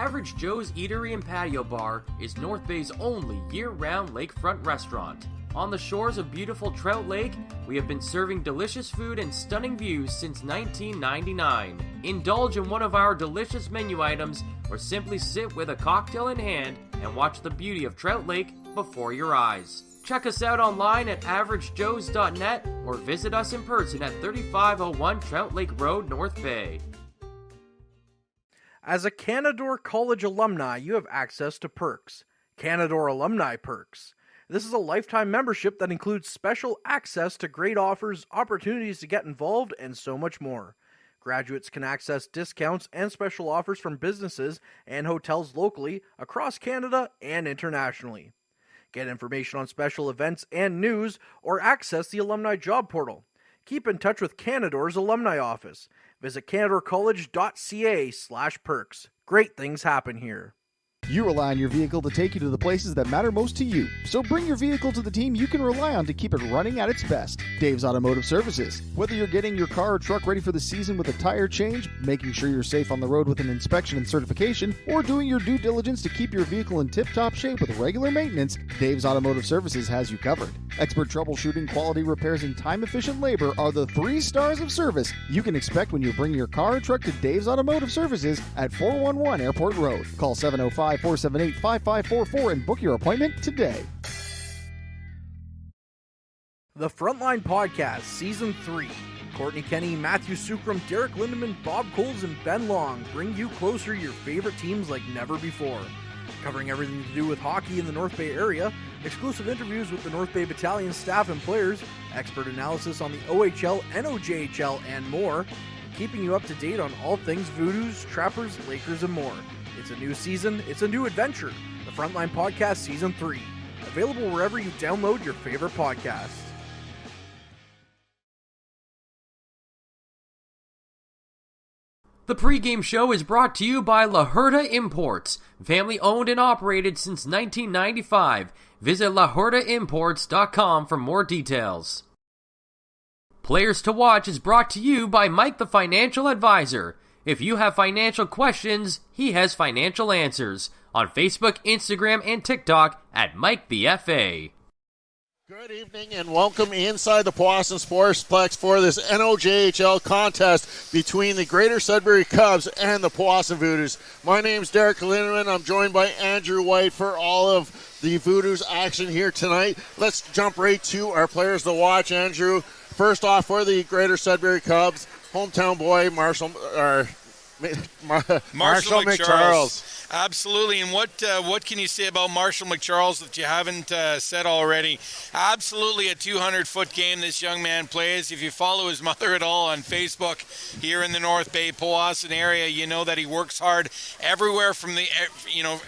Average Joe's Eatery and Patio Bar is North Bay's only year-round lakefront restaurant. On the shores of beautiful Trout Lake, we have been serving delicious food and stunning views since 1999. Indulge in one of our delicious menu items or simply sit with a cocktail in hand and watch the beauty of Trout Lake before your eyes. Check us out online at averagejoes.net or visit us in person at 3501 Trout Lake Road, North Bay. As a Canadore College alumni, you have access to perks. Canadore Alumni Perks. This is a lifetime membership that includes special access to great offers, opportunities to get involved, and so much more. Graduates can access discounts and special offers from businesses and hotels locally, across Canada, and internationally. Get information on special events and news, or access the alumni job portal. Keep in touch with Canadore's alumni office. Visit canadorecollege.ca/perks. Great things happen here. You rely on your vehicle to take you to the places that matter most to you. So bring your vehicle to the team you can rely on to keep it running at its best. Dave's Automotive Services. Whether you're getting your car or truck ready for the season with a tire change, making sure you're safe on the road with an inspection and certification, or doing your due diligence to keep your vehicle in tip-top shape with regular maintenance, Dave's Automotive Services has you covered. Expert troubleshooting, quality repairs, and time-efficient labor are the 3 stars of service you can expect when you bring your car or truck to Dave's Automotive Services at 411 Airport Road. Call 705-478-5544 and book your appointment today. The Frontline Podcast, Season 3. Courtney Kenny, Matthew Sukram, Derek Lindemann, Bob Coles, and Ben Long bring you closer to your favorite teams like never before. Covering everything to do with hockey in the North Bay area, exclusive interviews with the North Bay Battalion staff and players, expert analysis on the OHL, NOJHL, and more, keeping you up to date on all things Voodoos, Trappers, Lakers, and more. It's a new season, it's a new adventure. The Frontline Podcast Season 3. Available wherever you download your favorite podcasts. The pregame show is brought to you by La Huerta Imports, family owned and operated since 1995. Visit lahuertaimports.com for more details. Players to Watch is brought to you by Mike the Financial Advisor. If you have financial questions, he has financial answers. On Facebook, Instagram, and TikTok at Mike the FA. Good evening and welcome inside the Powassan Sportsplex for this NOJHL contest between the Greater Sudbury Cubs and the Powassan Voodoos. My name's Derek Lindemann. I'm joined by Andrew White for all of the Voodoos action here tonight. Let's jump right to our players to watch, Andrew. First off, for the Greater Sudbury Cubs, hometown boy Marshall McCharles. Absolutely, and what can you say about Marshall McCharles that you haven't said already? Absolutely a 200-foot game this young man plays. If you follow his mother at all on Facebook here in the North Bay Powassan area, you know that he works hard everywhere from the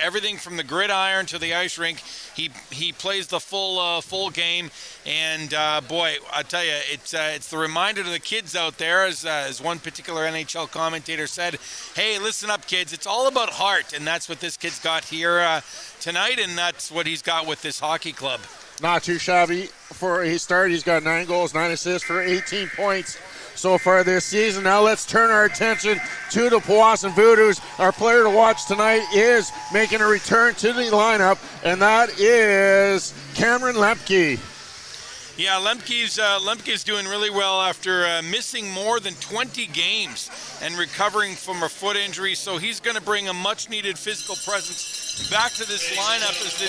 everything from the gridiron to the ice rink. He plays the full game, and boy, I tell you, it's the reminder to the kids out there, as one particular NHL commentator said, hey, listen up, kids, it's all about heart, and that's what this kid's got here tonight, and that's what he's got with this hockey club. Not too shabby for a start. He's got 9 goals, 9 assists for 18 points so far this season. Now let's turn our attention to the Powassan Voodoos. Our player to watch tonight is making a return to the lineup, and that is Cameron Lemke. Yeah, Lemke's doing really well after missing more than 20 games and recovering from a foot injury, so he's going to bring a much-needed physical presence back to this lineup as the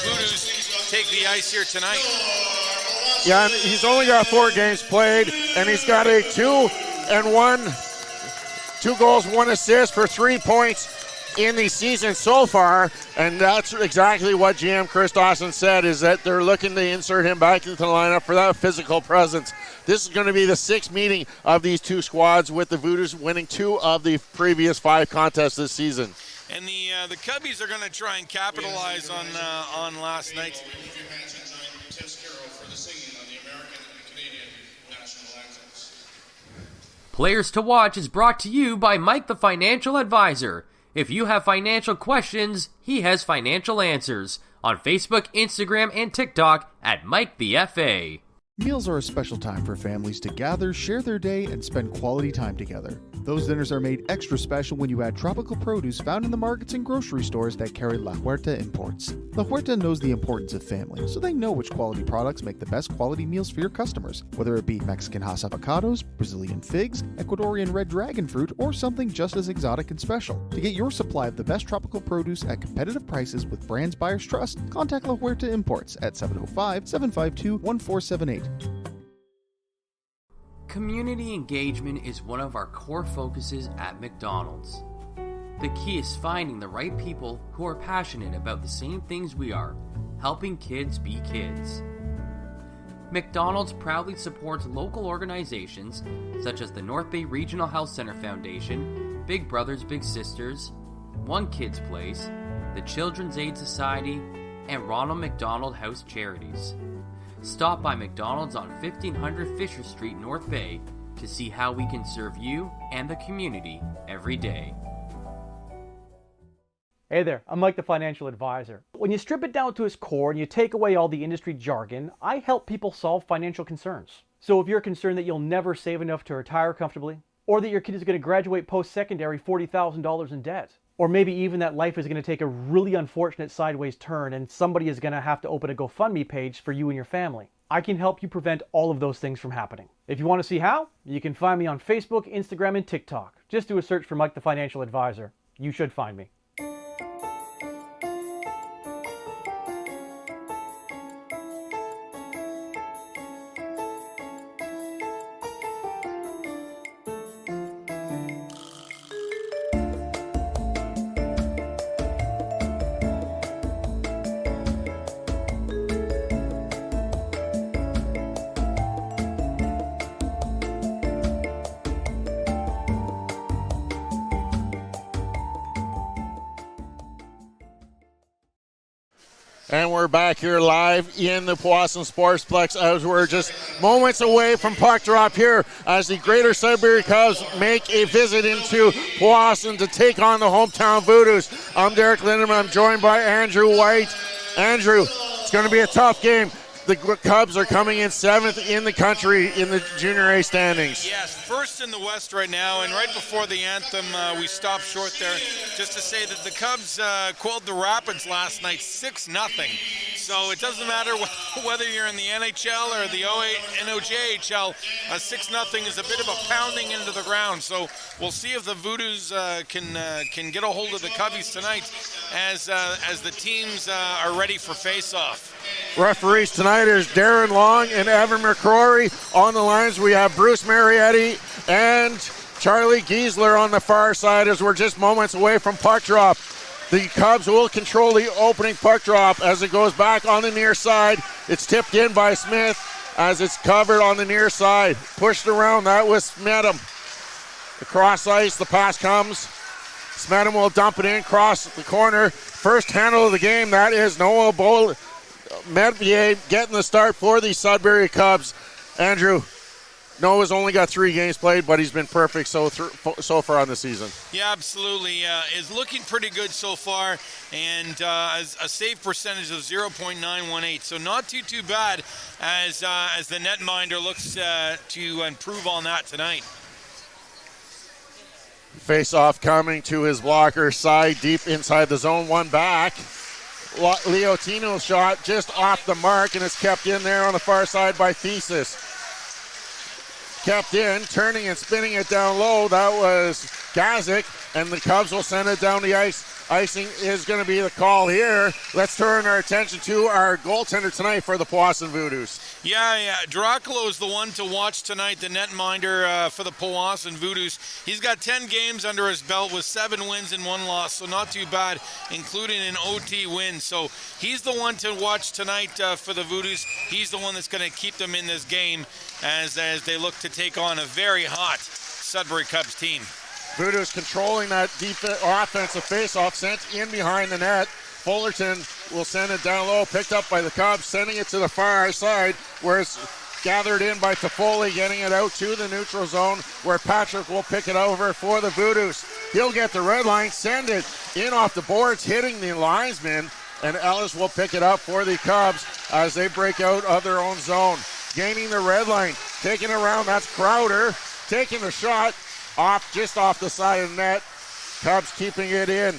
Voodoos take the ice here tonight. Yeah, and he's only got 4 games played, and he's got a 2 goals, 1 assist for 3 points in the season so far, and that's exactly what GM Chris Dawson said, is that they're looking to insert him back into the lineup for that physical presence. This is going to be the 6th meeting of these two squads, with the Voodoos winning 2 of the previous 5 contests this season. And the Cubbies are going to try and capitalize on last night. Players to Watch is brought to you by Mike the Financial Advisor. If you have financial questions, he has financial answers. On Facebook, Instagram, and TikTok at Mike the FA. Meals are a special time for families to gather, share their day, and spend quality time together. Those dinners are made extra special when you add tropical produce found in the markets and grocery stores that carry La Huerta imports. La Huerta knows the importance of family, so they know which quality products make the best quality meals for your customers, whether it be Mexican Hass avocados, Brazilian figs, Ecuadorian red dragon fruit, or something just as exotic and special. To get your supply of the best tropical produce at competitive prices with brands buyers trust, contact La Huerta Imports at 705-752-1478. Community engagement is one of our core focuses at McDonald's. The key is finding the right people who are passionate about the same things we are, helping kids be kids. McDonald's proudly supports local organizations such as the North Bay Regional Health Center Foundation, Big Brothers Big Sisters, One Kids Place, the Children's Aid Society, and Ronald McDonald House Charities. Stop by McDonald's on 1500 Fisher Street, North Bay, to see how we can serve you and the community every day. Hey there, I'm Mike the Financial Advisor. When you strip it down to its core and you take away all the industry jargon, I help people solve financial concerns. So if you're concerned that you'll never save enough to retire comfortably, or that your kid is going to graduate post-secondary $40,000 in debt, or maybe even that life is going to take a really unfortunate sideways turn and somebody is going to have to open a GoFundMe page for you and your family, I can help you prevent all of those things from happening. If you want to see how, you can find me on Facebook, Instagram, and TikTok. Just do a search for Mike the Financial Advisor. You should find me. And we're back here live in the Powassan Sportsplex as we're just moments away from puck drop here as the Greater Sudbury Cubs make a visit into Powassan to take on the hometown Voodoos. I'm Derek Lindemann. I'm joined by Andrew White. Andrew, it's going to be a tough game. The Cubs are coming in 7th in the country in the Junior A standings. Yes, first in the West right now, and right before the anthem, we stopped short there just to say that the Cubs quelled the Rapids last night 6-0. So it doesn't matter whether you're in the NHL or the NOJHL, 6-0 is a bit of a pounding into the ground. So we'll see if the Voodoos can get a hold of the Cubbies tonight as the teams are ready for face-off. Referees tonight is Darren Long and Evan McCrory. On the lines we have Bruce Marietti and Charlie Giesler on the far side as we're just moments away from puck drop. The Cubs will control the opening puck drop as it goes back on the near side. It's tipped in by Smith as it's covered on the near side. Pushed around, that was Smedham. Across ice, the pass comes. Smedham will dump it in, cross the corner. First handle of the game, that is Noah Medvier getting the start for the Sudbury Cubs. Andrew, Noah's only got 3 games played, but he's been perfect so far on the season. Yeah, absolutely. Is looking pretty good so far, and a save percentage of 0.918. So not too bad as the netminder looks to improve on that tonight. Face-off coming to his blocker side, deep inside the zone, one back. Leotino's shot just off the mark, and it's kept in there on the far side by Thesis. Kept in, turning and spinning it down low. That was Gazik, and the Cubs will send it down the ice. Icing is going to be the call here. Let's turn our attention to our goaltender tonight for the Powassan Voodoos. Yeah. Dracula is the one to watch tonight, the netminder for the Powassan Voodoos. He's got 10 games under his belt with 7 wins and 1 loss, so not too bad, including an OT win. So he's the one to watch tonight for the Voodoos. He's the one that's going to keep them in this game as they look to take on a very hot Sudbury Cubs team. Voodoos controlling that deep offensive faceoff, sent in behind the net. Fullerton will send it down low, picked up by the Cubs, sending it to the far side where it's gathered in by Toffoli, getting it out to the neutral zone where Patrick will pick it over for the Voodoos. He'll get the red line, send it in off the boards, hitting the linesman, and Ellis will pick it up for the Cubs as they break out of their own zone. Gaining the red line, taking it around, that's Crowder, taking the shot. just off the side of the net. Cubs keeping it in.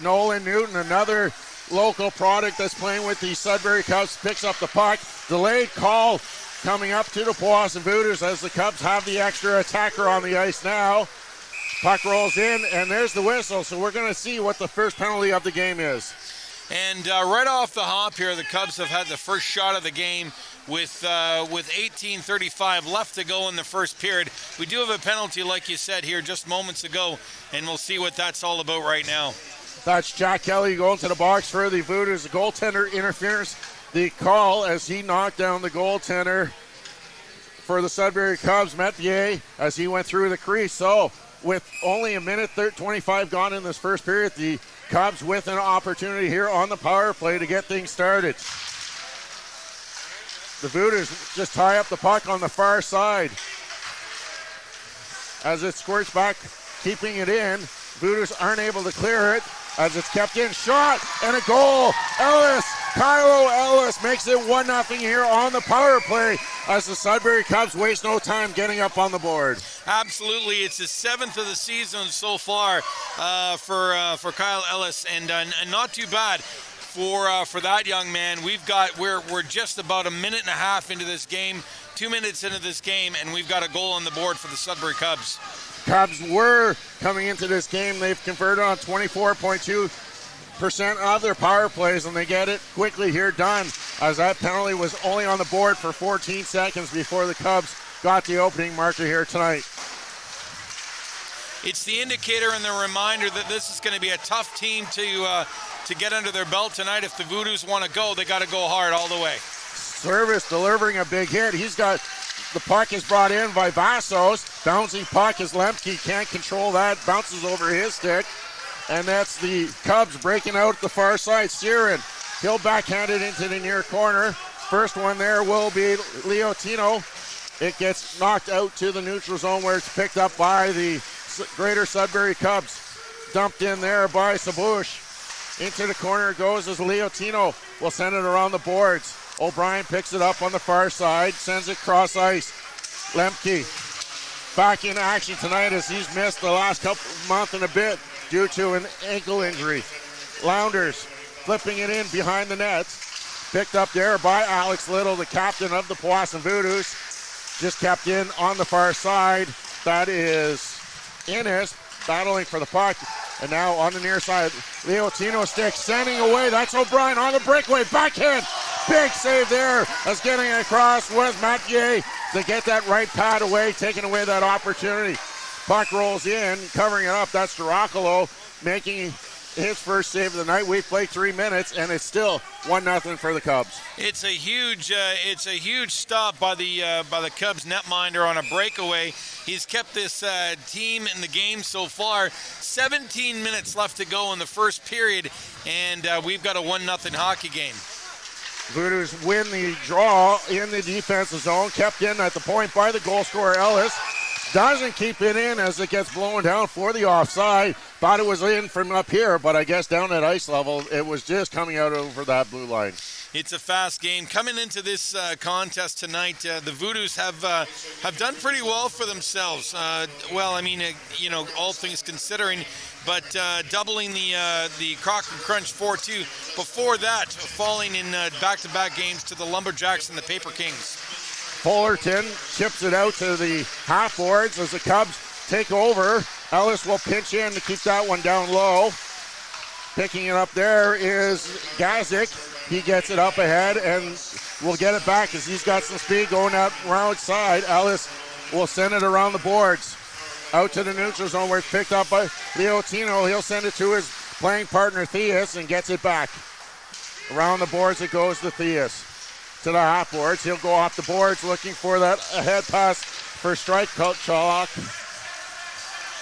Nolan Newton, another local product that's playing with the Sudbury Cubs, picks up the puck. Delayed call coming up to the Powassan Voodoos as the Cubs have the extra attacker on the ice now. Puck rolls in, and there's the whistle, so we're going to see what the first penalty of the game is. And right off the hop here, the Cubs have had the first shot of the game with 18:35 left to go in the first period. We do have a penalty, like you said here just moments ago, and we'll see what that's all about right now. That's Jack Kelly going to the box for the Voodoos. The goaltender interferes the call as he knocked down the goaltender for the Sudbury Cubs, Metier, as he went through the crease. So with only a minute 25 gone in this first period, the Cubs with an opportunity here on the power play to get things started. The Voodoos just tie up the puck on the far side as it squirts back, keeping it in. Voodoos aren't able to clear it as it's kept in. Shot and a goal. Kylo Ellis makes it 1-0 here on the power play as the Sudbury Cubs waste no time getting up on the board. Absolutely, it's his 7th of the season so far for Kyle Ellis, and not too bad for that young man. We're just about a minute and a half into this game, 2 minutes into this game, and we've got a goal on the board for the Sudbury Cubs. Cubs were coming into this game. They've converted on 24.2% of their power plays, and they get it quickly here done as that penalty was only on the board for 14 seconds before the Cubs got the opening marker here tonight. It's the indicator and the reminder that this is going to be a tough team to get under their belt tonight. If the Voodoos want to go, they got to go hard all the way. Service delivering a big hit. He's got the puck is brought in by Vassos. Bouncing puck as Lemke can't control that. Bounces over his stick. And that's the Cubs breaking out the far side. Siren, he'll backhand it into the near corner. First one there will be Leotino. It gets knocked out to the neutral zone where it's picked up by the Greater Sudbury Cubs. Dumped in there by Sabush. Into the corner it goes as Leotino will send it around the boards. O'Brien picks it up on the far side, sends it cross ice. Lemke back in action tonight as he's missed the last month and a bit due to an ankle injury. Lounders flipping it in behind the nets. Picked up there by Alex Little, the captain of the Powassan Voodoos. Just kept in on the far side. That is Innes battling for the puck. And now on the near side, Leotino stick sending away. That's O'Brien on the breakaway. Backhand. Big save there as getting across was Mathieu to get that right pad away, taking away that opportunity. Puck rolls in, covering it up. That's Girocolo making his first save of the night. We've played 3 minutes, and it's still 1-0 for the Cubs. It's a huge stop by the Cubs netminder on a breakaway. He's kept this team in the game so far. 17 minutes left to go in the first period, and we've got a 1-0 hockey game. Voodoos win the draw in the defensive zone. Kept in at the point by the goal scorer Ellis. Doesn't keep it in as it gets blown down for the offside. Thought it was in from up here, but I guess down at ice level, it was just coming out over that blue line. It's a fast game. Coming into this contest tonight, the Voodoos have done pretty well for themselves. All things considering, but doubling the Croc and Crunch 4-2. Before that, falling in back-to-back games to the Lumberjacks and the Paper Kings. Fullerton chips it out to the half boards as the Cubs take over. Ellis will pinch in to keep that one down low. Picking it up there is Gazik. He gets it up ahead and will get it back as he's got some speed going out round side. Ellis will send it around the boards. Out to the neutral zone where it's picked up by Leotino. He'll send it to his playing partner Theus and gets it back. Around the boards it goes to Theus. To the half boards. He'll go off the boards looking for that ahead pass for strike Chalak.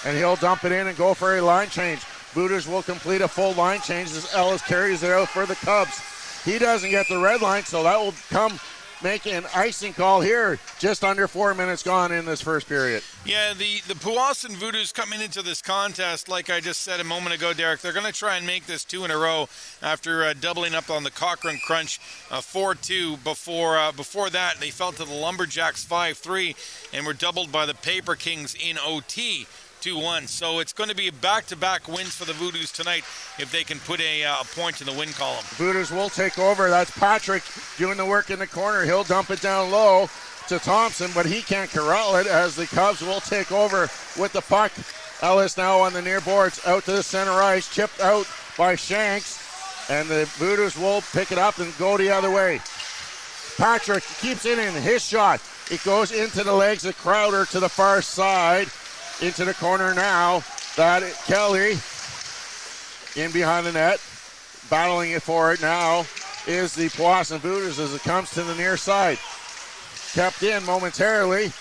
And he'll dump it in and go for a line change. Voodoos will complete a full line change as Ellis carries it out for the Cubs. He doesn't get the red line, so that will come make an icing call here. Just under 4 minutes gone in this first period. Yeah, the Powassan Voodoos coming into this contest, like I just said a moment ago, Derek, they're going to try and make this 2 in a row after doubling up on the Cochrane Crunch 4-2. Before that, they fell to the Lumberjacks 5-3 and were doubled by the Paper Kings in OT 2-1. So it's going to be back-to-back wins for the Voodoos tonight if they can put a point in the win column. Voodoos will take over. That's Patrick doing the work in the corner. He'll dump it down low to Thompson, but he can't corral it as the Cubs will take over with the puck. Ellis now on the near boards, out to the center ice, chipped out by Shanks, and the Voodoos will pick it up and go the other way. Patrick keeps it in, his shot. It goes into the legs of Crowder to the far side, into the corner now. That Kelly in behind the net, battling it for it now is the Powassan Voodoos as it comes to the near side. Kept in momentarily,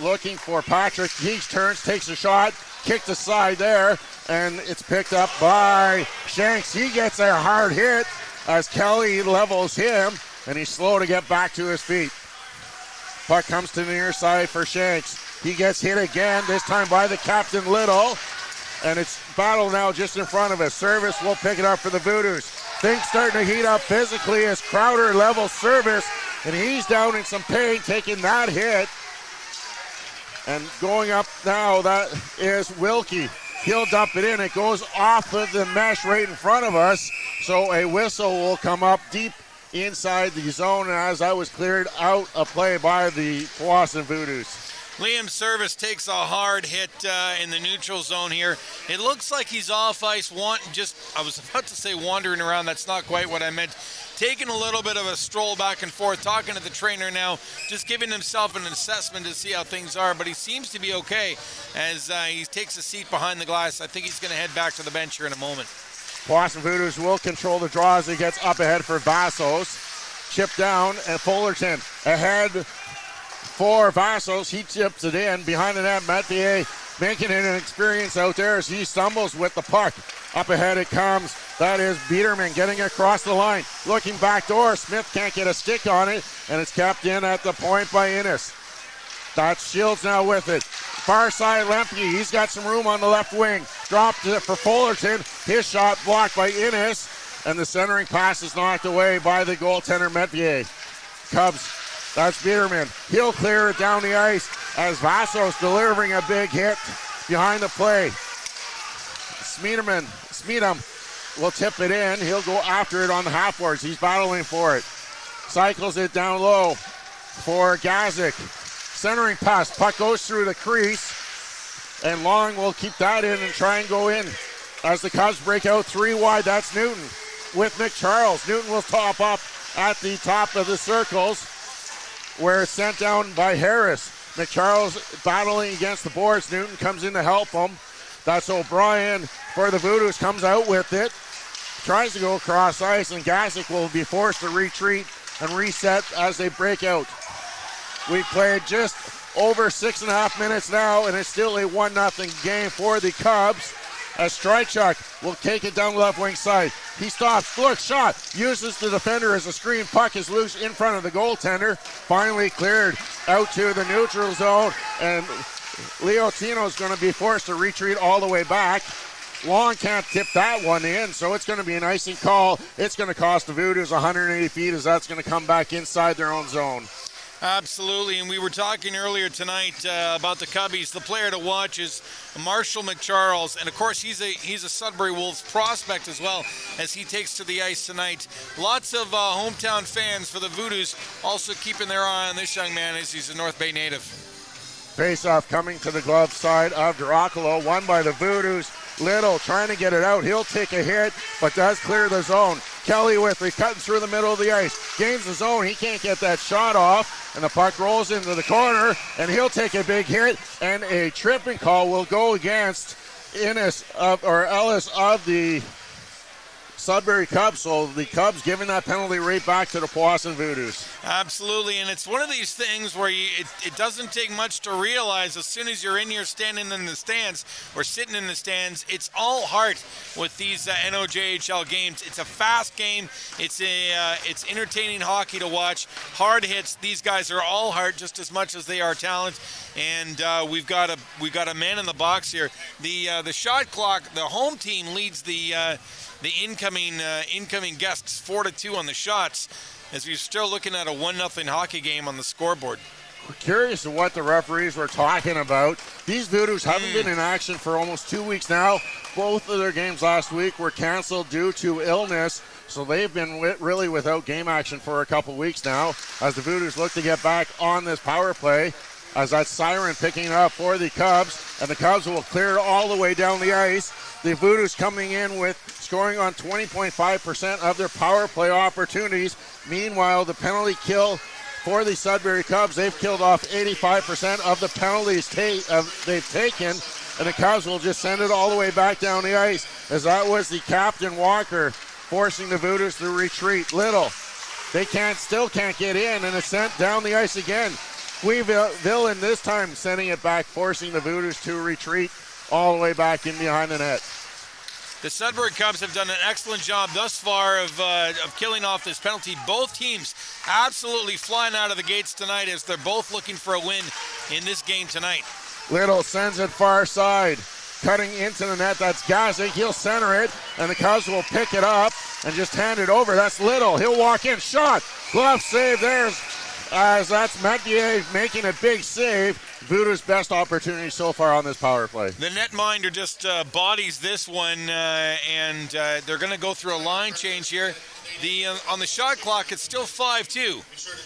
looking for Patrick. He turns, takes a shot, kicked aside there, and it's picked up by Shanks. He gets a hard hit as Kelly levels him, and he's slow to get back to his feet. Puck comes to the near side for Shanks. He gets hit again, this time by the captain Little, and it's battle now just in front of us. Service will pick it up for the Voodoos. Things starting to heat up physically as Crowder levels Service, and he's down in some pain, taking that hit. And going up now, that is Wilkie. He'll dump it in. It goes off of the mesh right in front of us. So a whistle will come up deep inside the zone as that was cleared out of play by the Powassan Voodoos. Liam Service takes a hard hit in the neutral zone here. It looks like he's off ice, I was about to say wandering around. That's not quite what I meant. Taking a little bit of a stroll back and forth, talking to the trainer now, just giving himself an assessment to see how things are, but he seems to be okay as he takes a seat behind the glass. I think he's going to head back to the bench here in a moment. Powassan Voodoos will control the draw as he gets up ahead for Vassos. Chip down, and Fullerton ahead for Vassos. He chips it in behind the net. Metier making it an experience out there as he stumbles with the puck. Up ahead it comes. That is Biederman getting across the line. Looking back door. Smith can't get a stick on it, and it's kept in at the point by Innes. That's Shields now with it. Far side Lemke. He's got some room on the left wing. Dropped it for Fullerton. His shot blocked by Innes, and the centering pass is knocked away by the goaltender Metier. Cubs, that's Biederman. He'll clear it down the ice as Vassos delivering a big hit behind the play. Smeedum will tip it in. He'll go after it on the half boards. He's battling for it. Cycles it down low for Gazik. Centering pass. Puck goes through the crease, and Long will keep that in and try and go in as the Cubs break out 3 wide. That's Newton with McCharles. Newton will top up at the top of the circles where it's sent down by Harris. McCharles battling against the boards. Newton comes in to help him. That's O'Brien for the Voodoos, comes out with it. Tries to go across ice, and Gazik will be forced to retreat and reset as they break out. We've played just over 6.5 minutes now, and it's still a 1-0 game for the Cubs. As Strychuk will take it down the left wing side. He stops, looks, shot, uses the defender as a screen. Puck is loose in front of the goaltender. Finally cleared out to the neutral zone, and Leotino is going to be forced to retreat all the way back. Long can't tip that one in, so it's going to be an icing call. It's going to cost the Voodoos 180 feet as that's going to come back inside their own zone. Absolutely, and we were talking earlier tonight about the Cubbies. The player to watch is Marshall McCharles, and of course he's a Sudbury Wolves prospect as well as he takes to the ice tonight. Lots of hometown fans for the Voodoos also keeping their eye on this young man as he's a North Bay native. Face-off coming to the glove side of Dracula, won by the Voodoos. Little trying to get it out. He'll take a hit, but does clear the zone. Kelly with it, cutting through the middle of the ice. Gains the zone. He can't get that shot off, and the puck rolls into the corner, and he'll take a big hit, and a tripping call will go against Ellis of the Sudbury Cubs, so the Cubs giving that penalty right back to the Powassan Voodoos. Absolutely, and it's one of these things where it doesn't take much to realize as soon as you're in here standing in the stands or sitting in the stands, it's all heart with these NOJHL games. It's a fast game. It's entertaining hockey to watch. Hard hits. These guys are all heart just as much as they are talent. And we've got a man in the box here. The shot clock. The home team leads the incoming guests 4-2 on the shots, as we're still looking at a 1-0 hockey game on the scoreboard. We're curious of what the referees were talking about. These Voodoos haven't been in action for almost 2 weeks now. Both of their games last week were canceled due to illness, so they've been really without game action for a couple weeks now as the Voodoos look to get back on this power play, as that siren picking up for the Cubs, and the Cubs will clear it all the way down the ice. The Voodoos coming in with scoring on 20.5% of their power play opportunities. Meanwhile, the penalty kill for the Sudbury Cubs, they've killed off 85% of the penalties they've taken, and the Cubs will just send it all the way back down the ice, as that was the captain Walker forcing the Voodoos to retreat. Little, they still can't get in, and it's sent down the ice again. Villain this time sending it back, forcing the Voodoos to retreat all the way back in behind the net. The Sudbury Cubs have done an excellent job thus far of killing off this penalty. Both teams absolutely flying out of the gates tonight as they're both looking for a win in this game tonight. Little sends it far side, cutting into the net. That's Gazik. He'll center it, and the Cubs will pick it up and just hand it over. That's Little. He'll walk in. Shot. Glove save there as that's Metier making a big save. Voodoo's best opportunity so far on this power play. The netminder just bodies this one, and they're going to go through a line change here. On the shot clock, it's still 5-2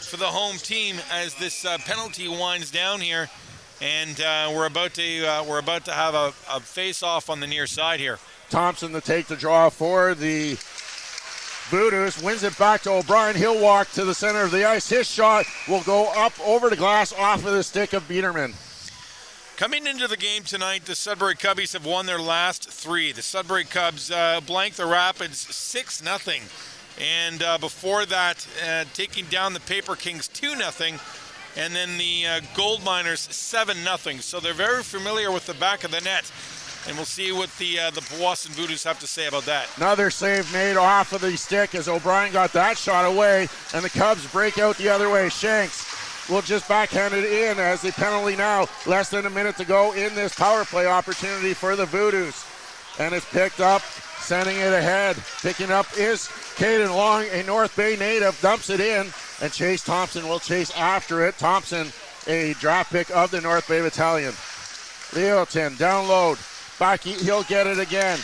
for the home team as this penalty winds down here, and we're about to have a face-off on the near side here. Thompson to take the draw for the Voodoos, wins it back to O'Brien. He'll walk to the center of the ice. His shot will go up over the glass off of the stick of Biederman. Coming into the game tonight, the Sudbury Cubbies have won their last 3. The Sudbury Cubs blanked the Rapids 6-0. And before that, taking down the Paper Kings 2-0. And then the Gold Miners 7-0. So they're very familiar with the back of the net. And we'll see what the Powassan Voodoos have to say about that. Another save made off of the stick as O'Brien got that shot away, and the Cubs break out the other way. Shanks will just backhand it in as the penalty now, less than a minute to go in this power play opportunity for the Voodoos. And it's picked up, sending it ahead. Picking up is Caden Long, a North Bay native, dumps it in, and Chase Thompson will chase after it. Thompson, a draft pick of the North Bay Battalion. Leotin, download. Back, he'll get it again.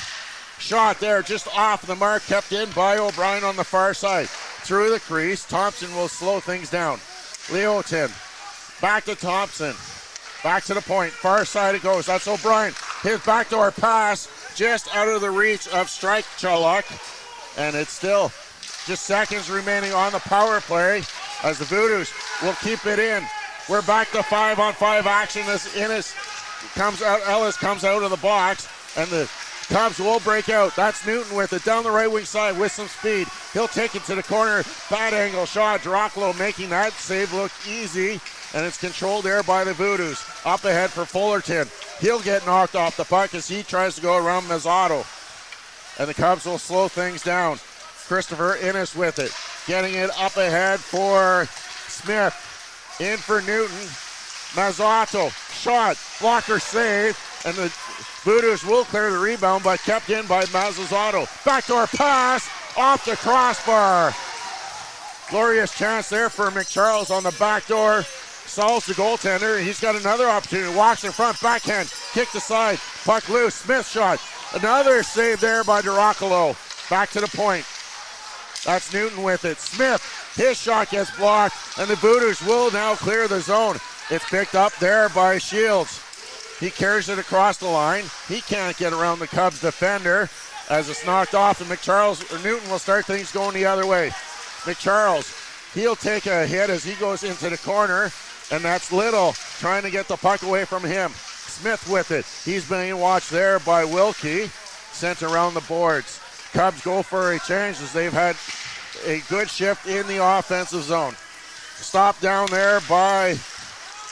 Shot there, just off the mark, kept in by O'Brien on the far side. Through the crease, Thompson will slow things down. Leotin, back to Thompson. Back to the point, far side it goes. That's O'Brien. His backdoor pass, just out of the reach of Strike Chaluk. And it's still just seconds remaining on the power play as the Voodoos will keep it in. We're back to 5-on-5 action as Ellis comes out of the box, and the Cubs will break out. That's Newton with it down the right wing side with some speed. He'll take it to the corner. Bad angle shot. Droclo making that save look easy, and it's controlled there by the Voodoos. Up ahead for Fullerton. He'll get knocked off the puck as he tries to go around Mazzato. And the Cubs will slow things down. Christopher Innes with it. Getting it up ahead for Smith. In for Newton. Mazzato. Shot. Blocker save. And the Voodoos will clear the rebound, but kept in by Mazzato. Backdoor pass. Off the crossbar. Glorious chance there for McCharles on the back door. Solves the goaltender. He's got another opportunity. Walks in front. Backhand. Kick the side. Puck loose. Smith shot. Another save there by Droclo. Back to the point. That's Newton with it. Smith. His shot gets blocked. And the Voodoos will now clear the zone. It's picked up there by Shields. He carries it across the line. He can't get around the Cubs defender as it's knocked off, and Newton will start things going the other way. McCharles, he'll take a hit as he goes into the corner, and that's Little trying to get the puck away from him. Smith with it. He's being watched there by Wilkie. Sent around the boards. Cubs go for a change as they've had a good shift in the offensive zone. Stopped down there by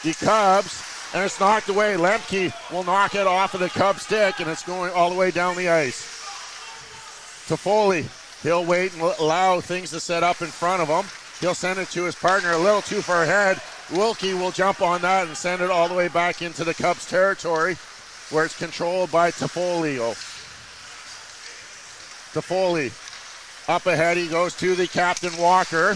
the Cubs, and it's knocked away. Lemke will knock it off of the Cub stick, and it's going all the way down the ice. Toffoli, he'll wait and allow things to set up in front of him. He'll send it to his partner a little too far ahead. Wilkie will jump on that and send it all the way back into the Cubs territory, where it's controlled by Toffoli. Toffoli up ahead, he goes to the captain Walker.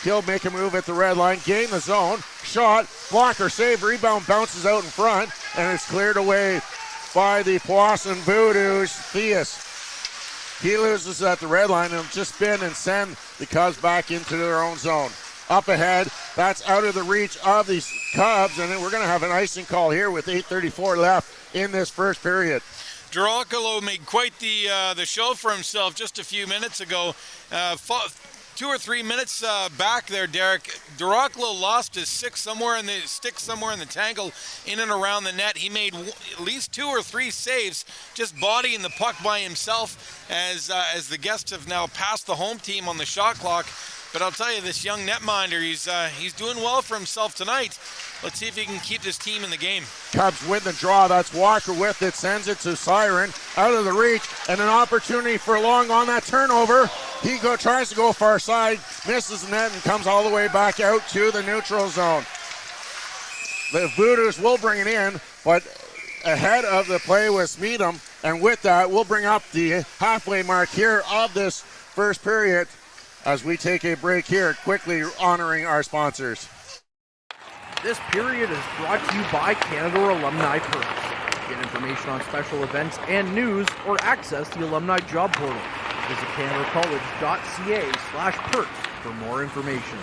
He'll make a move at the red line, gain the zone, shot, blocker, save, rebound, bounces out in front, and it's cleared away by the Powassan Voodoos. Theus, he loses at the red line and will just spin and send the Cubs back into their own zone. Up ahead, that's out of the reach of the Cubs, and then we're going to have an icing call here with 8:34 left in this first period. Dracula made quite the show for himself just a few minutes ago. 2 or 3 minutes back there, Derek, Dracula lost his stick somewhere in the tangle in and around the net. He made at least 2 or 3 saves, just bodying the puck by himself as the guests have now passed the home team on the shot clock. But I'll tell you, this young netminder, he's doing well for himself tonight. Let's see if he can keep this team in the game. Cubs win the draw. That's Walker with it. Sends it to Siren. Out of the reach. And an opportunity for Long on that turnover. He tries to go far side. Misses the net and comes all the way back out to the neutral zone. The Voodoos will bring it in, but ahead of the play was Smeedham. And with that, we'll bring up the halfway mark here of this first period as we take a break here, quickly honoring our sponsors. This period is brought to you by Canada Alumni Perks. Get information on special events and news or access the alumni job portal. Visit canadacollege.ca/perks for more information.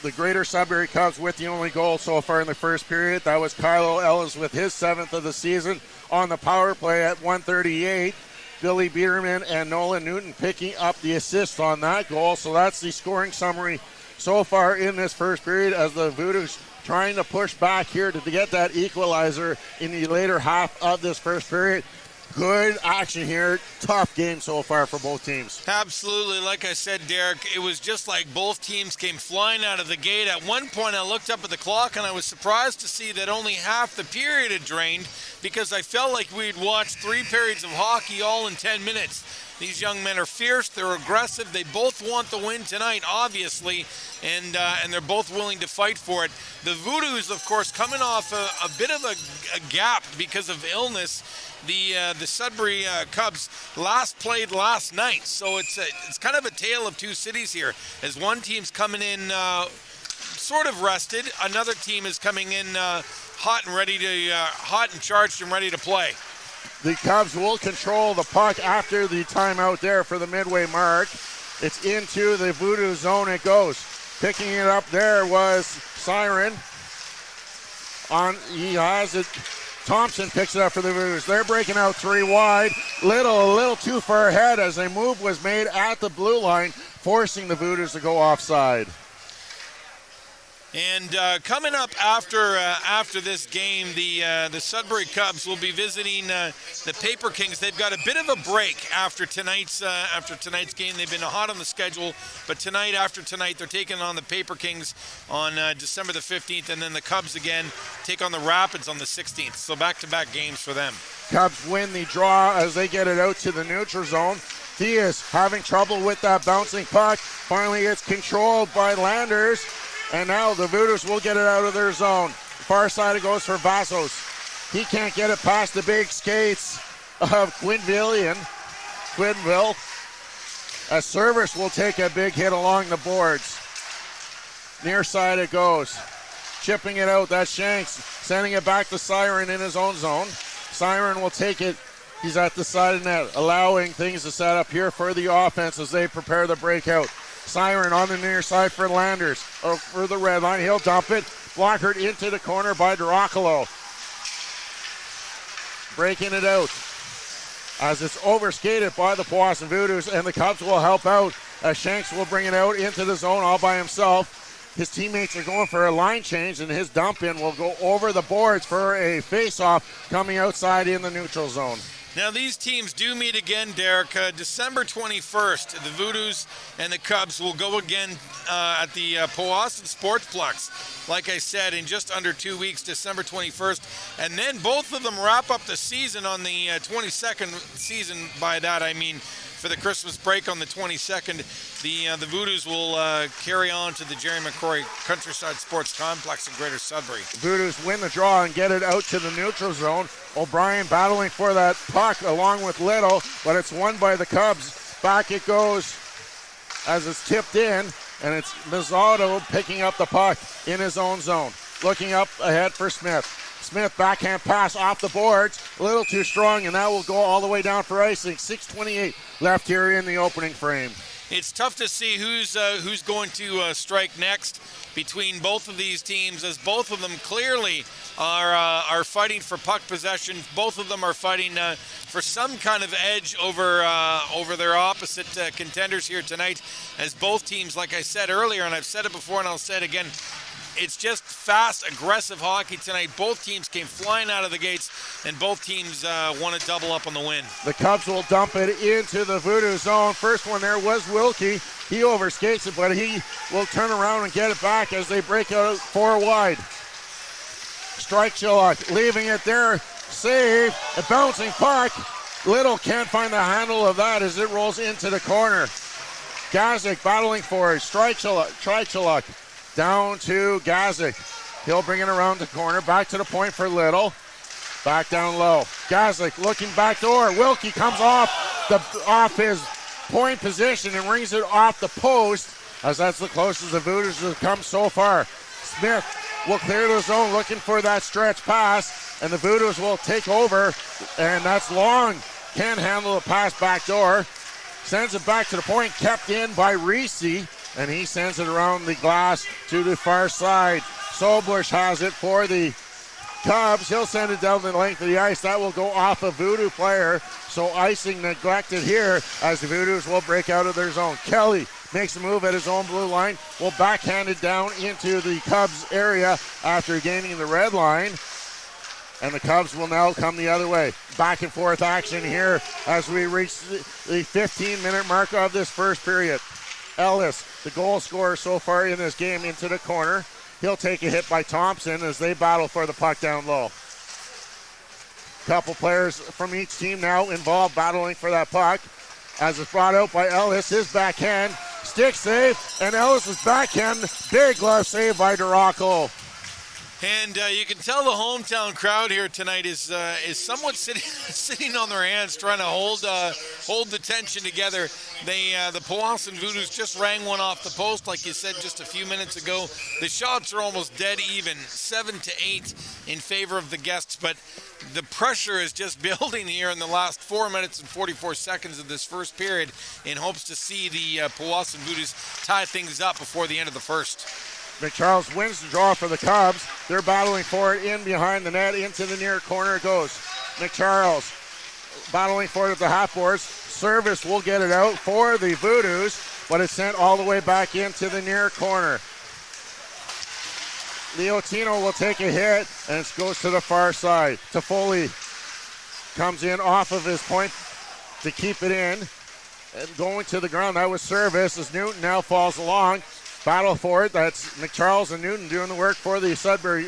The Greater Sudbury Cubs with the only goal so far in the first period. That was Kylo Ellis with his 7th of the season on the power play at 1:38. Billy Biederman and Nolan Newton picking up the assist on that goal. So that's the scoring summary so far in this first period, as the Voodoos trying to push back here to get that equalizer in the later half of this first period. Good action here. Tough game so far for both teams. Absolutely. Like I said, Derek, it was just like both teams came flying out of the gate. At one point, I looked up at the clock, and I was surprised to see that only half the period had drained, because I felt like we'd watched 3 periods of hockey all in 10 minutes. These young men are fierce, they're aggressive, they both want to win tonight, obviously, and they're both willing to fight for it. The Voodoos, of course, coming off a bit of a gap because of illness. The Sudbury Cubs played last night, so it's kind of a tale of two cities here, as one team's coming in sort of rested, another team is coming in hot and charged and ready to play. The Cubs will control the puck after the timeout there for the midway mark. It's into the Voodoo zone it goes. Picking it up there was Siren. He has it. Thompson picks it up for the Voodoos. They're breaking out 3 wide. A little too far ahead as a move was made at the blue line, forcing the Voodoos to go offside. And coming up after this game, the Sudbury Cubs will be visiting the Paper Kings. They've got a bit of a break after tonight's game. They've been hot on the schedule, but after tonight, they're taking on the Paper Kings on December the 15th, and then the Cubs again take on the Rapids on the 16th. So back-to-back games for them. Cubs win the draw as they get it out to the neutral zone. Theus having trouble with that bouncing puck. Finally, it's controlled by Landers. And now the Voodoos will get it out of their zone. Far side it goes for Vassos. He can't get it past the big skates of Quinville. A Service will take a big hit along the boards. Near side it goes. Chipping it out, that's Shanks. Sending it back to Siren in his own zone. Siren will take it. He's at the side of the net, allowing things to set up here for the offense as they prepare the breakout. Siren on the near side for Landers, or for the red line. He'll dump it. Blockered into the corner by Dracula. Breaking it out as it's overskated by the Powassan Voodoos, and the Cubs will help out as Shanks will bring it out into the zone all by himself. His teammates are going for a line change, and his dump in will go over the boards for a face-off coming outside in the neutral zone. Now these teams do meet again, Derek. December 21st, the Voodoos and the Cubs will go again at the Powassan Sportsplex. Like I said, in just under 2 weeks, December 21st. And then both of them wrap up the season on the 22nd season. By that I mean for the Christmas break on the 22nd. The Voodoos will carry on to the Jerry McCrory Countryside Sports Complex in Greater Sudbury. Voodoos win the draw and get it out to the neutral zone. O'Brien battling for that puck along with Little, but it's won by the Cubs. Back it goes as it's tipped in, and it's Mazzato picking up the puck in his own zone. Looking up ahead for Smith. Smith backhand pass off the boards, a little too strong, and that will go all the way down for icing. 6:28 left here in the opening frame. It's tough to see who's going to strike next between both of these teams, as both of them clearly are fighting for puck possession. Both of them are fighting for some kind of edge over their opposite contenders here tonight, as both teams, like I said earlier, and I've said it before and I'll say it again, it's just fast, aggressive hockey tonight. Both teams came flying out of the gates, and both teams want to double up on the win. The Cubs will dump it into the Voodoo zone. First one there was Wilkie. He overskates it, but he will turn around and get it back as they break out 4 wide. Strike Shillok, leaving it there. Save, a bouncing puck. Little can't find the handle of that as it rolls into the corner. Gazik battling for it. Strike Shillok. Down to Gazik. He'll bring it around the corner. Back to the point for Little. Back down low. Gazik looking back door. Wilkie comes off his point position and rings it off the post, as that's the closest the Voodoos have come so far. Smith will clear the zone looking for that stretch pass, and the Voodoos will take over, and that's Long. Can't handle the pass back door. Sends it back to the point, kept in by Reese, and he sends it around the glass to the far side. Soblush has it for the Cubs. He'll send it down the length of the ice. That will go off a Voodoo player. So icing neglected here as the Voodoos will break out of their zone. Kelly makes a move at his own blue line. Will backhand it down into the Cubs area after gaining the red line. And the Cubs will now come the other way. Back and forth action here as we reach the 15-minute mark of this first period. Ellis, the goal scorer so far in this game, into the corner. He'll take a hit by Thompson as they battle for the puck down low. Couple players from each team now involved battling for that puck. As it's brought out by Ellis, his backhand, stick save, and Ellis's backhand, big glove save by Duraco. And you can tell the hometown crowd here tonight is somewhat sitting on their hands, trying to hold the tension together. The Powassan Voodoos just rang one off the post, like you said just a few minutes ago. The shots are almost dead even, 7-8 in favor of the guests, but the pressure is just building here in the last 4 minutes and 44 seconds of this first period in hopes to see the Powassan Voodoos tie things up before the end of the first. McCharles wins the draw for the Cubs. They're battling for it in behind the net. Into the near corner it goes. McCharles battling for it at the half boards. Service will get it out for the Voodoos, but it's sent all the way back into the near corner. Leotino will take a hit, and it goes to the far side. Toffoli comes in off of his point to keep it in. And going to the ground, that was Service as Newton now falls along. Battle for it. That's McCharles and Newton doing the work for the Sudbury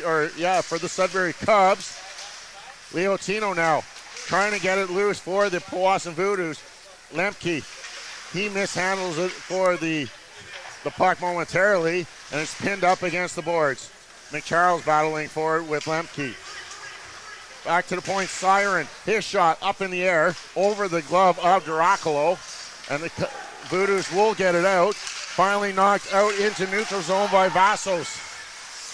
Cubs. Leotino now trying to get it loose for the Powassan Voodoos. Lemke, he mishandles it for the puck momentarily, and it's pinned up against the boards. McCharles battling for it with Lemke. Back to the point, Siren. His shot up in the air over the glove of Duracolo, and the Voodoos will get it out. Finally knocked out into neutral zone by Vassos.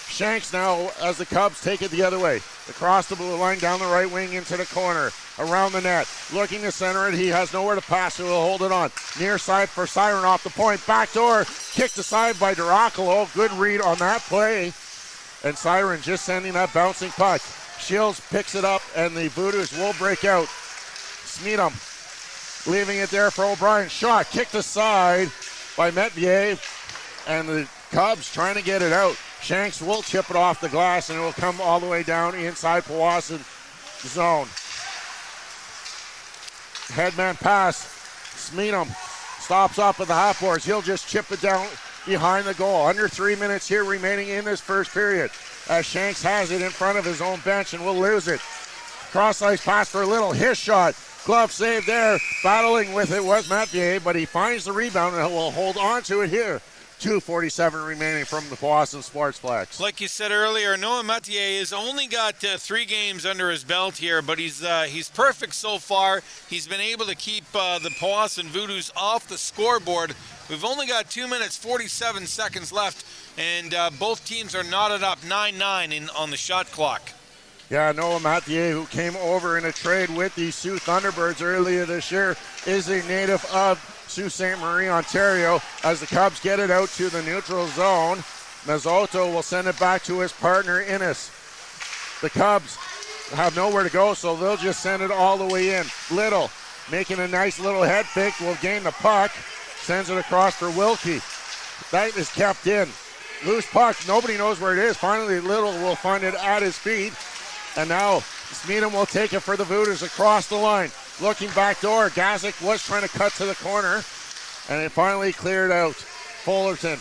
Shanks now as the Cubs take it the other way. Across the blue line, down the right wing into the corner. Around the net. Looking to center it. He has nowhere to pass, so he'll hold it on. Near side for Siren off the point. Back door. Kicked aside by Duracolo. Good read on that play. And Siren just sending that bouncing puck. Shields picks it up, and the Voodoos will break out. Smeedum leaving it there for O'Brien. Shot kicked aside by Metivier, and the Cubs trying to get it out. Shanks will chip it off the glass, and it will come all the way down inside Powassan zone. headman pass. Smeedham stops up at the half boards. He'll just chip it down behind the goal. Under 3 minutes here remaining in this first period. As Shanks has it in front of his own bench and will lose it. Cross-ice pass for Little. His shot. Glove save there. Battling with it was Mathieu, but he finds the rebound and will hold on to it here. 2:47 remaining from the Powassan Sportsplex. Like you said earlier, Noah Mathieu has only got 3 games under his belt here, but he's perfect so far. He's been able to keep the Powassan Voodoos off the scoreboard. We've only got 2 minutes, 47 seconds left, and both teams are knotted up 9-9 on the shot clock. Yeah, Noah Mathieu, who came over in a trade with the Sioux Thunderbirds earlier this year, is a native of Sault Ste. Marie, Ontario. As the Cubs get it out to the neutral zone, Mazzotto will send it back to his partner, Innes. The Cubs have nowhere to go, so they'll just send it all the way in. Little, making a nice little head fake, will gain the puck, sends it across for Wilkie. That is kept in. Loose puck, nobody knows where it is. Finally, Little will find it at his feet. And now Smeedham will take it for the Voodoos across the line. Looking back door, Gazik was trying to cut to the corner, and it finally cleared out. Fullerton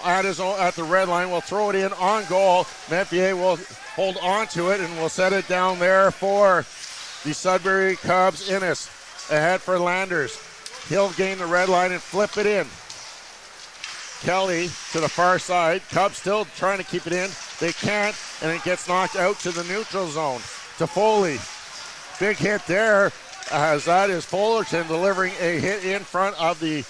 at the red line will throw it in on goal. Metier will hold on to it and will set it down there for the Sudbury Cubs. Innes ahead for Landers. He'll gain the red line and flip it in. Kelly to the far side. Cubs still trying to keep it in. They can't, and it gets knocked out to the neutral zone. To Foley. Big hit there, as that is Fullerton delivering a hit in front of the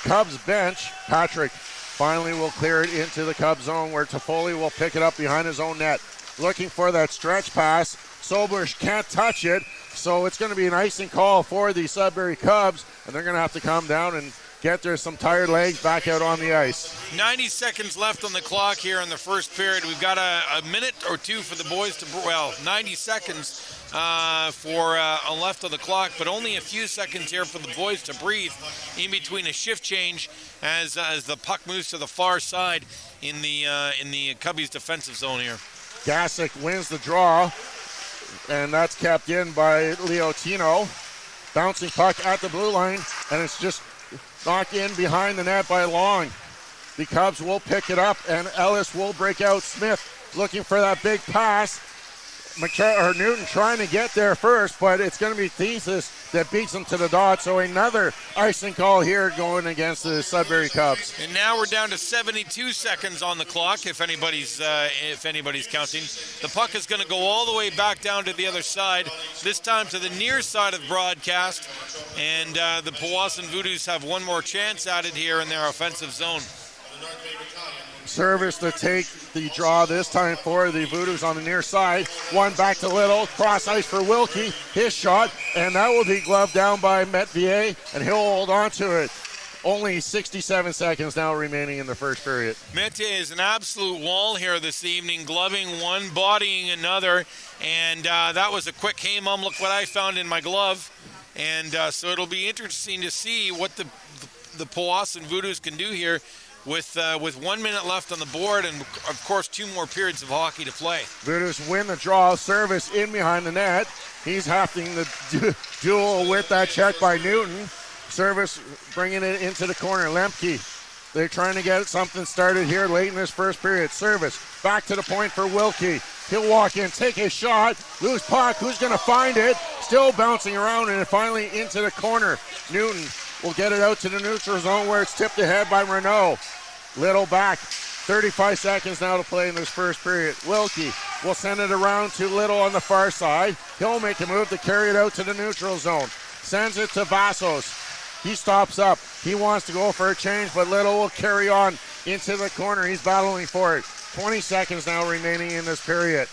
Cubs bench. Patrick finally will clear it into the Cubs zone, where Toffoli will pick it up behind his own net. Looking for that stretch pass. Sobers can't touch it, so it's going to be an icing call for the Sudbury Cubs, and they're going to have to come down and get their some tired legs back out on the ice. 90 seconds left on the clock here in the first period. We've got a minute or two for the boys to, 90 seconds for left on the clock, but only a few seconds here for the boys to breathe in between a shift change as the puck moves to the far side in the Cubbies defensive zone here. Gassick wins the draw, and that's kept in by Leotino. Bouncing puck at the blue line, and it's just knocked in behind the net by Long. The Cubs will pick it up, and Ellis will break out. Smith looking for that big pass. Newton trying to get there first, but it's going to be Thesis that beats him to the dot. So another icing call here going against the Sudbury Cubs. And now we're down to 72 seconds on the clock, if anybody's counting. The puck is going to go all the way back down to the other side, this time to the near side of the broadcast. And the Powassan Voodoos have one more chance at it here in their offensive zone. Service to take the draw this time for the Voodoos on the near side. One back to Little, cross ice for Wilkie, his shot, and that will be gloved down by Metier, and he'll hold on to it. Only 67 seconds now remaining in the first period. Metier is an absolute wall here this evening, gloving one, bodying another, and that was a quick hey mom, look what I found in my glove. And so it'll be interesting to see what the Powassan Voodoos can do here with 1 minute left on the board, and of course 2 more periods of hockey to play. Voodoos win the draw. Service in behind the net. He's having the duel with that check by Newton. Service bringing it into the corner. Lemke, they're trying to get something started here late in this first period. Service back to the point for Wilkie. He'll walk in, take a shot, loose puck. Who's going to find it? Still bouncing around, and finally into the corner. Newton will get it out to the neutral zone, where it's tipped ahead by Renault. Little back. 35 seconds now to play in this first period. Wilkie will send it around to Little on the far side. He'll make a move to carry it out to the neutral zone. Sends it to Vassos. He stops up. He wants to go for a change, but Little will carry on into the corner. He's battling for it. 20 seconds now remaining in this period.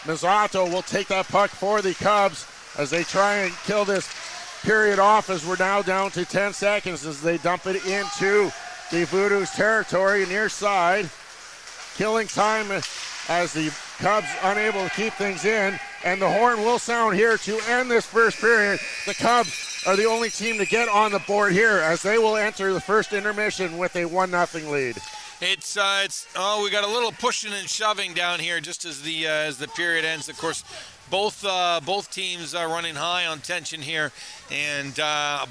Mazzato will take that puck for the Cubs as they try and kill this period off, as we're now down to 10 seconds as they dump it into the Voodoos territory near side. Killing time as the Cubs unable to keep things in, and the horn will sound here to end this first period. The Cubs are the only team to get on the board here, as they will enter the first intermission with a 1-0 lead. We got a little pushing and shoving down here just as the period ends. Of course, both teams are running high on tension here, and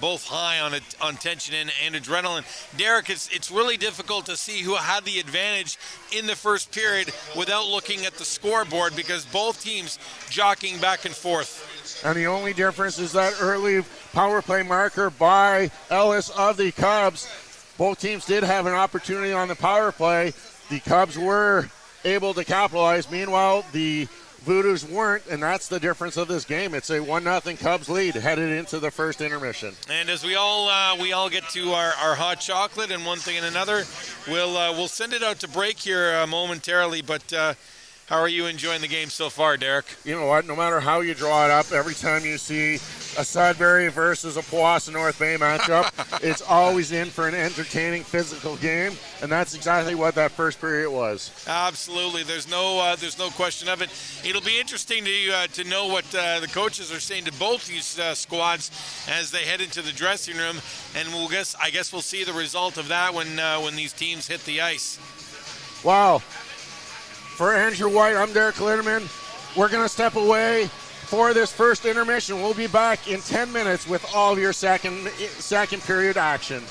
both high on tension and adrenaline. Derek, it's really difficult to see who had the advantage in the first period without looking at the scoreboard because both teams jockeying back and forth. And the only difference is that early power play marker by Ellis of the Cubs. Both teams did have an opportunity on the power play. The Cubs were able to capitalize. Meanwhile, the Voodoos weren't, and that's the difference of this game. It's a 1-0 Cubs lead headed into the first intermission. And as we all get to our hot chocolate and one thing and another, we'll send it out to break here momentarily, but how are you enjoying the game so far, Derek? You know what? No matter how you draw it up, every time you see a Sudbury versus a Powassan North Bay matchup, it's always in for an entertaining physical game, and that's exactly what that first period was. Absolutely. There's no question of it. It'll be interesting to know what the coaches are saying to both these squads as they head into the dressing room, and I guess we'll see the result of that when these teams hit the ice. Wow. For Andrew White, I'm Derek Lindeman. We're going to step away for this first intermission. We'll be back in 10 minutes with all of your second period action.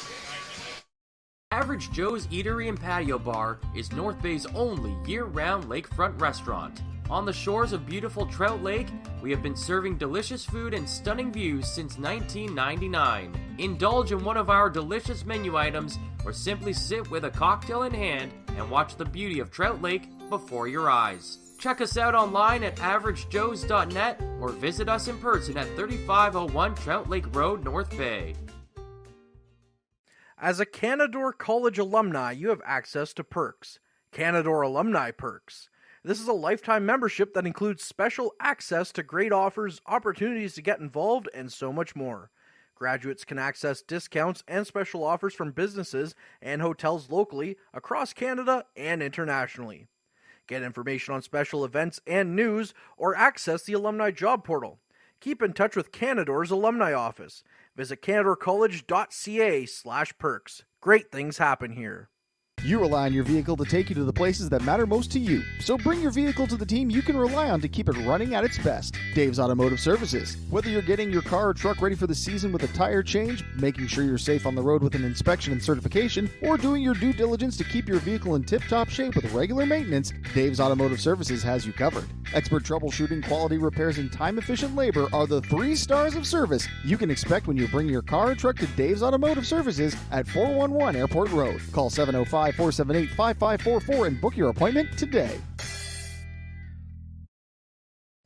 Average Joe's Eatery and Patio Bar is North Bay's only year-round lakefront restaurant. On the shores of beautiful Trout Lake, we have been serving delicious food and stunning views since 1999. Indulge in one of our delicious menu items or simply sit with a cocktail in hand and watch the beauty of Trout Lake before your eyes. Check us out online at averagejoes.net or visit us in person at 3501 Trout Lake Road, North Bay. As a Canadore College alumni, you have access to perks. Canadore Alumni Perks. This is a lifetime membership that includes special access to great offers, opportunities to get involved, and so much more. Graduates can access discounts and special offers from businesses and hotels locally, across Canada, and internationally. Get information on special events and news, or access the alumni job portal. Keep in touch with Canadore's alumni office. Visit canadorecollege.ca/perks. Great things happen here. You rely on your vehicle to take you to the places that matter most to you. So bring your vehicle to the team you can rely on to keep it running at its best. Dave's Automotive Services. Whether you're getting your car or truck ready for the season with a tire change, making sure you're safe on the road with an inspection and certification, or doing your due diligence to keep your vehicle in tip-top shape with regular maintenance, Dave's Automotive Services has you covered. Expert troubleshooting, quality repairs, and time-efficient labor are the 3 stars of service you can expect when you bring your car or truck to Dave's Automotive Services at 411 Airport Road. Call 705-478-5544 and book your appointment today.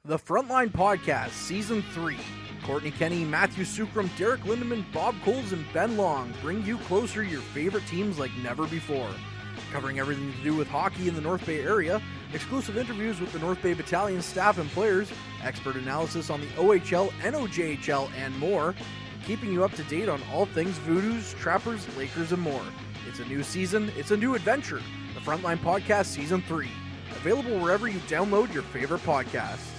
The Frontline Podcast, Season 3. Courtney Kenny, Matthew Sucrum, Derek Lindeman, Bob Coles, and Ben Long bring you closer your favorite teams like never before. Covering everything to do with hockey in the North Bay area, exclusive interviews with the North Bay Battalion staff and players, expert analysis on the OHL, NOJHL, and more, keeping you up to date on all things Voodoos, Trappers, Lakers, and more. It's a new season, it's a new adventure. The Frontline Podcast Season 3. Available wherever you download your favorite podcasts.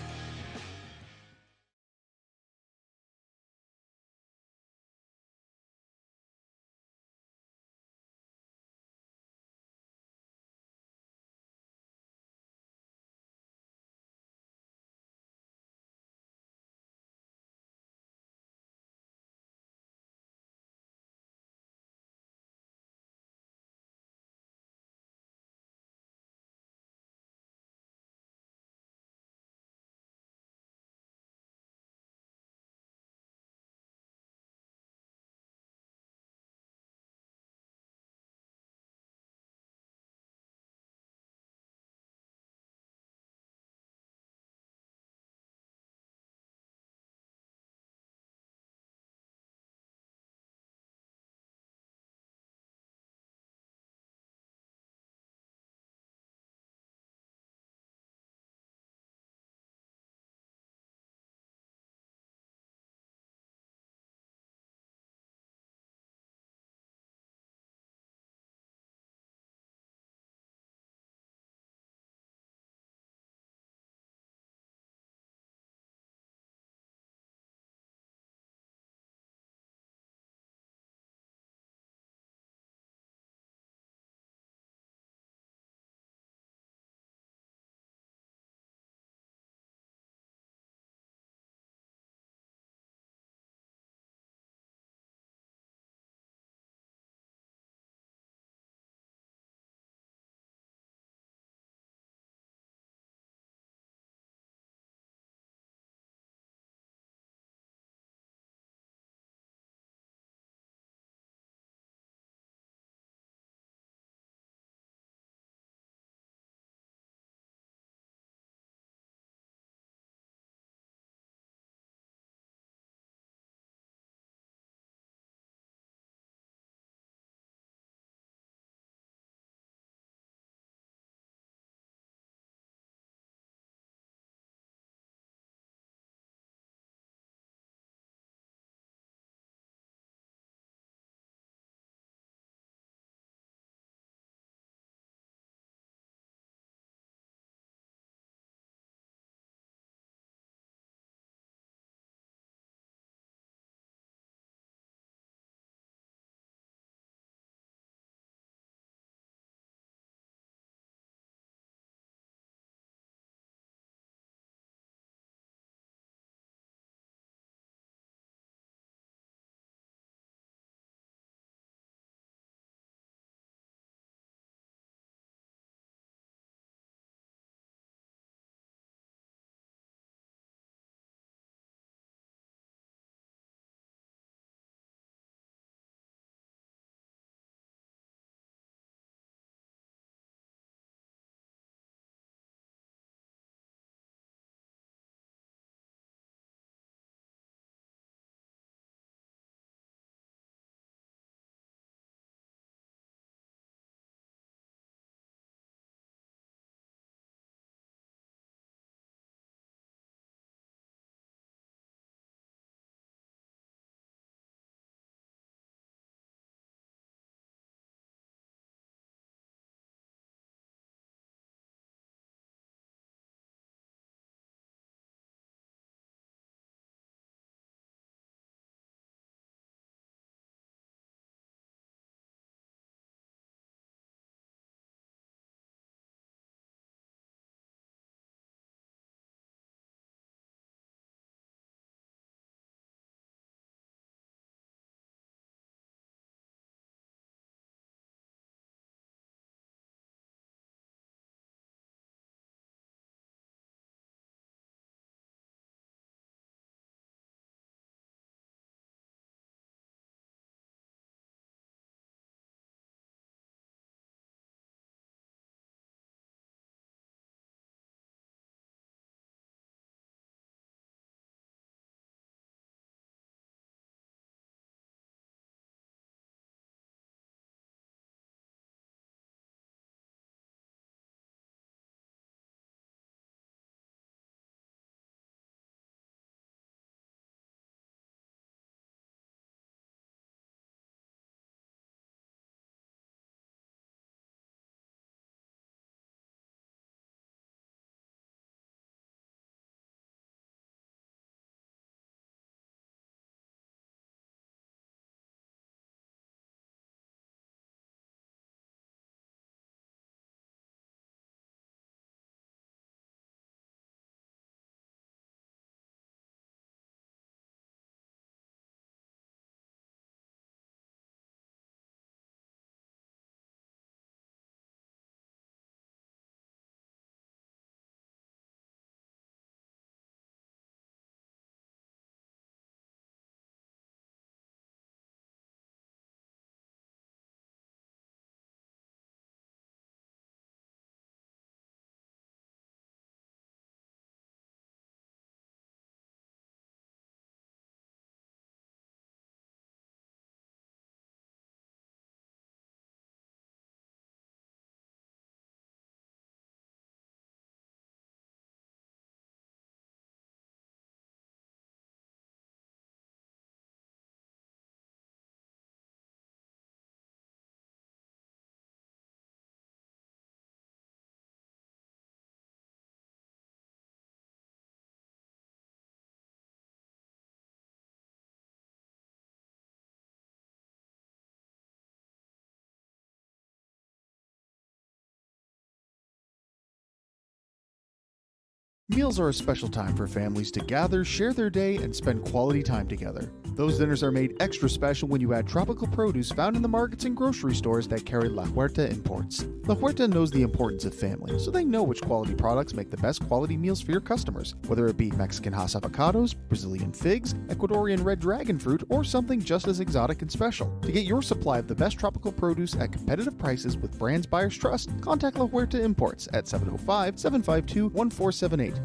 Meals are a special time for families to gather, share their day, and spend quality time together. Those dinners are made extra special when you add tropical produce found in the markets and grocery stores that carry La Huerta imports. La Huerta knows the importance of family, so they know which quality products make the best quality meals for your customers, whether it be Mexican Hass avocados, Brazilian figs, Ecuadorian red dragon fruit, or something just as exotic and special. To get your supply of the best tropical produce at competitive prices with brands buyers trust, contact La Huerta Imports at 705-752-1478.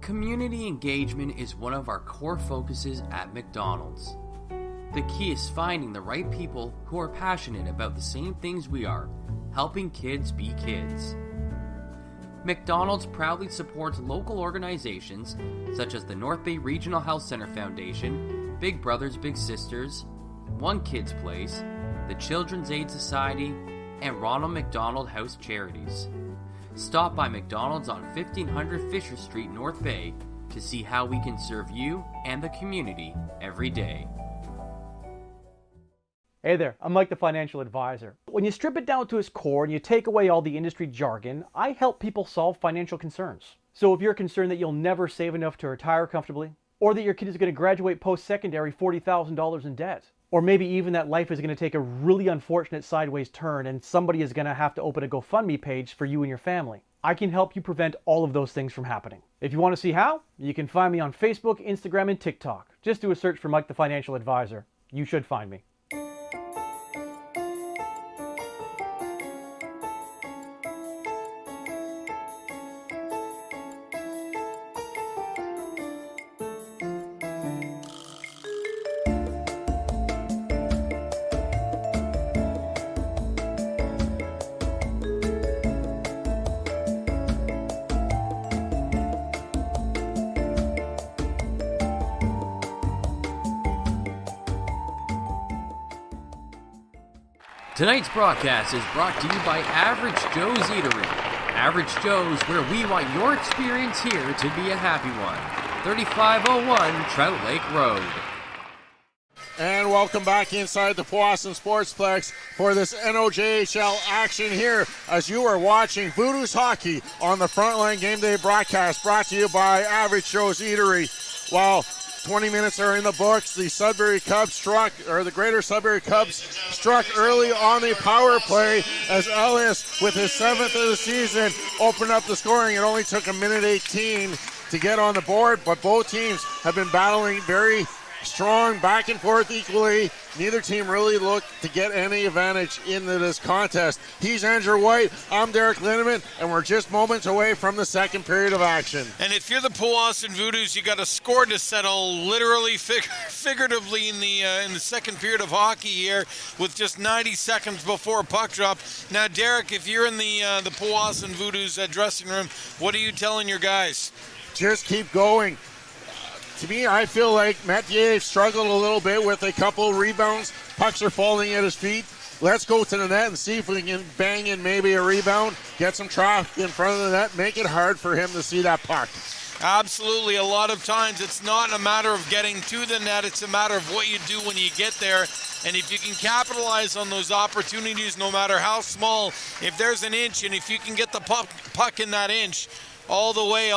Community engagement is one of our core focuses at McDonald's. The key is finding the right people who are passionate about the same things we are, helping kids be kids. McDonald's proudly supports local organizations such as the North Bay Regional Health Center Foundation, Big Brothers Big Sisters, One Kids Place, the Children's Aid Society, and Ronald McDonald House Charities. Stop by McDonald's on 1500 Fisher Street, North Bay, to see how we can serve you and the community every day. Hey there, I'm Mike the Financial Advisor. When you strip it down to its core and you take away all the industry jargon, I help people solve financial concerns. So if you're concerned that you'll never save enough to retire comfortably, or that your kid is going to graduate post-secondary $40,000 in debt, or maybe even that life is going to take a really unfortunate sideways turn and somebody is going to have to open a GoFundMe page for you and your family, I can help you prevent all of those things from happening. If you want to see how, you can find me on Facebook, Instagram, and TikTok. Just do a search for Mike the Financial Advisor. You should find me. Tonight's broadcast is brought to you by Average Joe's Eatery. Average Joe's, where we want your experience here to be a happy one. 3501 Trout Lake Road. And welcome back inside the Powassan Sportsplex for this NOJHL action here as you are watching Voodoos hockey on the Frontline Game Day broadcast, brought to you by Average Joe's Eatery. Well, 20 minutes are in the books. The Greater Sudbury Cubs struck early on the power play as Ellis, with his 7th of the season, opened up the scoring. It only took a minute 18 to get on the board, but both teams have been battling very strong, back and forth equally. Neither team really looked to get any advantage into this contest. He's Andrew White, I'm Derek Lindeman, and we're just moments away from the second period of action. And if you're the Powassan Voodoos, you got a score to settle, literally, figuratively, in the second period of hockey here, with just 90 seconds before puck drop. Now, Derek, if you're in the Powassan Voodoos dressing room, what are you telling your guys? Just keep going. To me, I feel like Metier struggled a little bit with a couple rebounds. Pucks are falling at his feet. Let's go to the net and see if we can bang in maybe a rebound, get some traffic in front of the net, make it hard for him to see that puck. Absolutely. A lot of times it's not a matter of getting to the net, it's a matter of what you do when you get there. And if you can capitalize on those opportunities, no matter how small, if there's an inch, and if you can get the puck in that inch, all the way,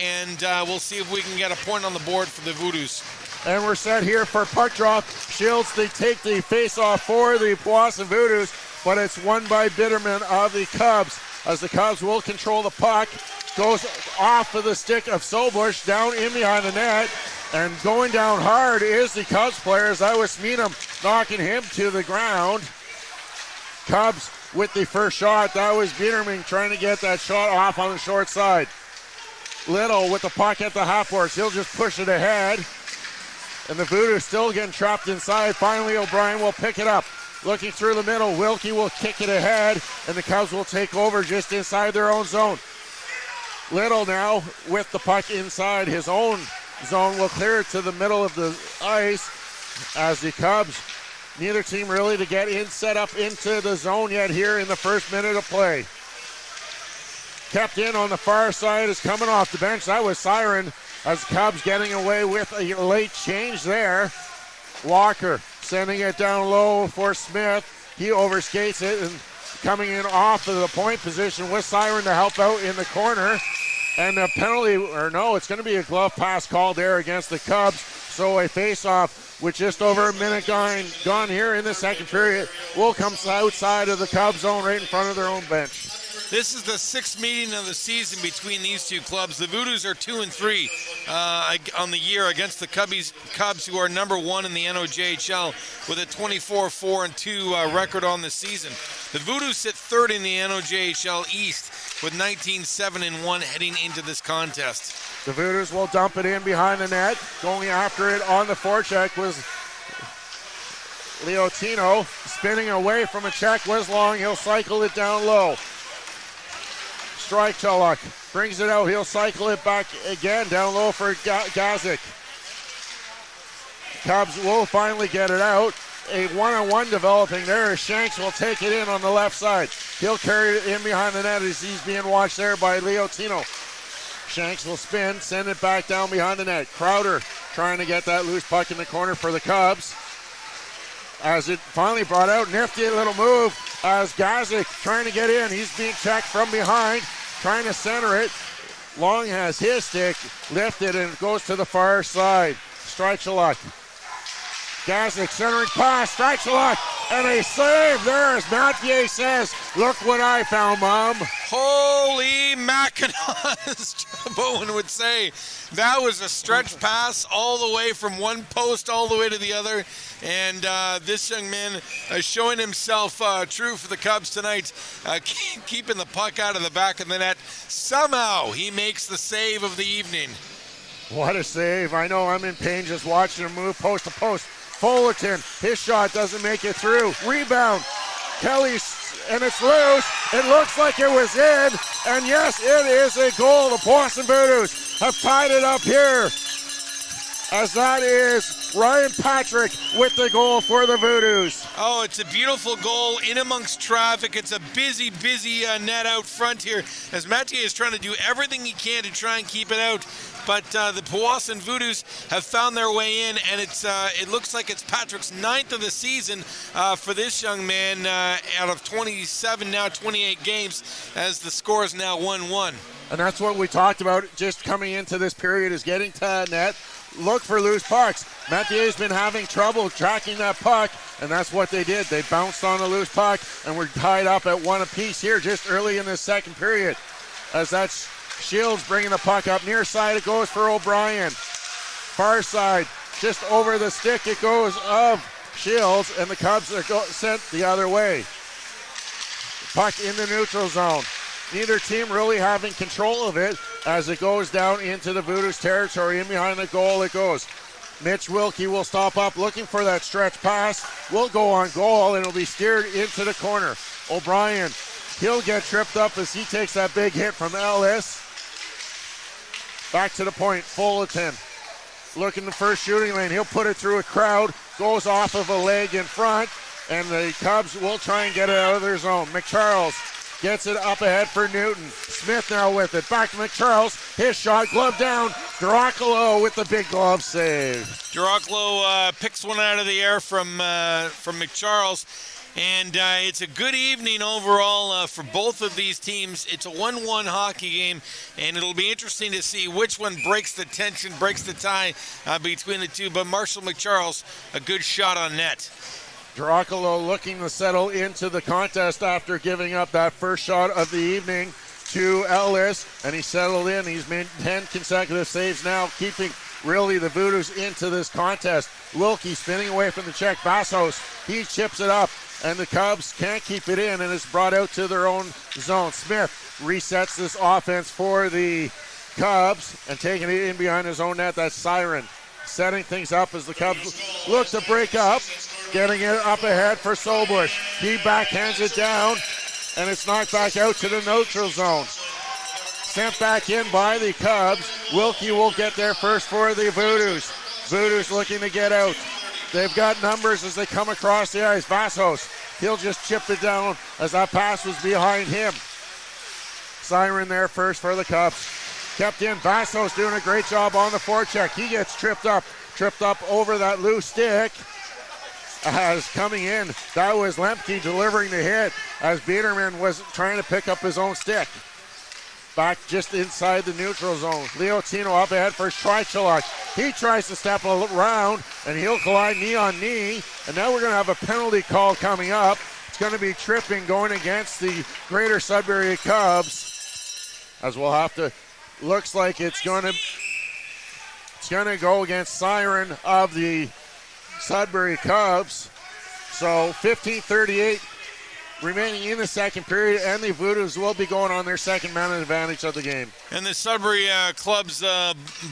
and we'll see if we can get a point on the board for the Voodoos. And we're set here for puck drop. Shields, they take the face-off for the Powassan Voodoos, but it's won by Bitterman of the Cubs, as the Cubs will control the puck. Goes off of the stick of Sobush, down in behind the net, and going down hard is the Cubs players. That was Smeenham knocking him to the ground. Cubs with the first shot. That was Biederman trying to get that shot off on the short side. Little with the puck at the half boards. He'll just push it ahead. And the Voodoos still getting trapped inside. Finally, O'Brien will pick it up. Looking through the middle. Wilkie will kick it ahead. And the Cubs will take over just inside their own zone. Little now with the puck inside his own zone will clear it to the middle of the ice as the Cubs, neither team really to get set up into the zone yet here in the first minute of play. Kept in on the far side is coming off the bench. That was Siren, as Cubs getting away with a late change there. Walker sending it down low for Smith. He overskates it, and coming in off of the point position with Siren to help out in the corner. And the penalty, or no, it's going to be a glove pass called there against the Cubs. So a face-off with just over a minute gone here in the second period will come outside of the Cubs zone right in front of their own bench. This is the 6th meeting of the season between these two clubs. The Voodoos are 2-3 on the year against the Cubs, who are number 1 in the NOJHL with a 24-4-2 record on the season. The Voodoos sit 3rd in the NOJHL East with 19-7-1 heading into this contest. The Voodoos will dump it in behind the net. Going after it on the forecheck was Leotino. Spinning away from a check was Long. He'll cycle it down low. Strike brings it out. He'll cycle it back again down low for Gazik. Cubs will finally get it out. A one-on-one developing there as Shanks will take it in on the left side. He'll carry it in behind the net as he's being watched there by Leotino. Shanks will spin, send it back down behind the net. Crowder trying to get that loose puck in the corner for the Cubs. As it finally brought out, nifty little move as Gazik trying to get in. He's being checked from behind, trying to center it. Long has his stick lifted and it goes to the far side. Strike-a-luck. Gazik centering pass, Strike-a-luck, and a save there as Mathieu says, look what I found, Mom. Holy Mackinac, as Bowen would say. That was a stretch pass all the way from one post all the way to the other. And this young man showing himself true for the Cubs tonight, keeping the puck out of the back of the net. Somehow he makes the save of the evening. What a save. I know I'm in pain just watching him move post to post. Fullerton, his shot doesn't make it through. Rebound. Kelly, and it's loose. It looks like it was in. And yes, it is a goal. The Powassan Voodoos have tied it up here. As that is Ryan Patrick with the goal for the Voodoos. Oh, it's a beautiful goal in amongst traffic. It's a busy net out front here as Mathieu is trying to do everything he can to try and keep it out. But the Powassan Voodoos have found their way in, and it looks like it's Patrick's 9th of the season for this young man out of 27, now 28 games, as the score is now 1-1. And that's what we talked about just coming into this period, is getting to net. Look for loose pucks. Mathieu's been having trouble tracking that puck, and that's what they did. They bounced on a loose puck, and we're tied up at 1 apiece here just early in this second period. As that's Shields bringing the puck up near side, it goes for O'Brien. Far side, just over the stick it goes of Shields, and the Cubs are sent the other way. Puck in the neutral zone. Neither team really having control of it as it goes down into the Voodoos territory. In behind the goal it goes. Mitch Wilkie will stop up looking for that stretch pass. Will go on goal and it'll be steered into the corner. O'Brien, he'll get tripped up as he takes that big hit from Ellis. Back to the point, Fullerton looking the first shooting lane. He'll put it through a crowd, goes off of a leg in front, and the Cubs will try and get it out of their zone. McCharles gets it up ahead for Newton. Smith now with it. Back to McCharles. His shot, glove down. Dracolo with the big glove save. Dracolo picks one out of the air from McCharles. And it's a good evening overall for both of these teams. It's a 1-1 hockey game, and it'll be interesting to see which one breaks the tension, breaks the tie between the two. But Marshall McCharles, a good shot on net. Dracolo looking to settle into the contest after giving up that first shot of the evening to Ellis, and he settled in. He's made 10 consecutive saves now, keeping really the Voodoos into this contest. Wilkie spinning away from the check. Vassos, he chips it up, and the Cubs can't keep it in, and it's brought out to their own zone. Smith resets this offense for the Cubs and taking it in behind his own net. That's Siren setting things up as the Cubs look to break up. Getting it up ahead for Sobush. He backhands it down, and it's knocked back out to the neutral zone. Sent back in by the Cubs. Wilkie will get there first for the Voodoos. Voodoos looking to get out. They've got numbers as they come across the ice. Vassos, he'll just chip it down as that pass was behind him. Siren there first for the Cubs. Kept in. Vassos doing a great job on the forecheck. He gets tripped up over that loose stick. as coming in. That was Lemke delivering the hit as Biederman was trying to pick up his own stick. Back just inside the neutral zone. Leotino up ahead for Stricheluk. He tries to step around, and he'll collide knee on knee. And now we're going to have a penalty call coming up. It's going to be tripping going against the Greater Sudbury Cubs. As we'll have to, looks like it's going to go against Siren of the Sudbury Cubs. So 15:38 remaining in the second period, and the Voodoos will be going on their second man advantage of the game. And the Sudbury club's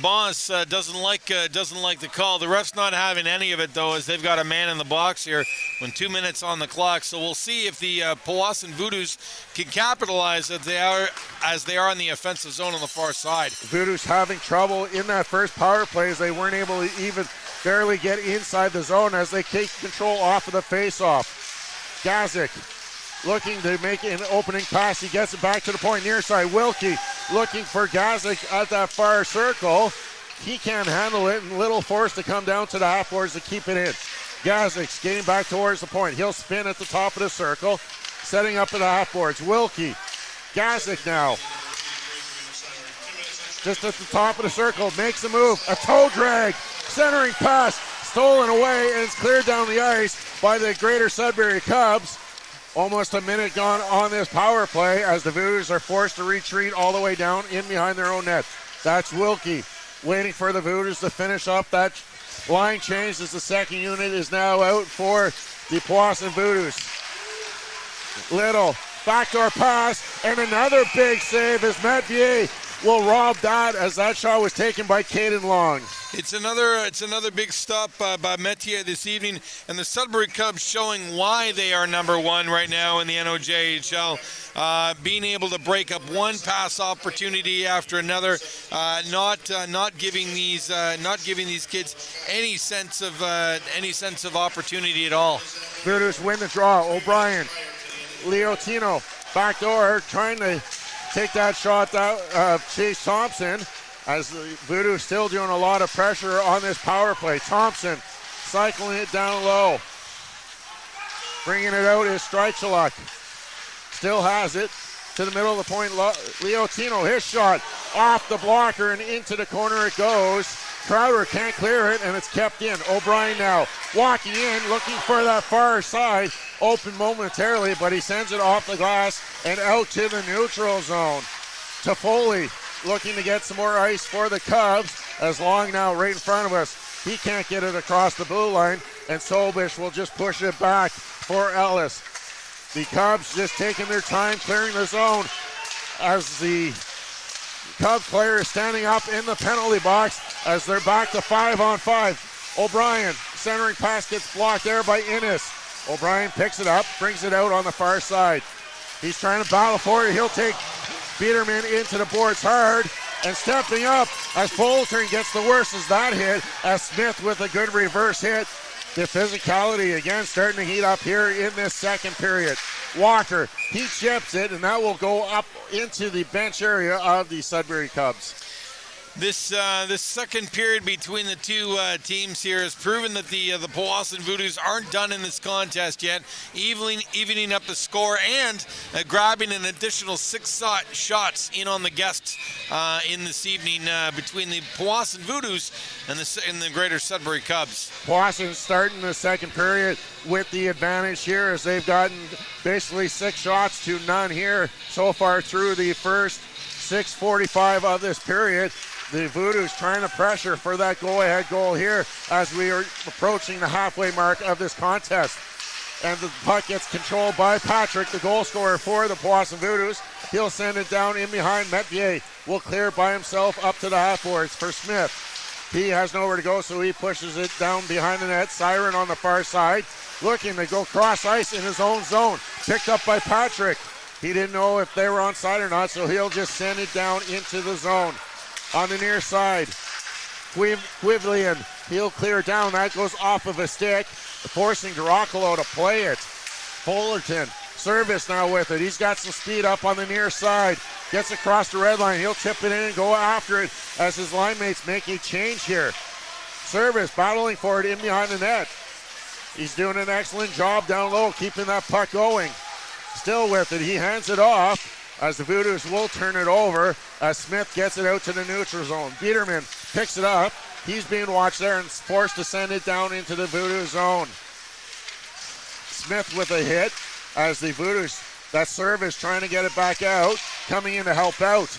boss doesn't like the call. The ref's not having any of it, though, as they've got a man in the box here when 2 minutes on the clock. So we'll see if the Powassan Voodoos can capitalize as they are in the offensive zone on the far side. Voodoos having trouble in that first power play as they weren't able to even barely get inside the zone as they take control off of the face-off. Gazik looking to make an opening pass. He gets it back to the point near side. Wilkie looking for Gazik at that far circle. He can't handle it, and Little forced to come down to the half boards to keep it in. Gazik skating back towards the point. He'll spin at the top of the circle, setting up at the half boards. Wilkie, Gazik now. Just at the top of the circle, makes a move. A toe drag, centering pass, stolen away, and it's cleared down the ice by the Greater Sudbury Cubs. Almost a minute gone on this power play as the Voodoos are forced to retreat all the way down in behind their own net. That's Wilkie waiting for the Voodoos to finish up that line change as the second unit is now out for the Powassan Voodoos. Little backdoor pass, and another big save as Metier will rob that as that shot was taken by Caden Long. It's another big stop by Metier this evening, and the Sudbury Cubs showing why they are number one right now in the NOJHL. Being able to break up one pass opportunity after another, not giving these kids any sense of opportunity at all. Voodoos win the draw. O'Brien, Leotino, backdoor, trying to take that shot out of Chase Thompson. As the Voodoos still doing a lot of pressure on this power play. Thompson cycling it down low. Bringing it out is Stricheluk. Still has it to the middle of the point. Leotino, his shot off the blocker and into the corner it goes. Crowder can't clear it, and it's kept in. O'Brien now walking in, looking for that far side. Open momentarily, but he sends it off the glass and out to the neutral zone. Toffoli looking to get some more ice for the Cubs, as Long now right in front of us. He can't get it across the blue line, and Sobish will just push it back for Ellis. The Cubs just taking their time clearing the zone as the Cubs player is standing up in the penalty box as they're back to 5-on-5. O'Brien, centering pass gets blocked there by Innes. O'Brien picks it up, brings it out on the far side. He's trying to battle for it. He'll take Biederman into the boards hard, and stepping up as Fullerton gets the worst as that hit, as Smith with a good reverse hit. The physicality again starting to heat up here in this second period. Walker, he chips it, and that will go up into the bench area of the Sudbury Cubs. This second period between the two teams here has proven that the Powassan Voodoos aren't done in this contest yet, evening up the score and grabbing an additional 6 shots in on the guests in this evening between the Powassan Voodoos and the Greater Sudbury Cubs. Powassan starting the second period with the advantage here as they've gotten basically 6 shots to none here so far through the first 6:45 of this period. The Voodoos trying to pressure for that go-ahead goal here as we are approaching the halfway mark of this contest. And the puck gets controlled by Patrick, the goal scorer for the Powassan Voodoos. He'll send it down in behind. Metier will clear by himself up to the half boards for Smith. He has nowhere to go, so he pushes it down behind the net. Siren on the far side, looking to go cross ice in his own zone. Picked up by Patrick. He didn't know if they were onside or not, so he'll just send it down into the zone. On the near side, Quivlian, he'll clear down. That goes off of a stick, forcing Dracolo to play it. Fullerton, service now with it. He's got some speed up on the near side. Gets across the red line. He'll tip it in and go after it as his line mates make a change here. Service battling for it in behind the net. He's doing an excellent job down low, keeping that puck going. Still with it, he hands it off as the Voodoos will turn it over as Smith gets it out to the neutral zone. Biederman picks it up. He's being watched there and forced to send it down into the Voodoo zone. Smith with a hit as the Voodoos, that serve is trying to get it back out, coming in to help out.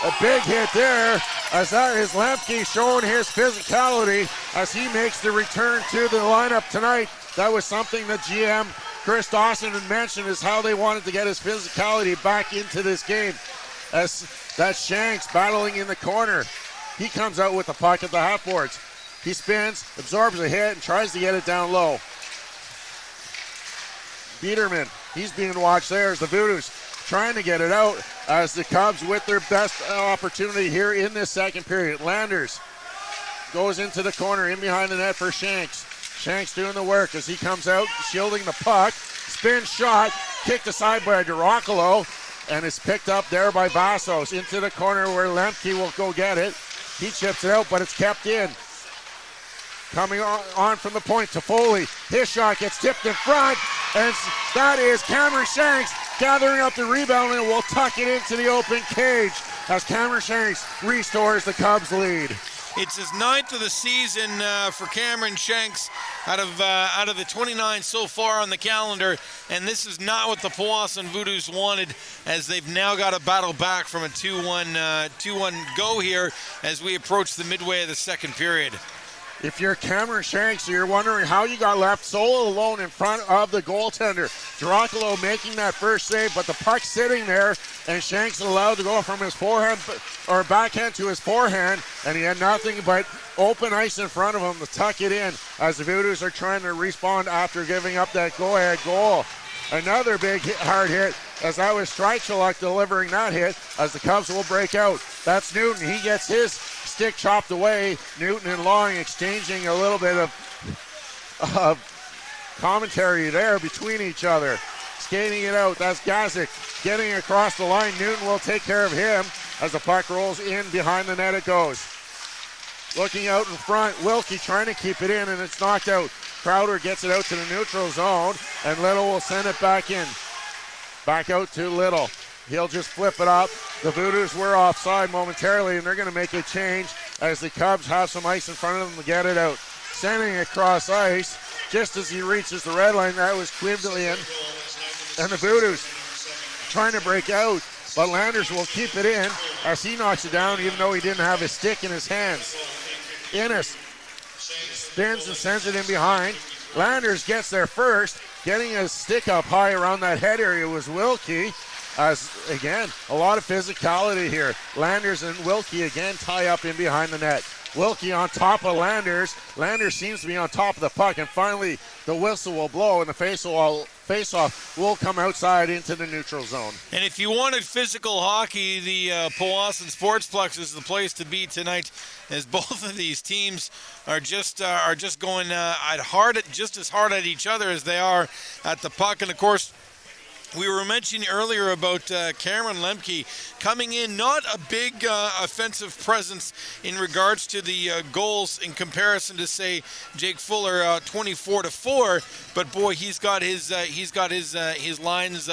A big hit there as that is Lemke showing his physicality as he makes the return to the lineup tonight. That was something that GM Chris Dawson had mentioned, is how they wanted to get his physicality back into this game. As that's Shanks battling in the corner. He comes out with the puck at the half boards. He spins, absorbs a hit, and tries to get it down low. Biederman, he's being watched there as the Voodoos trying to get it out as the Cubs with their best opportunity here in this second period. Landers goes into the corner in behind the net for Shanks. Shanks doing the work as he comes out, shielding the puck. Spin shot, kicked aside by Duracolo, and is picked up there by Vassos into the corner where Lemke will go get it. He chips it out, but it's kept in. Coming on from the point to Foley. His shot gets tipped in front, and that is Cameron Shanks gathering up the rebound and will tuck it into the open cage as Cameron Shanks restores the Cubs lead. It's his 9th of the season for Cameron Shanks out of the 29 so far on the calendar, and this is not what the Powassan Voodoos wanted, as they've now got to battle back from a 2-1 go here as we approach the midway of the second period. If you're Cameron Shanks, you're wondering how you got left solo alone in front of the goaltender. Duracolo making that first save, but the puck sitting there, and Shanks allowed to go from his forehand or backhand to his forehand, and he had nothing but open ice in front of him to tuck it in as the Voodoos are trying to respond after giving up that go-ahead goal. Another big hard hit as that was Streicheluk delivering that hit as the Cubs will break out. That's Newton. He gets his stick chopped away. Newton and Long exchanging a little bit of commentary there between each other. Skating it out. That's Gazik getting across the line. Newton will take care of him as the puck rolls in behind the net. It goes. Looking out in front, Wilkie trying to keep it in, and it's knocked out. Crowder gets it out to the neutral zone, and Little will send it back in. Back out to Little. He'll just flip it up. The Voodoos were offside momentarily, and they're going to make a change as the Cubs have some ice in front of them to get it out. Sending it across ice, just as he reaches the red line, that was Quivdalian. And the Voodoos trying to break out, but Landers will keep it in as he knocks it down, even though he didn't have his stick in his hands. Innes spins and sends it in behind. Landers gets there first. Getting his stick up high around that head area was Wilkie. As, again, a lot of physicality here. Landers and Wilkie again tie up in behind the net. Wilkie on top of Landers. Landers seems to be on top of the puck, and finally the whistle will blow and the face-off will come outside into the neutral zone. And if you wanted physical hockey, the Powassan Sportsplex is the place to be tonight, as both of these teams are just going just as hard at each other as they are at the puck. And of course, we were mentioning earlier about Cameron Lemke coming in, not a big offensive presence in regards to the goals in comparison to, say, Jake Fuller, 24-4. But boy, he's got his lines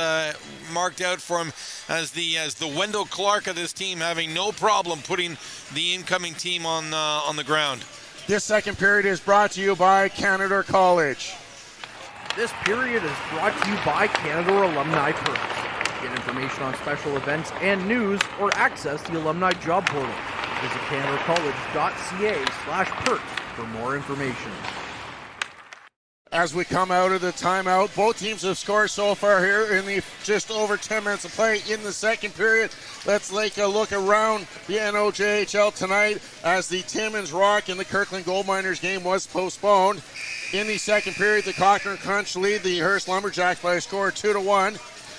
marked out for him as the Wendell Clark of this team, having no problem putting the incoming team on the ground. This second period is brought to you by Canada College. This period is brought to you by Canada Alumni Perks. Get information on special events and news, or access the alumni job portal. Visit canadacollege.ca/perks for more information. As we come out of the timeout, both teams have scored so far here in the just over 10 minutes of play in the second period. Let's take a look around the NOJHL tonight as the Timmins Rock and the Kirkland Gold Miners game was postponed. In the second period, the Cochrane Crunch lead the Hearst Lumberjacks by a score of 2-1.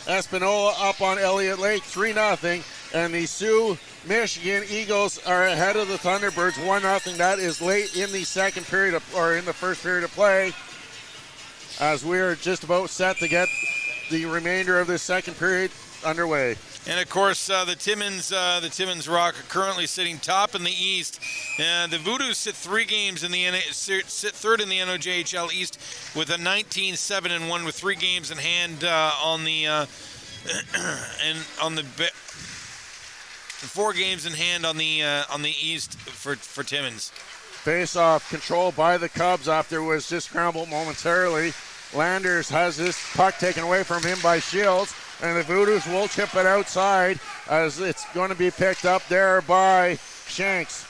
Espanola up on Elliott Lake 3-0. And the Sioux Michigan Eagles are ahead of the Thunderbirds 1-0. That is late in the second period in the first period of play, as we're just about set to get the remainder of this second period underway. And of course, the Timmins Rock are currently sitting top in the East. The Voodoos sit third in the NOJHL East with a 19-7-1 with 3 games in hand on the 4 games in hand on the East for Timmins. Face-off control by the Cubs after it was just scrambled momentarily. Landers has this puck taken away from him by Shields, and the Voodoos will chip it outside as it's going to be picked up there by Shanks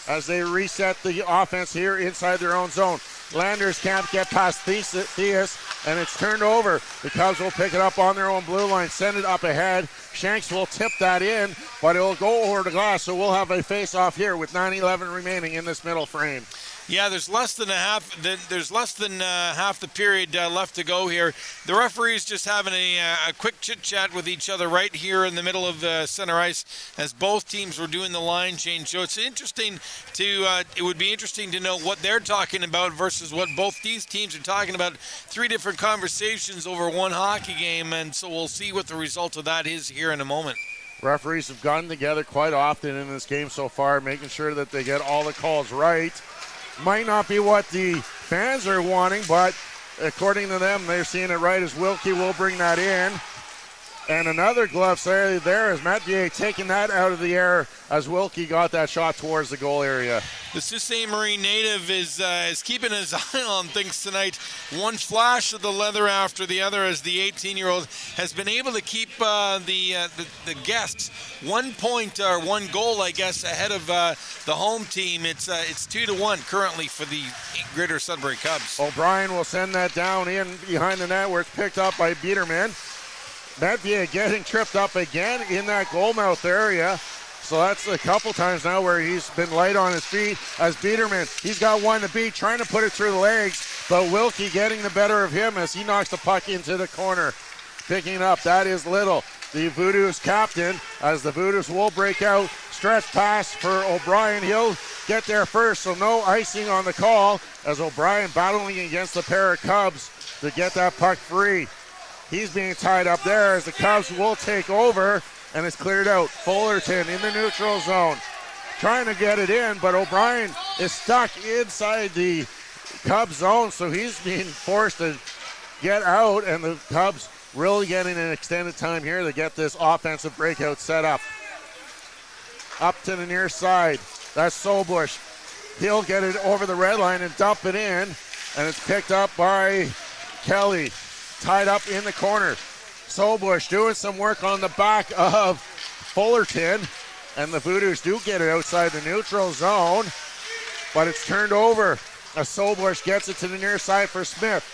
as they reset the offense here inside their own zone. Landers can't get past Theus, and it's turned over. The Cubs will pick it up on their own blue line, send it up ahead. Shanks will tip that in, but it will go over the glass, so we'll have a face-off here with 9:11 remaining in this middle frame. Yeah, there's less than half the period left to go here. The referees just having a quick chit-chat with each other right here in the middle of the center ice as both teams were doing the line change. So it's interesting it would be interesting to know what they're talking about versus what both these teams are talking about. 3 different conversations over one hockey game, and so we'll see what the result of that is here in a moment. Referees have gotten together quite often in this game so far, making sure that they get all the calls right. Might not be what the fans are wanting, but according to them, they're seeing it right as Wilkie will bring that in. And another glove save there as Mathieu taking that out of the air as Wilkie got that shot towards the goal area. The Sault Ste. Marie native is keeping his eye on things tonight. One flash of the leather after the other as the 18-year-old has been able to keep the guests 1 point or 1 goal, I guess, ahead of the home team. It's 2-1 currently for the Greater Sudbury Cubs. O'Brien will send that down in behind the net where it's picked up by Biederman. Mathieu getting tripped up again in that goalmouth area. So that's a couple times now where he's been light on his feet as Biederman. He's got one to beat, trying to put it through the legs, but Wilkie getting the better of him as he knocks the puck into the corner. Picking it up, that is Little, the Voodoos captain, as the Voodoos will break out. Stretch pass for O'Brien. He'll get there first, so no icing on the call as O'Brien battling against the pair of Cubs to get that puck free. He's being tied up there as the Cubs will take over, and it's cleared out. Fullerton in the neutral zone, trying to get it in, but O'Brien is stuck inside the Cubs zone, so he's being forced to get out, and the Cubs really getting an extended time here to get this offensive breakout set up. Up to the near side, that's Solbush. He'll get it over the red line and dump it in, and it's picked up by Kelly. Tied up in the corner. Solbush doing some work on the back of Fullerton, and the Voodoos do get it outside the neutral zone, but it's turned over as Solbush gets it to the near side for Smith.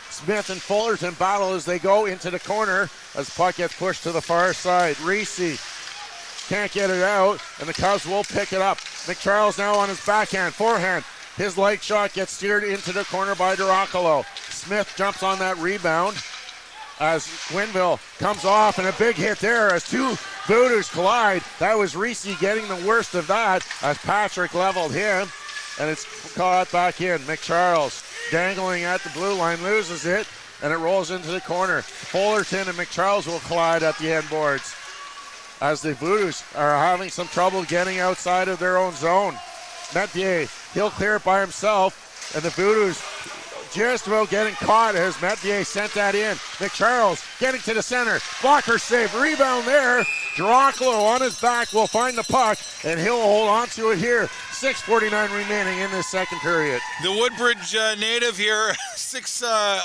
Smith and Fullerton battle as they go into the corner as puck gets pushed to the far side. Reese can't get it out, and the Cubs will pick it up. McCharles now on his backhand, forehand. His light shot gets steered into the corner by D'Aracolo. Smith jumps on that rebound as Winville comes off, and a big hit there as 2 Voodoos collide. That was Reese getting the worst of that as Patrick leveled him, and it's caught back in. McCharles dangling at the blue line, loses it, and it rolls into the corner. Fullerton and McCharles will collide at the end boards as the Voodoos are having some trouble getting outside of their own zone. Metier, he'll clear it by himself, and the Voodoos just about getting caught as Metier sent that in. McCharles getting to the center. Blocker save. Rebound there. D'Aracolo on his back will find the puck, and he'll hold on to it here. 6:49 remaining in this second period. The Woodbridge native here,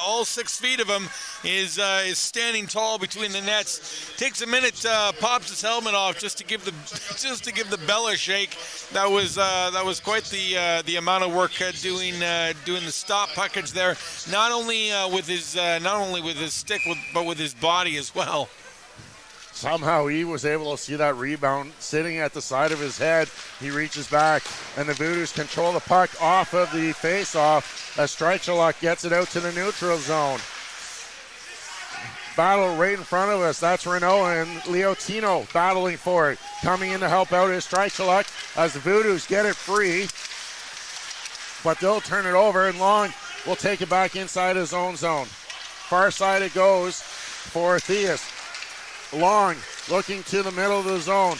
all 6 feet of him, is standing tall between the nets. Takes a minute, pops his helmet off just to give the bell a shake. That was quite the amount of work doing the stop package there. Not only with his stick, but with his body as well. Somehow he was able to see that rebound sitting at the side of his head. He reaches back, and the Voodoos control the puck off of the face-off as Streicheluk gets it out to the neutral zone. Battle right in front of us. That's Renault and Leotino battling for it. Coming in to help out is Streicheluk as the Voodoos get it free, but they'll turn it over, and Long will take it back inside his own zone. Far side it goes for Theus. Long looking to the middle of the zone.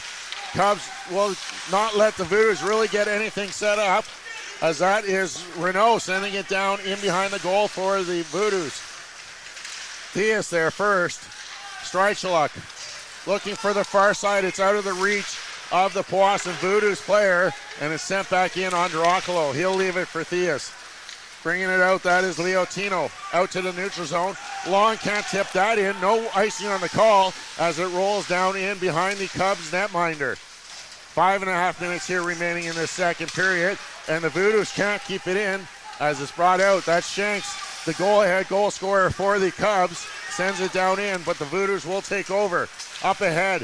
Cubs will not let the Voodoos really get anything set up, as that is Renault sending it down in behind the goal for the Voodoos. Theus there first. Streicheluk looking for the far side. It's out of the reach of the Powassan Voodoos player, and it's sent back in on Dracolo. He'll leave it for Theus. Bringing it out, that is Leotino. Out to the neutral zone. Long can't tip that in. No icing on the call as it rolls down in behind the Cubs netminder. 5.5 minutes here remaining in this second period, and the Voodoos can't keep it in as it's brought out. That's Shanks, the goal-ahead goal scorer for the Cubs. Sends it down in, but the Voodoos will take over. Up ahead,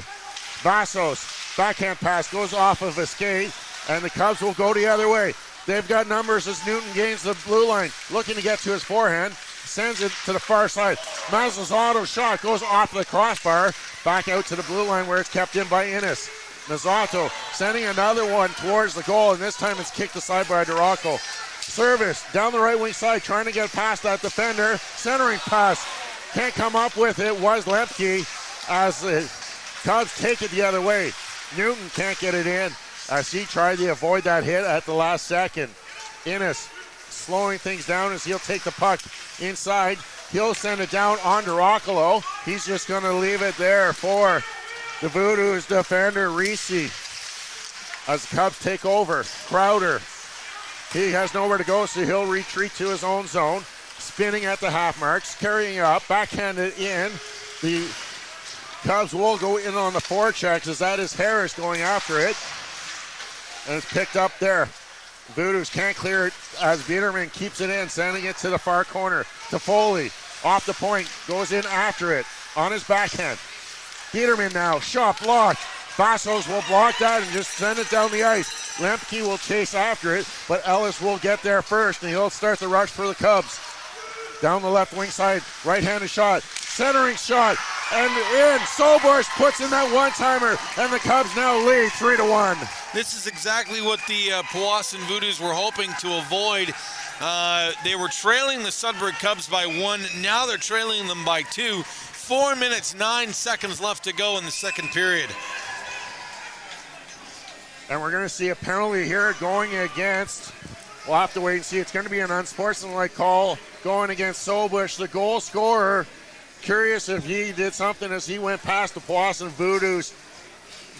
Vassos, backhand pass goes off of a skate, and the Cubs will go the other way. They've got numbers as Newton gains the blue line, looking to get to his forehand, sends it to the far side. Mazza's auto shot goes off the crossbar, back out to the blue line where it's kept in by Innes. Mazzato sending another one towards the goal, and this time it's kicked aside by Duraco. Service down the right wing side, trying to get past that defender. Centering pass, can't come up with it, was Lemke as the Cubs take it the other way. Newton can't get it in as he tried to avoid that hit at the last second. Innes slowing things down as he'll take the puck inside. He'll send it down on Duraco. He's just going to leave it there for the Voodoos defender, Reese, as the Cubs take over. Crowder, he has nowhere to go, so he'll retreat to his own zone. Spinning at the half marks, carrying up, backhanded in. The Cubs will go in on the forechecks as that is Harris going after it. And it's picked up there. Voodoos can't clear it as Biederman keeps it in, sending it to the far corner. To Foley, off the point, goes in after it on his backhand. Biederman now, shot blocked. Vassos will block that and just send it down the ice. Lemke will chase after it, but Ellis will get there first, and he'll start the rush for the Cubs. Down the left wing side, right-handed shot, centering shot, and in. Soborsch puts in that one-timer, and the Cubs now lead 3-1. This is exactly what the Powassan Voodoos were hoping to avoid. They were trailing the Sudbury Cubs by 1. Now they're trailing them by 2. 4 minutes, 9 seconds left to go in the second period. And we're going to see a penalty here going against, we'll have to wait and see. It's going to be an unsportsmanlike call going against Soborsch, the goal scorer. Curious if he did something as he went past the Powassan Voodoos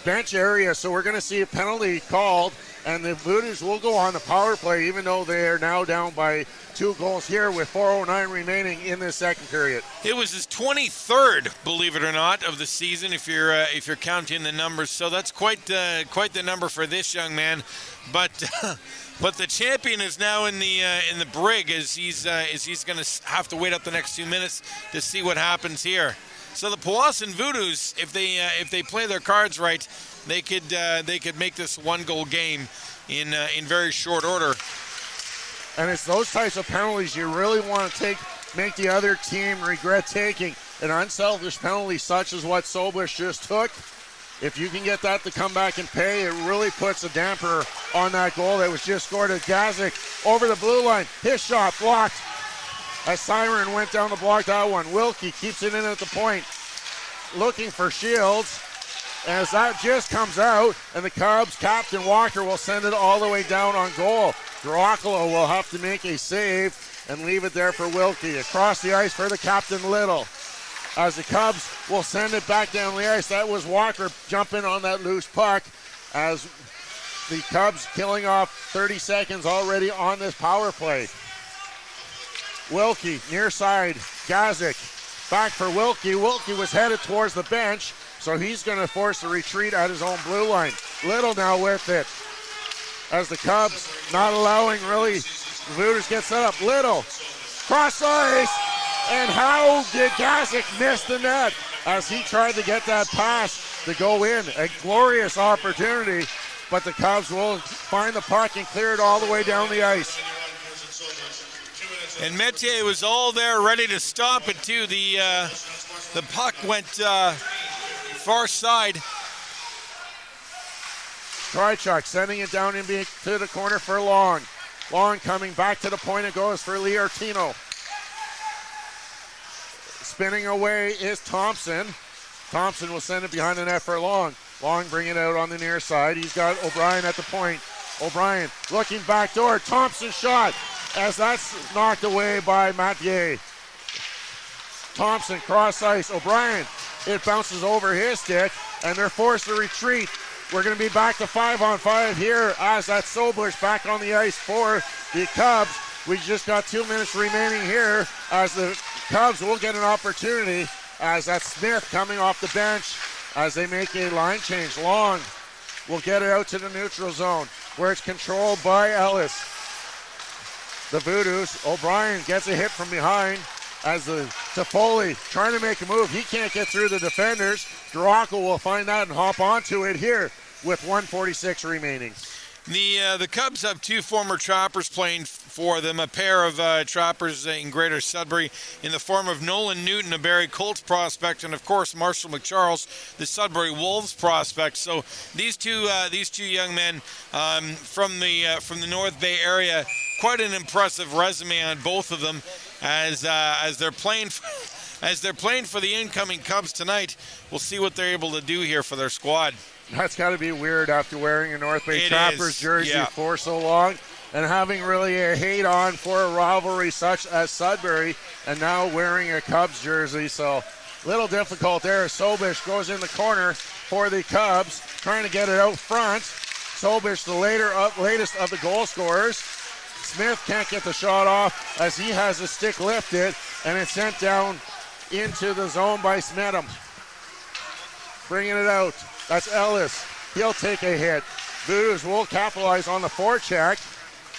bench area. So we're going to see a penalty called, and the Voodoos will go on the power play, even though they are now down by 2 goals here with 4:09 remaining in this second period. It was his 23rd, believe it or not, of the season, if you're counting the numbers. So that's quite the number for this young man. But the champion is now in the brig as he's going to have to wait up the next 2 minutes to see what happens here. So the Powassan Voodoos, if they play their cards right, they could make this 1-goal game in very short order. And it's those types of penalties you really want to make the other team regret taking. An unselfish penalty such as what Soborsch just took. If you can get that to come back and pay, it really puts a damper on that goal that was just scored at Gazik over the blue line. His shot blocked as Siren went down to block that one. Wilkie keeps it in at the point, looking for Shields. As that just comes out, and the Cubs captain Walker will send it all the way down on goal. Dracula will have to make a save and leave it there for Wilkie. Across the ice for the captain Little. As the Cubs will send it back down the ice. That was Walker jumping on that loose puck as the Cubs killing off 30 seconds already on this power play. Wilkie near side. Gazik back for Wilkie. Wilkie was headed towards the bench, so he's going to force a retreat at his own blue line. Little now with it as the Cubs not allowing really the Voodoos get set up. Little cross ice. And how did Gazik miss the net as he tried to get that pass to go in? A glorious opportunity, but the Cubs will find the puck and clear it all the way down the ice. And Metier was all there ready to stop it too. The puck went far side. Trychuk sending it down into the corner for Long. Long coming back to the point. It goes for Liortino. Spinning away is Thompson. Thompson will send it behind the net for Long. Long bring it out on the near side. He's got O'Brien at the point. O'Brien looking back door. Thompson shot as that's knocked away by Mathieu. Thompson cross ice. O'Brien, it bounces over his stick, and they're forced to retreat. We're going to be back to 5-on-5 here as that's Sobush back on the ice for the Cubs. We just got 2 minutes remaining here as the Cubs will get an opportunity as that's Smith coming off the bench as they make a line change. Long will get it out to the neutral zone where it's controlled by Ellis. The Voodoos, O'Brien gets a hit from behind as the Toffoli trying to make a move. He can't get through the defenders. Duraco will find that and hop onto it here with 1:46 remaining. The Cubs have 2 former Trappers playing for them, a pair of Trappers in Greater Sudbury in the form of Nolan Newton, a Barrie Colts prospect, and of course Marshall McCharles, the Sudbury Wolves prospect. So these two young men from the North Bay area, quite an impressive resume on both of them as they're playing for the incoming Cubs tonight. We'll see what they're able to do here for their squad. That's got to be weird after wearing a North Bay Trappers jersey for so long and having really a hate on for a rivalry such as Sudbury and now wearing a Cubs jersey. So a little difficult there. Sobish goes in the corner for the Cubs, trying to get it out front. Sobish, the latest of the goal scorers. Smith can't get the shot off as he has a stick lifted, and it's sent down into the zone by Smitham. Bringing it out. That's Ellis. He'll take a hit. Voodoos will capitalize on the forecheck,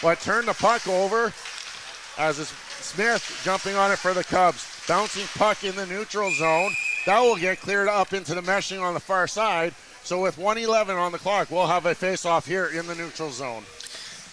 but turn the puck over as it's Smith jumping on it for the Cubs. Bouncing puck in the neutral zone. That will get cleared up into the meshing on the far side. So with 1:11 on the clock, we'll have a face-off here in the neutral zone.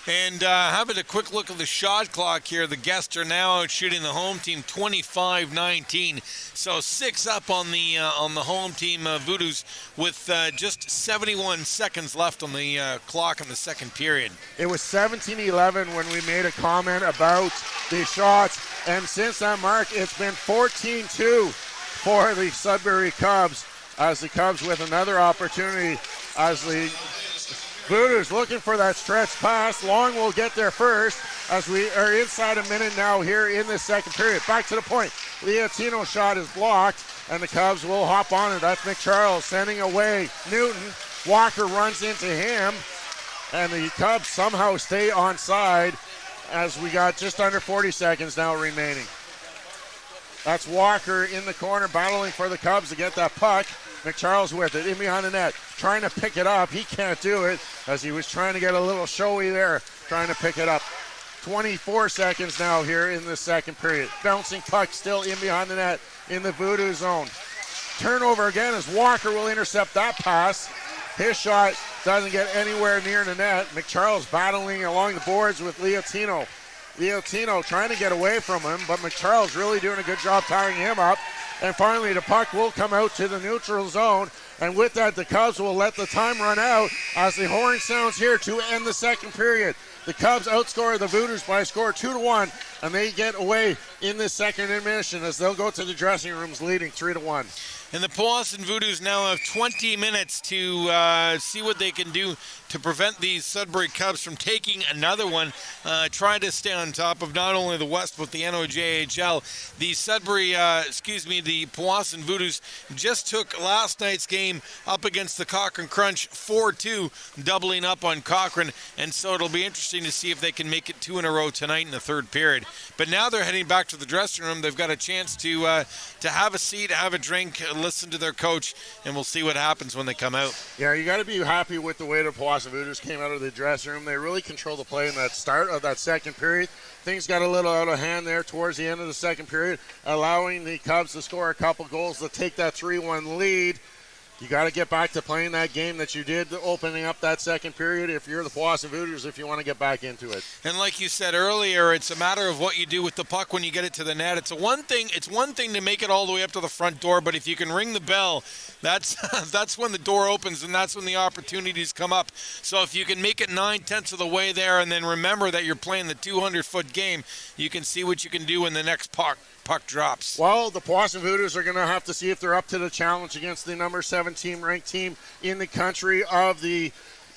And having a quick look at the shot clock here, the guests are now out shooting the home team 25-19. So 6 up on the home team, Voodoos, with just 71 seconds left on the clock in the second period. It was 17-11 when we made a comment about the shots, and since that mark, it's been 14-2 for the Sudbury Cubs, as the Cubs with another opportunity as the Voodoos looking for that stretch pass. Long will get there first as we are inside a minute now here in the second period. Back to the point. Leotino's shot is blocked, and the Cubs will hop on it. That's McCharles sending away Newton. Walker runs into him, and the Cubs somehow stay onside as we got just under 40 seconds now remaining. That's Walker in the corner battling for the Cubs to get that puck. McCharles with it in behind the net, trying to pick it up. He can't do it as he was trying to get a little showy there, trying to pick it up. 24 seconds now here in the second period. Bouncing puck still in behind the net in the Voodoo zone. Turnover again as Walker will intercept that pass. His shot doesn't get anywhere near the net. McCharles battling along the boards with Leotino. Leotino trying to get away from him, but McCharles really doing a good job tying him up. And finally, the puck will come out to the neutral zone. And with that, the Cubs will let the time run out as the horn sounds here to end the second period. The Cubs outscore the Voodoos by a score 2-1, and they get away in this second intermission as they'll go to the dressing rooms leading 3-1. And the Powassan Voodoos now have 20 minutes to see what they can do to prevent these Sudbury Cubs from taking another one, trying to stay on top of not only the West but the NOJHL. The the Powassan Voodoos just took last night's game up against the Cochrane Crunch 4-2, doubling up on Cochrane, and so it'll be interesting to see if they can make it 2 in a row tonight in the third period. But now they're heading back to the dressing room. They've got a chance to have a seat, have a drink, listen to their coach, and we'll see what happens when they come out. Yeah, you got to be happy with the way the Powassan Voodoos came out of the dressing room. They really controlled the play in that start of that second period. Things got a little out of hand there towards the end of the second period, allowing the Cubs to score a couple goals to take that 3-1 lead. You got to get back to playing that game that you did opening up that second period if you're the Powassan Voodoos, if you want to get back into it. And like you said earlier, it's a matter of what you do with the puck when you get it to the net. It's one thing to make it all the way up to the front door, but if you can ring the bell, that's when the door opens and that's when the opportunities come up. So if you can make it 9/10 of the way there and then remember that you're playing the 200-foot game, you can see what you can do when the next puck drops. Well, the Powassan Voodoos are going to have to see if they're up to the challenge against the number 17 ranked team in the country of the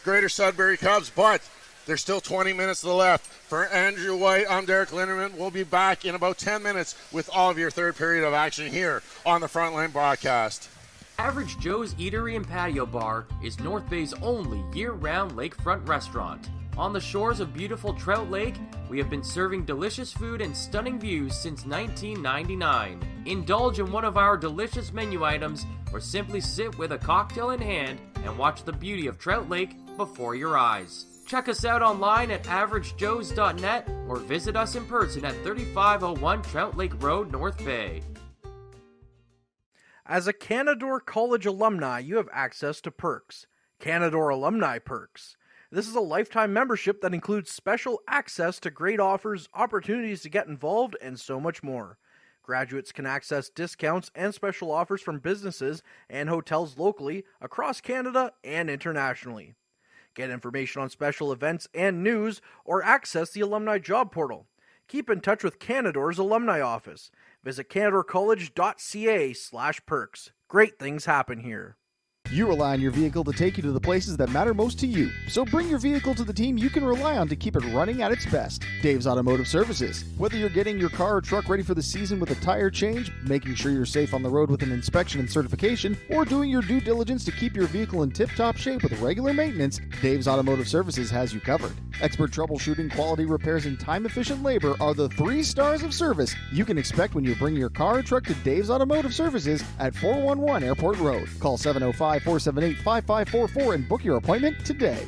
Greater Sudbury Cubs, but there's still 20 minutes left. For Andrew White, I'm Derek Linderman. We'll be back in about 10 minutes with all of your third period of action here on the Frontline Broadcast. Average Joe's Eatery and Patio Bar is North Bay's only year-round lakefront restaurant. On the shores of beautiful Trout Lake, we have been serving delicious food and stunning views since 1999. Indulge in one of our delicious menu items or simply sit with a cocktail in hand and watch the beauty of Trout Lake before your eyes. Check us out online at averagejoes.net or visit us in person at 3501 Trout Lake Road, North Bay. As a Canadore College alumni, you have access to perks. Canadore Alumni Perks. This is a lifetime membership that includes special access to great offers, opportunities to get involved, and so much more. Graduates can access discounts and special offers from businesses and hotels locally, across Canada, and internationally. Get information on special events and news, or access the alumni job portal. Keep in touch with Canadore's alumni office. Visit canadorecollege.ca/perks. Great things happen here. You rely on your vehicle to take you to the places that matter most to you. So bring your vehicle to the team you can rely on to keep it running at its best. Dave's Automotive Services. Whether you're getting your car or truck ready for the season with a tire change, making sure you're safe on the road with an inspection and certification, or doing your due diligence to keep your vehicle in tip-top shape with regular maintenance, Dave's Automotive Services has you covered. Expert troubleshooting, quality repairs, and time-efficient labor are the 3 stars of service you can expect when you bring your car or truck to Dave's Automotive Services at 411 Airport Road. Call 705-478-5544 and book your appointment today.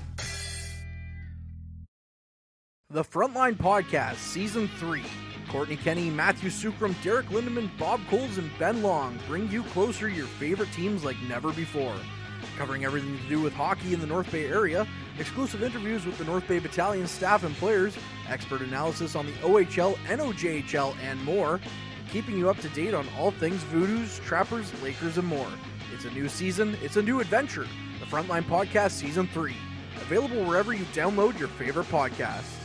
The Frontline Podcast, Season 3. Courtney Kenny, Matthew Sukram, Derek Lindemann, Bob Coles, and Ben Long bring you closer to your favorite teams like never before. Covering everything to do with hockey in the North Bay area, exclusive interviews with the North Bay Battalion staff and players, expert analysis on the OHL, NOJHL, and more, keeping you up to date on all things Voodoos, Trappers, Lakers, and more. It's a new season, it's a new adventure. The Frontline Podcast Season 3. Available wherever you download your favorite podcasts.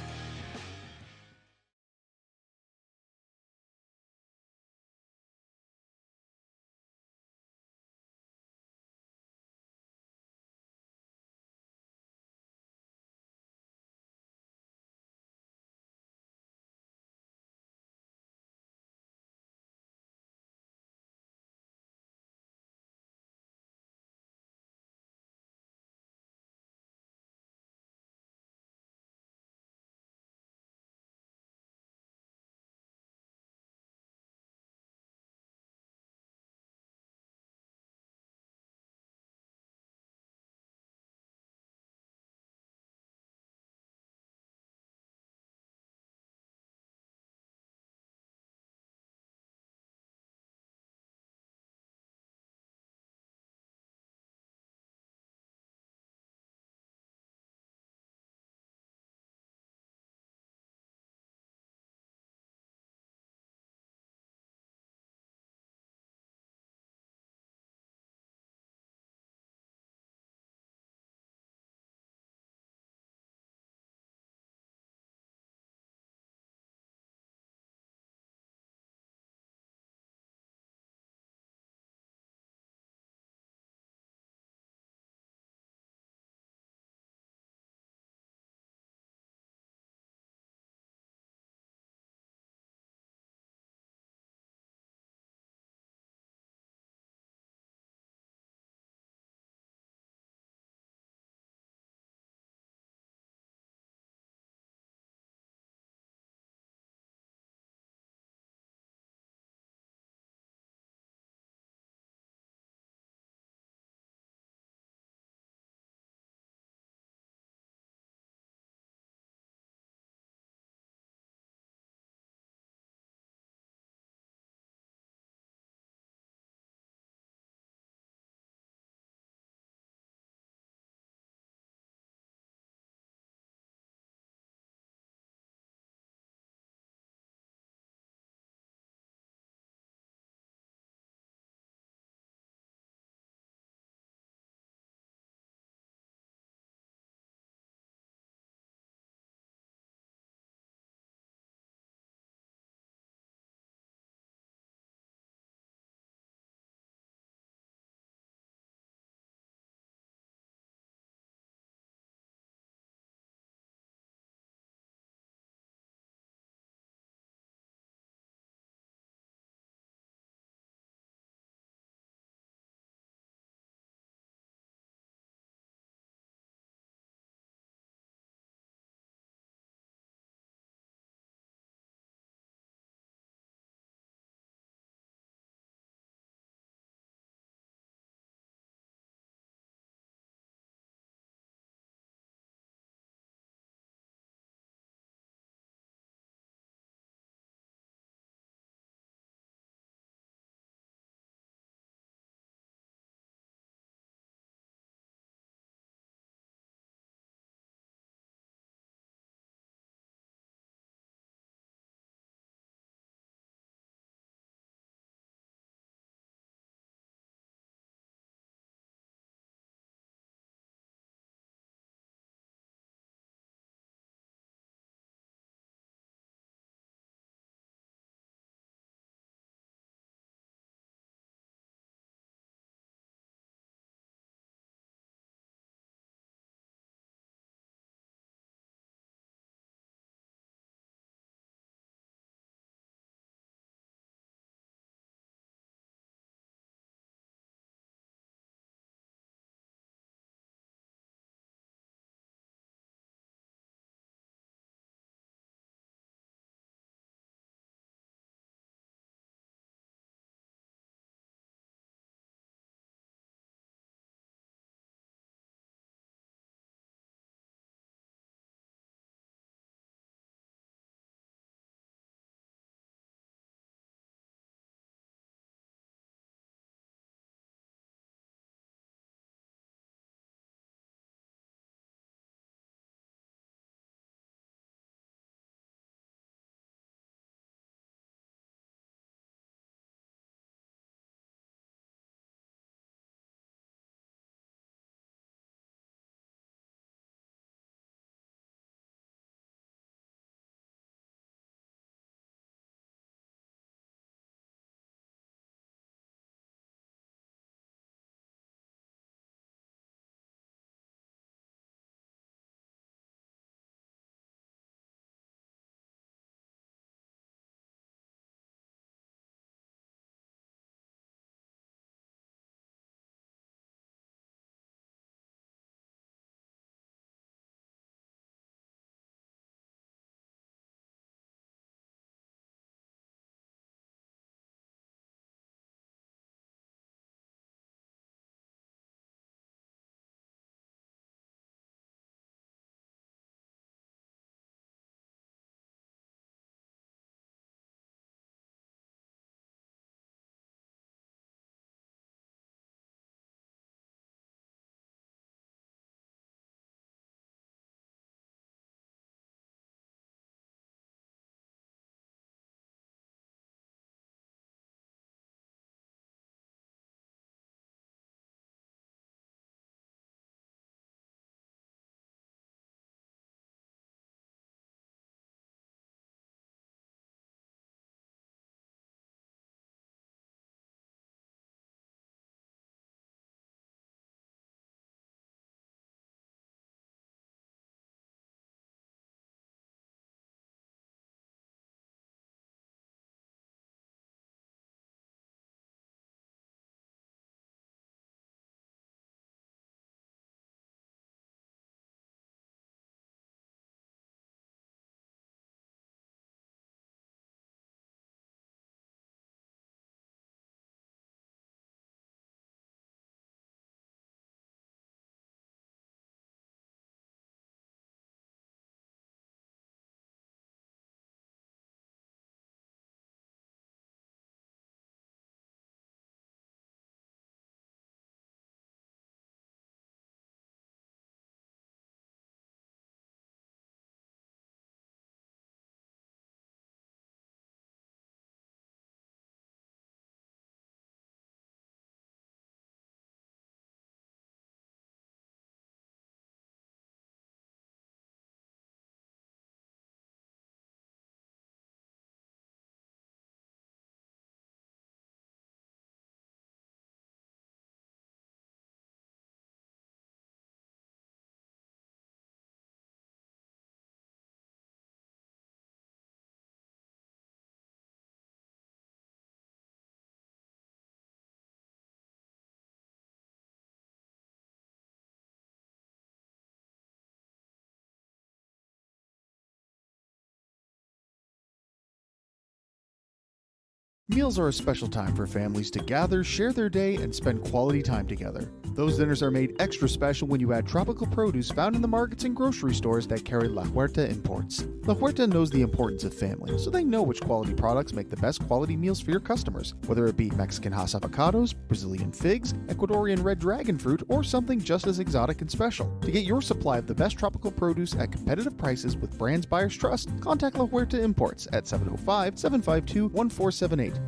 Meals are a special time for families to gather, share their day, and spend quality time together. Those dinners are made extra special when you add tropical produce found in the markets and grocery stores that carry La Huerta imports. La Huerta knows the importance of family, so they know which quality products make the best quality meals for your customers, whether it be Mexican Hass avocados, Brazilian figs, Ecuadorian red dragon fruit, or something just as exotic and special. To get your supply of the best tropical produce at competitive prices with brands buyers trust, contact La Huerta Imports at 705-752-1478.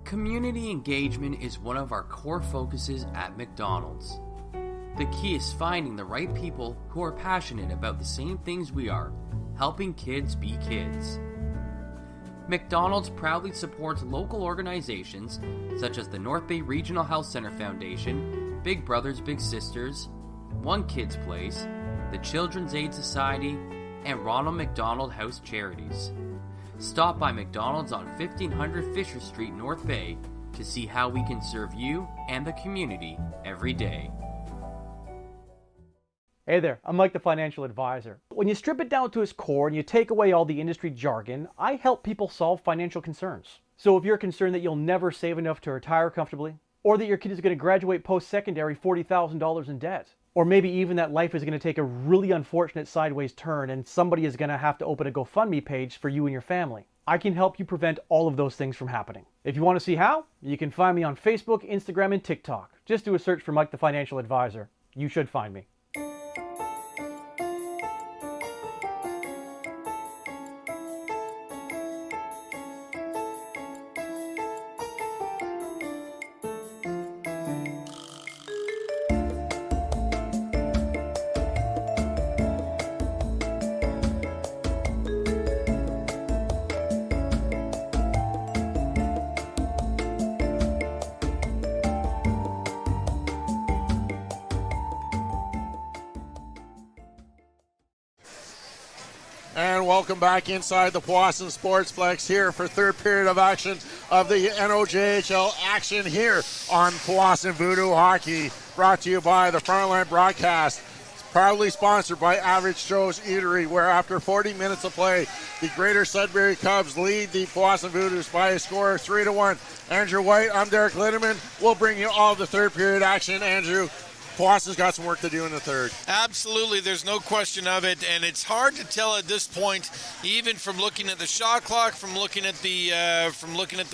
Community engagement is one of our core focuses at McDonald's. The key is finding the right people who are passionate about the same things we are, helping kids be kids. McDonald's proudly supports local organizations such as the North Bay Regional Health Center Foundation, Big Brothers Big Sisters, One Kids Place, the Children's Aid Society, and Ronald McDonald House Charities. Stop by McDonald's on 1500 Fisher Street, North Bay, to see how we can serve you and the community every day. Hey there, I'm Mike the Financial Advisor. When you strip it down to its core and you take away all the industry jargon, I help people solve financial concerns. So if you're concerned that you'll never save enough to retire comfortably, or that your kid is going to graduate post-secondary $40,000 in debt, or maybe even that life is going to take a really unfortunate sideways turn and somebody is going to have to open a GoFundMe page for you and your family, I can help you prevent all of those things from happening. If you want to see how, you can find me on Facebook, Instagram, and TikTok. Just do a search for Mike the Financial Advisor. You should find me. And welcome back inside the Powassan Sportsplex here for third period of action of the NOJHL action here on Powassan Voodoo Hockey. Brought to you by the Frontline Broadcast. It's proudly sponsored by Average Joe's Eatery, where after 40 minutes of play, the Greater Sudbury Cubs lead the Powassan Voodoos by a score of 3-1. Andrew White, I'm Derek Lindemann. We'll bring you all the third period action. Andrew, Powassan's got some work to do in the third. Absolutely, there's no question of it, and it's hard to tell at this point, even from looking at the shot clock, from looking at the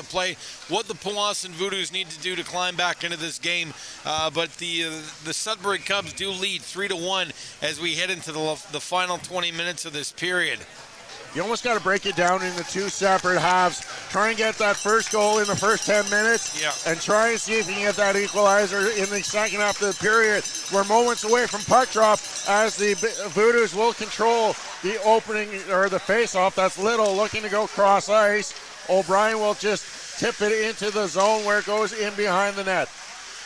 play, what the Powassan Voodoos need to do to climb back into this game. But the Sudbury Cubs do lead 3-1 as we head into the final 20 minutes of this period. You almost got to break it down into two separate halves. Try and get that first goal in the first 10 minutes, and try and see if you can get that equalizer in the second half of the period. We're moments away from puck drop as the Voodoos will control the opening or the face-off. That's Little looking to go cross ice. O'Brien will just tip it into the zone where it goes in behind the net.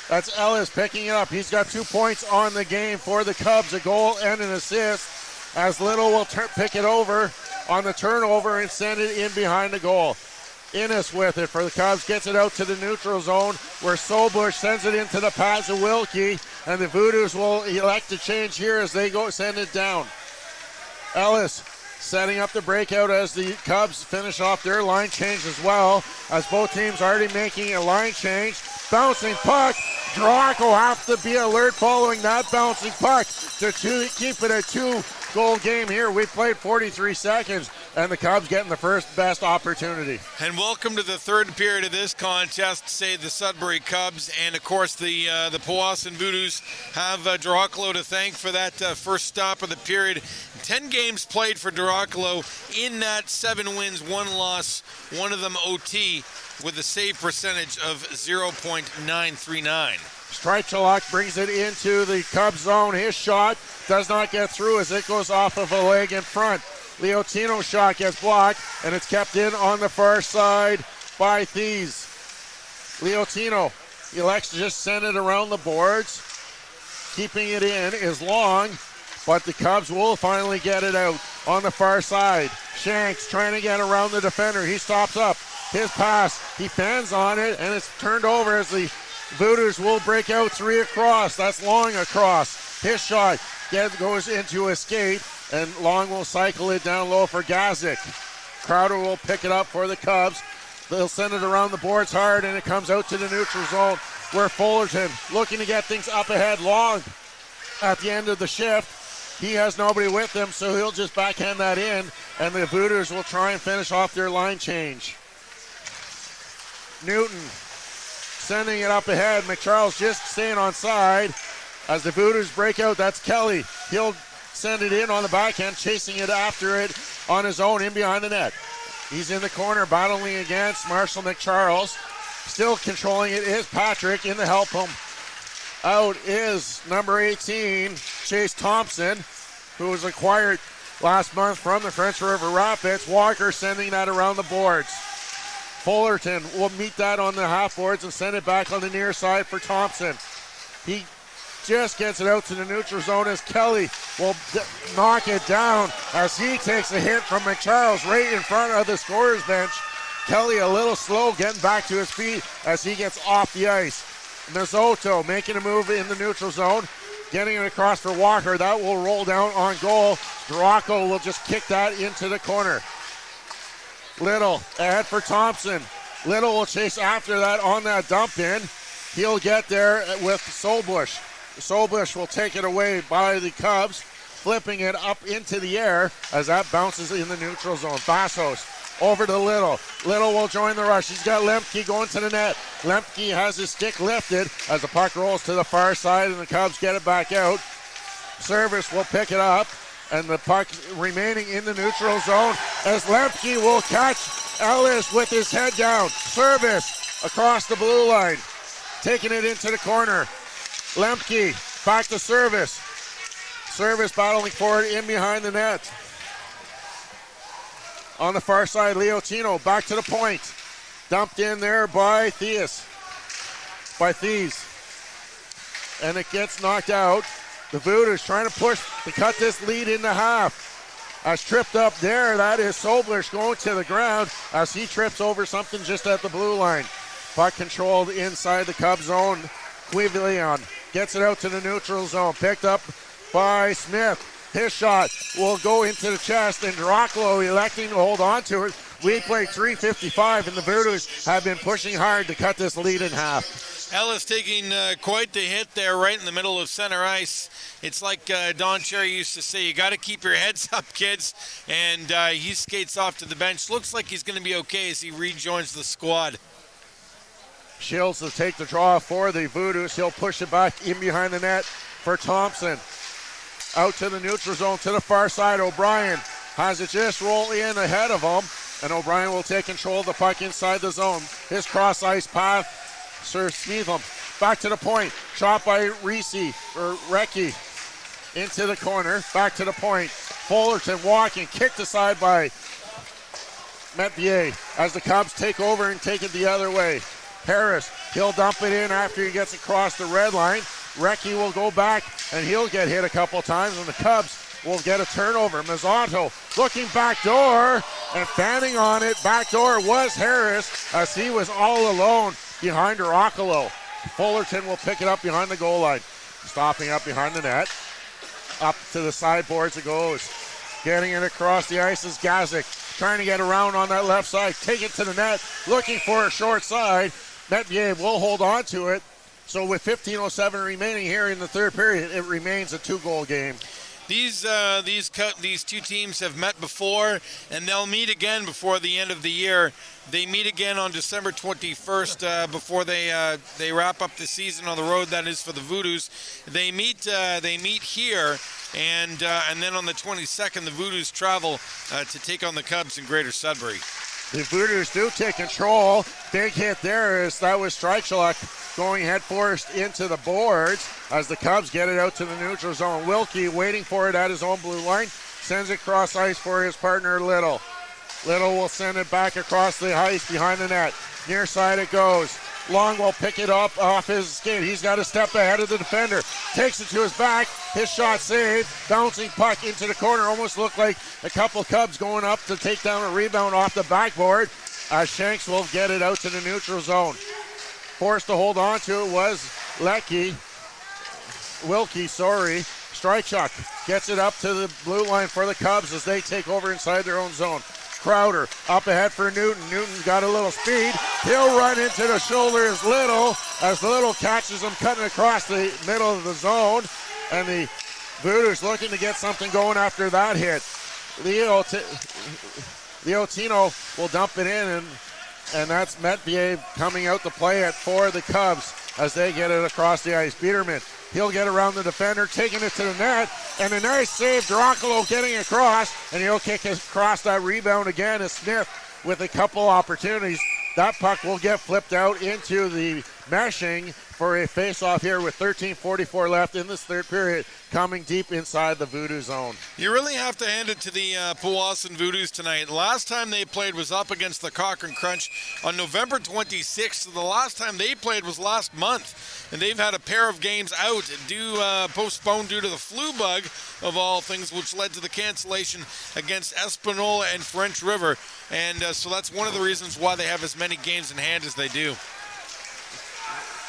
That's Ellis picking it up. He's got 2 points on the game for the Cubs, a goal and an assist, as Little will pick it over on the turnover and send it in behind the goal. Innes with it for the Cubs, gets it out to the neutral zone where Solbush sends it into the pads of Wilkie, and the Voodoos will elect to change here as they go send it down. Ellis setting up the breakout as the Cubs finish off their line change as well, as both teams already making a line change. Bouncing puck. Drock will have to be alert following that bouncing puck to keep it a 2-goal game here. We've played 43 seconds, and the Cubs getting the first best opportunity. And welcome to the third period of this contest, say the Sudbury Cubs, and of course the Powassan Voodoos have Dracolo to thank for that first stop of the period. 10 games played for Dracolo. In that, 7 wins, 1 loss, one of them OT, with a save percentage of 0.939. Strichalak brings it into the Cubs zone. His shot does not get through as it goes off of a leg in front. Leotino's shot gets blocked, and it's kept in on the far side by Thies. Leotino elects to just send it around the boards. Keeping it in is Long, but the Cubs will finally get it out on the far side. Shanks trying to get around the defender. He stops up. His pass, he fans on it, and it's turned over as the Voodoos will break out 3 across. That's Long across. His shot goes into a skate, and Long will cycle it down low for Gazik. Crowder will pick it up for the Cubs. They'll send it around the boards hard, and it comes out to the neutral zone where Fullerton looking to get things up ahead. Long at the end of the shift. He has nobody with him, so he'll just backhand that in, and the Voodoos will try and finish off their line change. Newton sending it up ahead. McCharles just staying on side. As the Voodoos break out, that's Kelly. He'll send it in on the backhand, chasing it after it on his own in behind the net. He's in the corner battling against Marshall McCharles. Still controlling it is Patrick in the help him. Out is number 18, Chase Thompson, who was acquired last month from the French River Rapids. Walker sending that around the boards. Fullerton will meet that on the half boards and send it back on the near side for Thompson. He just gets it out to the neutral zone as Kelly will knock it down as he takes a hit from McCharles right in front of the scorer's bench. Kelly a little slow getting back to his feet as he gets off the ice. Mizzoto making a move in the neutral zone, getting it across for Walker. That will roll down on goal. Draco will just kick that into the corner. Little ahead for Thompson. Little will chase after that on that dump in. He'll get there with Solbush. Solbush will take it away by the Cubs, flipping it up into the air as that bounces in the neutral zone. Bassos over to Little. Little will join the rush. He's got Lemke going to the net. Lemke has his stick lifted as the puck rolls to the far side and the Cubs get it back out. Service will pick it up and the puck remaining in the neutral zone as Lemke will catch Ellis with his head down. Service across the blue line. Taking it into the corner. Lemke back to Service. Service battling for it in behind the net. On the far side, Leotino back to the point. Dumped in there by Thies. And it gets knocked out. The Voodoos trying to push to cut this lead into half. As tripped up there, that is Solbush going to the ground as he trips over something just at the blue line. Puck controlled inside the Cub zone. Quivilion gets it out to the neutral zone. Picked up by Smith. His shot will go into the chest, and Draclo electing to hold on to it. We play 3:55, and the Voodoos have been pushing hard to cut this lead in half. Ellis taking quite the hit there right in the middle of center ice. It's like Don Cherry used to say, you got to keep your heads up, kids. And he skates off to the bench. Looks like he's going to be okay as he rejoins the squad. Shields will take the draw for the Voodoos. He'll push it back in behind the net for Thompson. Out to the neutral zone to the far side. O'Brien has it just roll in ahead of him. And O'Brien will take control of the puck inside the zone. His cross ice path. Sir Smeetham back to the point. Shot by Recchi into the corner. Back to the point. Fullerton walking. Kicked aside by Metier as the Cubs take over and take it the other way. Harris, he'll dump it in after he gets across the red line. Recchi will go back and he'll get hit a couple times, and the Cubs will get a turnover. Mizzoto looking back door and fanning on it. Back door was Harris as he was all alone behind Rockalo. Fullerton will pick it up behind the goal line. Stopping up behind the net. Up to the sideboards it goes. Getting it across the ice is Gazik. Trying to get around on that left side. Take it to the net. Looking for a short side. Metier will hold on to it. So with 15:07 remaining here in the third period, it remains a 2-goal game. These two teams have met before, and they'll meet again before the end of the year. They meet again on December 21st before they wrap up the season on the road. That is for the Voodoos. They meet here, and then on the 22nd, the Voodoos travel to take on the Cubs in Greater Sudbury. The Voodoos do take control. Big hit there as that was Streichel going headfirst into the boards as the Cubs get it out to the neutral zone. Wilkie waiting for it at his own blue line. Sends it cross ice for his partner Little. Little will send it back across the ice behind the net. Near side it goes. Long will pick it up off his skate. He's got a step ahead of the defender. Takes it to his back. His shot saved. Bouncing puck into the corner. Almost looked like a couple Cubs going up to take down a rebound off the backboard. Shanks will get it out to the neutral zone. Forced to hold on to it was Wilkie. Streichuk gets it up to the blue line for the Cubs as they take over inside their own zone. Crowder up ahead for Newton. Newton's got a little speed. He'll run into the shoulder as Little catches him cutting across the middle of the zone. And the Voodoos looking to get something going after that hit. Leo Tino will dump it in, and that's Metvier coming out to play it for the Cubs as they get it across the ice. Biederman, he'll get around the defender, taking it to the net, and a nice save. Dracolo getting across, and he'll kick across that rebound again as Smith with a couple opportunities. That puck will get flipped out into the meshing for a face-off here with 13:44 left in this third period, coming deep inside the Voodoo zone. You really have to hand it to the Powassan Voodoos tonight. Last time they played was up against the Cochrane Crunch on November 26th. The last time they played was last month, and they've had a pair of games out postponed due to the flu bug, of all things, which led to the cancellation against Espanola and French River. And so that's one of the reasons why they have as many games in hand as they do.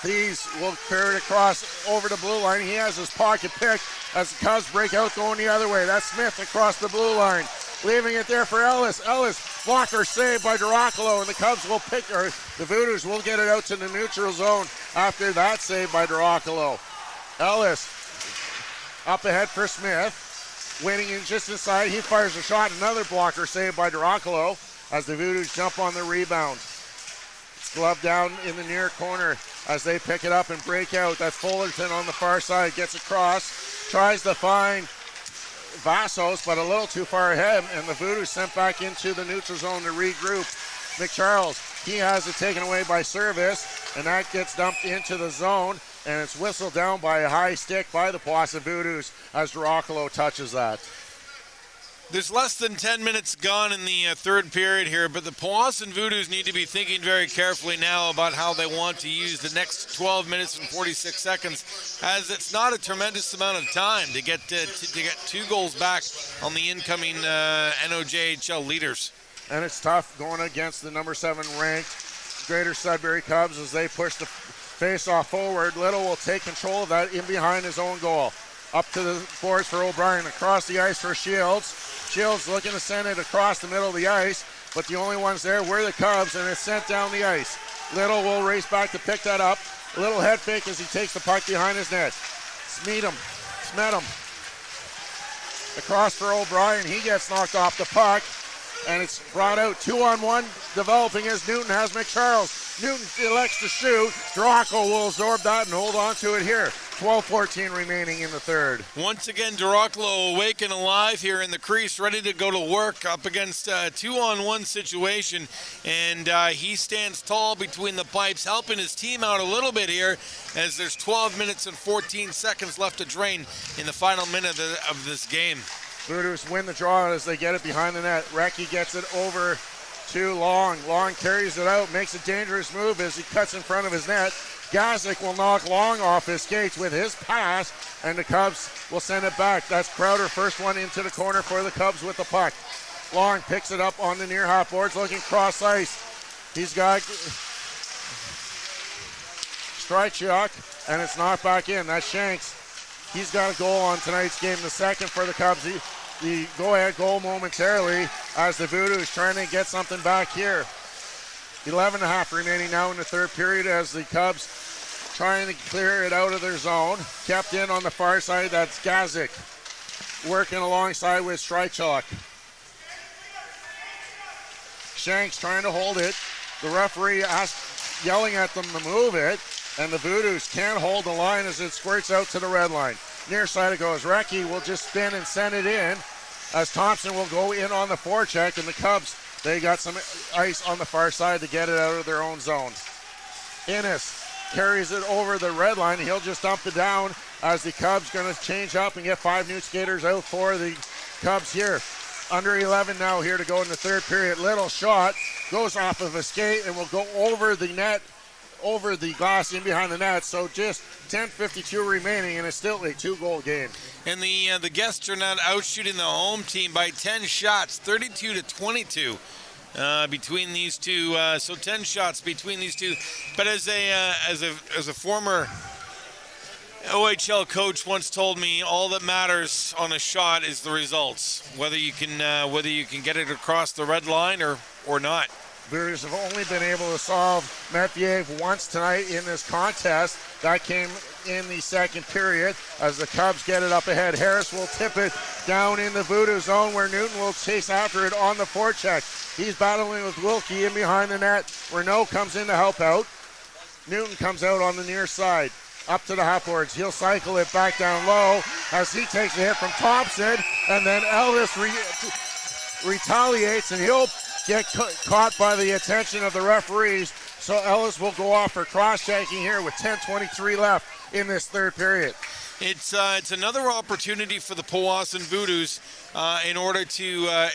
Thieves will carry it across over the blue line. He has his pocket picked as the Cubs break out going the other way. That's Smith across the blue line, leaving it there for Ellis. Ellis, blocker saved by Dracolo, and the Cubs will the Voodoos will get it out to the neutral zone after that save by Dracolo. Ellis up ahead for Smith, waiting in just inside. He fires a shot, another blocker saved by Dracolo as the Voodoos jump on the rebound. It's gloved down in the near corner as they pick it up and break out. That's Fullerton on the far side, gets across, tries to find Vassos, but a little too far ahead, and the Voodoos sent back into the neutral zone to regroup. McCharles, he has it taken away by Service, and that gets dumped into the zone, and it's whistled down by a high stick by the Powassan Voodoos as Dracolo touches that. There's less than 10 minutes gone in the third period here, but the Powassan Voodoos need to be thinking very carefully now about how they want to use the next 12 minutes and 46 seconds, as it's not a tremendous amount of time to get 2 goals back on the incoming NOJHL leaders. And it's tough going against the number 7 ranked Greater Sudbury Cubs as they push the face-off forward. Little will take control of that in behind his own goal. Up to the boards for O'Brien, across the ice for Shields. Shields looking to send it across the middle of the ice, but the only ones there were the Cubs, and it's sent down the ice. Little will race back to pick that up. A little head fake as he takes the puck behind his net. Smedham. Across for O'Brien. He gets knocked off the puck, and it's brought out 2-on-1, developing as Newton has McCharles. Newton elects to shoot. Draco will absorb that and hold on to it here. 12:14 remaining in the third. Once again, Dracolo awake and alive here in the crease, ready to go to work up against a 2-on-1 situation. And he stands tall between the pipes, helping his team out a little bit here, as there's 12 minutes and 14 seconds left to drain in the final minute of this game. Voodoos win the draw as they get it behind the net. Recchi gets it over to Long. Long carries it out, makes a dangerous move as he cuts in front of his net. Gazik will knock Long off his skates with his pass, and the Cubs will send it back. That's Crowder, first one into the corner for the Cubs with the puck. Long picks it up on the near half boards, looking cross ice. He's got Strychuk, and it's knocked back in. That's Shanks. He's got a goal on tonight's game, the second for the Cubs. The go-ahead goal momentarily as the Voodoos trying to get something back here. 11.5 remaining now in the third period as the Cubs trying to clear it out of their zone. Kept in on the far side, that's Gazik working alongside with Strychuk. Shanks trying to hold it. The referee yelling at them to move it, and the Voodoos can't hold the line as it squirts out to the red line. Near side it goes. Recchi will just spin and send it in as Thompson will go in on the forecheck, and the Cubs, they got some ice on the far side to get it out of their own zone. Innes carries it over the red line. He'll just dump it down as the Cubs going to change up and get 5 new skaters out for the Cubs here. Under 11 now here to go in the third period. Little shot goes off of a skate and will go over the net, over the glass in behind the net. So just 10:52 remaining, and it's still a 2-goal game. And the guests are not out shooting the home team by 10 shots, 32-22 between these two. So 10 shots between these two. But as a former OHL coach once told me all that matters on a shot is the results, whether you can get it across the red line or not. Voodoos have only been able to solve Medvedev once tonight in this contest. That came in the second period as the Cubs get it up ahead. Harris will tip it down in the Voodoo zone where Newton will chase after it on the forecheck. He's battling with Wilkie in behind the net. Renault comes in to help out. Newton comes out on the near side. Up to the half-boards. He'll cycle it back down low as he takes a hit from Thompson, and then Ellis retaliates, and he'll get caught by the attention of the referees. So Ellis will go off for cross-checking here with 10:23 left in this third period. It's another opportunity for the Powassan Voodoos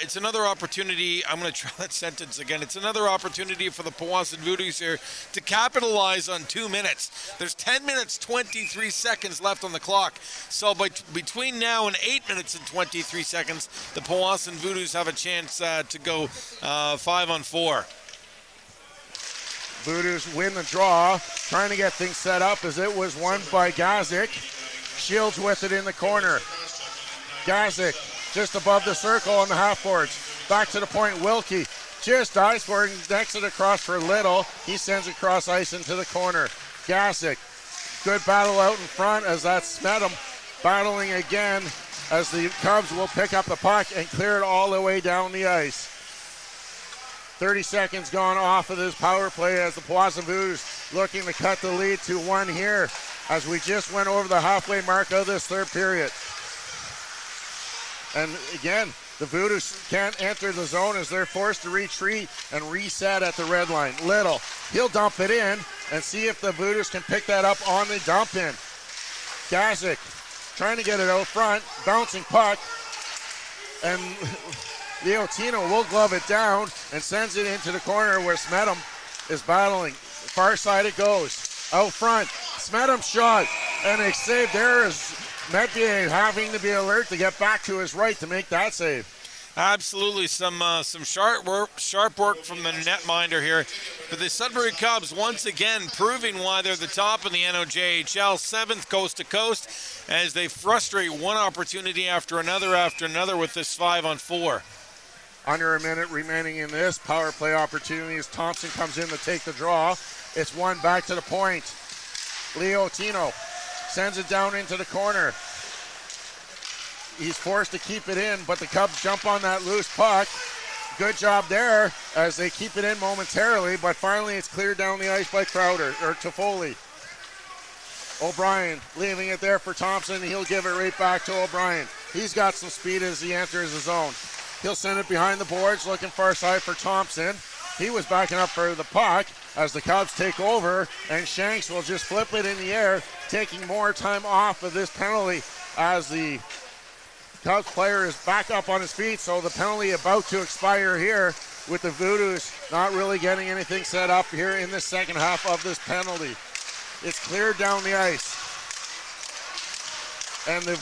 it's another opportunity. I'm going to try that sentence again. It's another opportunity for the Powassan Voodoos here to capitalize on 2 minutes. There's 10 minutes, 23 seconds left on the clock. So between now and 8 minutes and 23 seconds, the Powassan Voodoos have a chance to go 5-on-4. Voodoos win the draw, trying to get things set up as it was won by Gazik. Shields with it in the corner. Gazik just above the circle on the half-boards. Back to the point, Wilkie just dives for it and decks it across for Little. He sends it cross ice into the corner. Gazik, good battle out in front as that's Smedham battling again as the Cubs will pick up the puck and clear it all the way down the ice. 30 seconds gone off of this power play as the Powassan Voodoos looking to cut the lead to 1 here as we just went over the halfway mark of this third period. And again, the Voodoos can't enter the zone as they're forced to retreat and reset at the red line. Little, he'll dump it in and see if the Voodoos can pick that up on the dump in. Gazik trying to get it out front, bouncing puck, and Leotino will glove it down and sends it into the corner where Smedham is battling. Far side it goes. Out front, Smedham's shot, and a save there is Medvedev having to be alert to get back to his right to make that save. Absolutely, some sharp work from the netminder here. But the Sudbury Cubs once again proving why they're the top in the NOJHL, 7th coast to coast, as they frustrate one opportunity after another with this 5-on-4. Under a minute remaining in this power play opportunity as Thompson comes in to take the draw. It's one back to the point. Leotino sends it down into the corner. He's forced to keep it in, but the Cubs jump on that loose puck. Good job there as they keep it in momentarily, but finally it's cleared down the ice by Toffoli. O'Brien leaving it there for Thompson. He'll give it right back to O'Brien. He's got some speed as he enters the zone. He'll send it behind the boards, looking far side for Thompson. He was backing up for the puck as the Cubs take over, and Shanks will just flip it in the air, taking more time off of this penalty as the Cubs player is back up on his feet, so the penalty about to expire here with the Voodoos not really getting anything set up here in the second half of this penalty. It's cleared down the ice. And the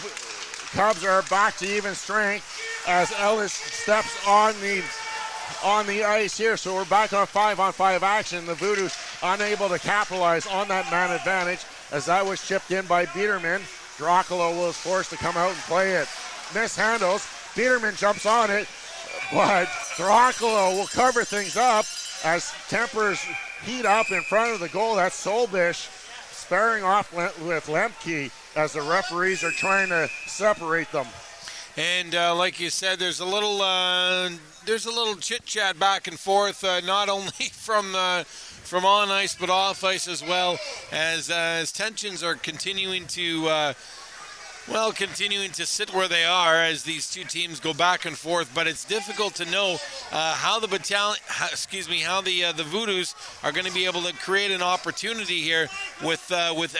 Cubs are back to even strength as Ellis steps on the ice here. So we're back on 5-on-5 action. The Voodoos unable to capitalize on that man advantage as that was chipped in by Biederman. Dracula was forced to come out and play it. Mishandles. Biederman jumps on it, but Dracula will cover things up as tempers heat up in front of the goal. That's Solbish sparring off with Lemke as the referees are trying to separate them. And like you said, there's a little chit-chat back and forth, not only from on ice but off ice as well, as tensions are continuing to sit where they are as these two teams go back and forth. But it's difficult to know how the Voodoos are going to be able to create an opportunity here with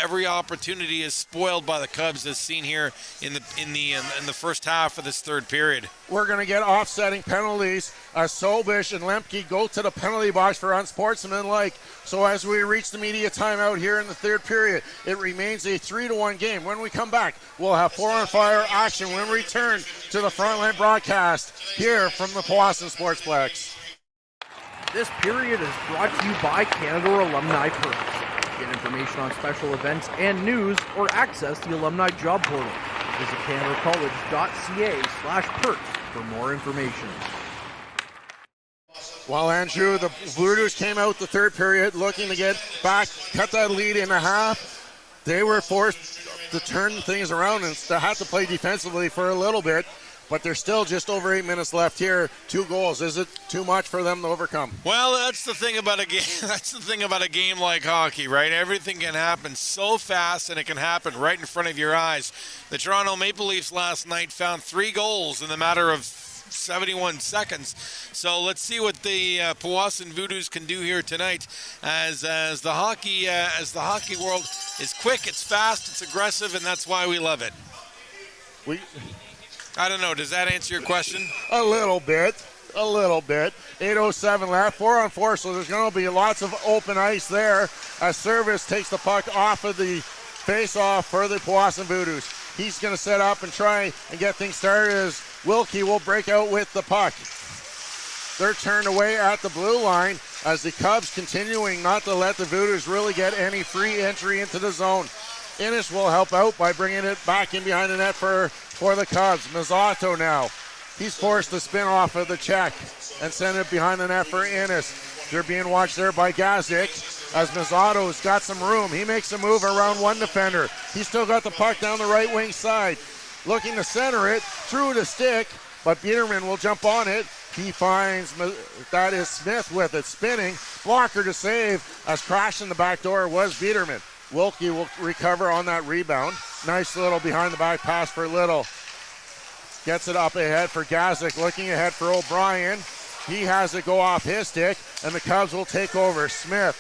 every opportunity is spoiled by the Cubs, as seen here in the first half of this third period. We're going to get offsetting penalties as Solbish and Lemke go to the penalty box for unsportsmanlike. So as we reach the media timeout here in the third period, it remains a 3-1 game. When we come back, we'll have 4-on-fire action when we return to the Frontline broadcast here from the Powassan Sportsplex. This period is brought to you by Canada Alumni Perks. Get information on special events and news or access the alumni job portal. Visit canberracollege.ca/perks for more information. Well, Andrew, the Voodoos came out the third period looking to get back, cut that lead in half. They were forced to turn things around and they had to play defensively for a little bit, but there's still just over 8 minutes left here. 2 goals. Is it too much for them to overcome? Well, that's the thing about a game. That's the thing about a game like hockey, right? Everything can happen so fast, and it can happen right in front of your eyes. The Toronto Maple Leafs last night found 3 goals in the matter of 71 seconds. So let's see what the Powassan Voodoos can do here tonight, as the hockey world is quick, it's fast, it's aggressive, and that's why we love it. I don't know. Does that answer your question? A little bit. 8:07 left, 4-on-4, so there's going to be lots of open ice there as Service takes the puck off of the face-off for the Powassan Voodoos. He's going to set up and try and get things started as Wilkie will break out with the puck. They're turned away at the blue line as the Cubs continuing not to let the Voodoos really get any free entry into the zone. Innes will help out by bringing it back in behind the net for the Cubs. Mazzato now. He's forced to spin off of the check and send it behind the net for Innes. They're being watched there by Gazik as Mazzato's got some room. He makes a move around one defender. He's still got the puck down the right wing side. Looking to center it through the stick, but Biederman will jump on it. He finds that is Smith with it, spinning. Blocker to save as crashing the back door was Biederman. Wilkie will recover on that rebound. Nice little behind the back pass for Little. Gets it up ahead for Gazik, looking ahead for O'Brien. He has it go off his stick, and the Cubs will take over. Smith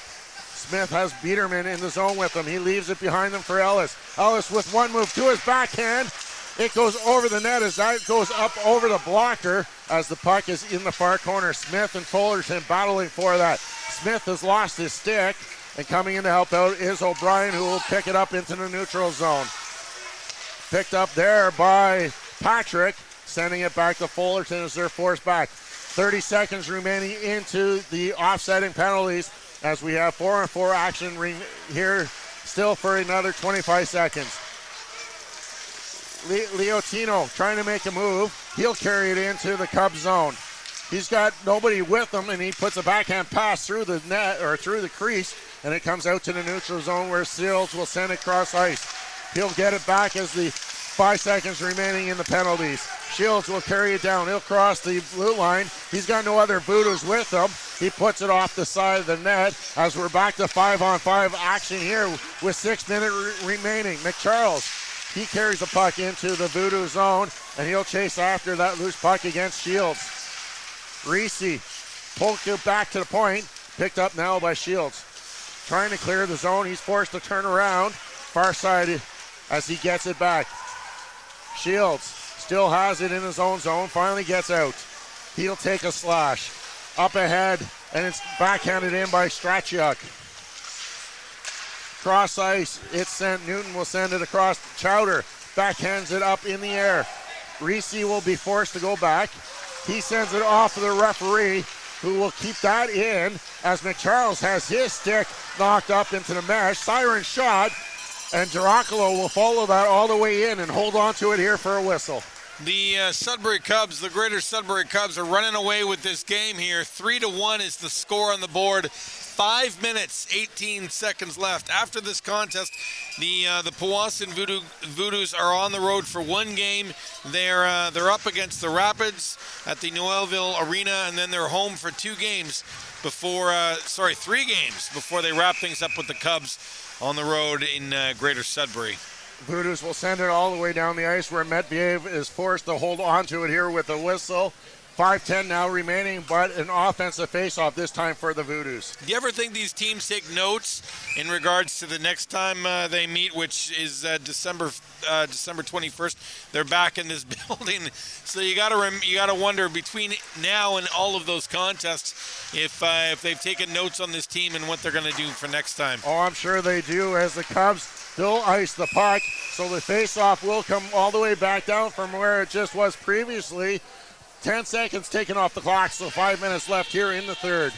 has Biederman in the zone with him. He leaves it behind them for Ellis. Ellis with one move to his backhand. It goes over the net as that goes up over the blocker as the puck is in the far corner. Smith and Fullerton battling for that. Smith has lost his stick, and coming in to help out is O'Brien, who will pick it up into the neutral zone. Picked up there by Patrick, sending it back to Fullerton as they're forced back. 30 seconds remaining into the offsetting penalties as we have 4-on-4 action here still for another 25 seconds. Leotino trying to make a move. He'll carry it into the Cubs zone. He's got nobody with him, and he puts a backhand pass through the net or through the crease, and it comes out to the neutral zone where Seals will send it cross ice. He'll get it back as the 5 seconds remaining in the penalties. Shields will carry it down. He'll cross the blue line. He's got no other Voodoos with him. He puts it off the side of the net as we're back to 5-on-5 action here with 6 minutes remaining. McCharles, he carries the puck into the Voodoo zone, and he'll chase after that loose puck against Shields. Reese poked it back to the point, picked up now by Shields. Trying to clear the zone. He's forced to turn around. Far side as he gets it back. Shields still has it in his own zone, finally gets out. He'll take a slash. Up ahead, and it's backhanded in by Strachuk. Cross ice, it's sent. Newton will send it across. Chowder backhands it up in the air. Reese will be forced to go back. He sends it off to the referee, who will keep that in as McCharles has his stick knocked up into the mesh. Siren shot, and Girocolo will follow that all the way in and hold on to it here for a whistle. The Sudbury Cubs, the Greater Sudbury Cubs, are running away with this game here. 3-1 is the score on the board. 5 minutes, 18 seconds left. After this contest, the Powassan Voodoos are on the road for one game. They're up against the Rapids at the Noelville Arena, and then they're home for 3 games before they wrap things up with the Cubs on the road in Greater Sudbury. Voodoos will send it all the way down the ice where Metbiev is forced to hold on to it here with a whistle. 5:10 now remaining, but an offensive faceoff this time for the Voodoos. Do you ever think these teams take notes in regards to the next time they meet, which is December 21st? They're back in this building, so you gotta wonder between now and all of those contests if they've taken notes on this team and what they're going to do for next time. Oh, I'm sure they do, as the Cubs still ice the puck, so the faceoff will come all the way back down from where it just was previously. 10 seconds taken off the clock, so 5 minutes left here in the third.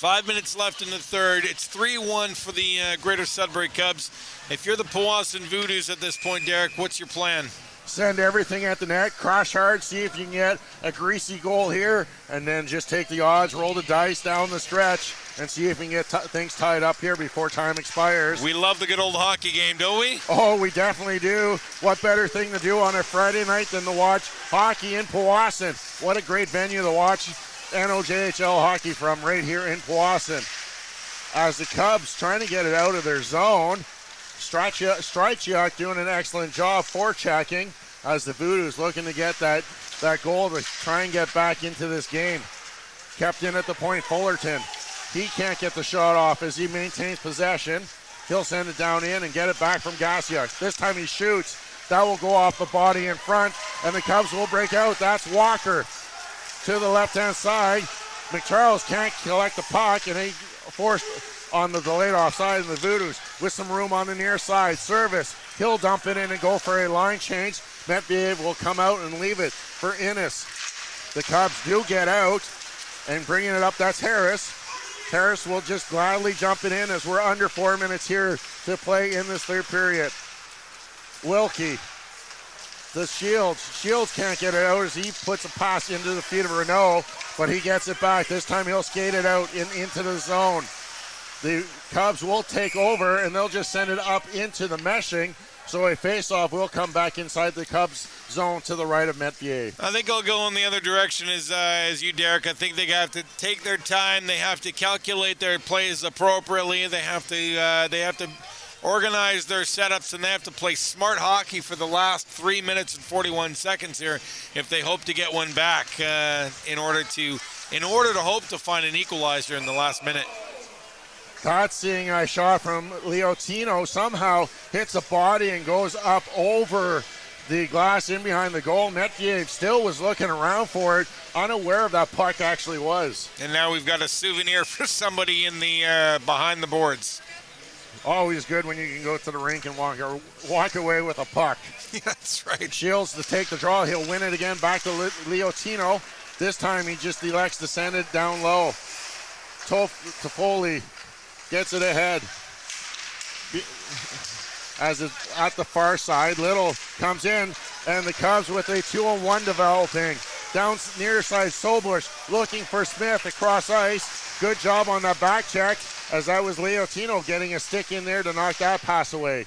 5 minutes left in the third. It's 3-1 for the Greater Sudbury Cubs. If you're the Powassan Voodoos at this point, Derek, what's your plan? Send everything at the net, crush hard, see if you can get a greasy goal here, and then just take the odds, roll the dice down the stretch, and see if we can get things tied up here before time expires. We love the good old hockey game, don't we? Oh, we definitely do. What better thing to do on a Friday night than to watch hockey in Powassan? What a great venue to watch NOJHL hockey from, right here in Powassan. As the Cubs trying to get it out of their zone, Strachuk doing an excellent job forechecking as the Voodoos looking to get that goal to try and get back into this game. Kept in at the point, Fullerton. He can't get the shot off as he maintains possession. He'll send it down in and get it back from Gasiuk. This time he shoots. That will go off the body in front, and the Cubs will break out. That's Walker to the left-hand side. McCharles can't collect the puck, and he forced on the delayed offside, and the Voodoos with some room on the near side. Service, he'll dump it in and go for a line change. Medvedev will come out and leave it for Innes. The Cubs do get out, and bringing it up, that's Harris. Harris will just gladly jump it in as we're under 4 minutes here to play in this third period. Wilkie, the Shields. Shields can't get it out as he puts a pass into the feet of Renault, but he gets it back. This time he'll skate it out into the zone. The Cubs will take over, and they'll just send it up into the meshing. So a face-off will come back inside the Cubs zone to the right of Metier. I think I'll go in the other direction as you, Derek. I think they have to take their time. They have to calculate their plays appropriately. They have to organize their setups, and they have to play smart hockey for the last 3 minutes and 41 seconds here if they hope to get one back in order to hope to find an equalizer in the last minute. Caught seeing a shot from Leotino, somehow hits the body and goes up over the glass in behind the goal. Metviev still was looking around for it, unaware of that puck actually was. And now we've got a souvenir for somebody in the behind the boards. Always good when you can go to the rink and walk away with a puck. That's right. Shields to take the draw. He'll win it again back to Leotino. This time he just elects to send it down low. Toffoli gets it ahead. As it's at the far side, Little comes in, and the Cubs with a 2-on-1 developing. Down near side, Soblush looking for Smith across ice. Good job on that back check, as that was Leotino getting a stick in there to knock that pass away.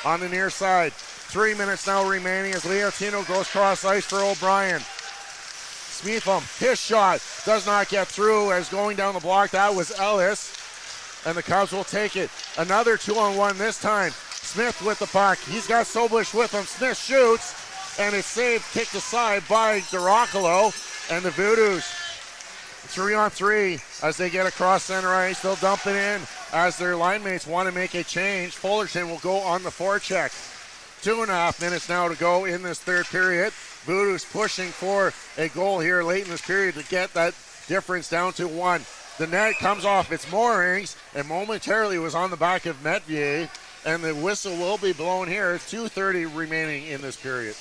On the near side, 3 minutes now remaining as Leotino goes cross ice for O'Brien. Smitham, his shot does not get through as going down the block. That was Ellis. And the Cubs will take it. Another 2-on-1 this time. Smith with the puck. He's got Soblush with him. Smith shoots, and it's saved, kicked aside by DeRoccolo. And the Voodoos, 3-on-3 as they get across center ice. They'll dump it in as their line mates want to make a change. Fullerton will go on the forecheck. 2.5 minutes now to go in this third period. Voodoos pushing for a goal here late in this period to get that difference down to 1. The net comes off its moorings and momentarily was on the back of Metvier, and the whistle will be blown here. 2:30 remaining in this period.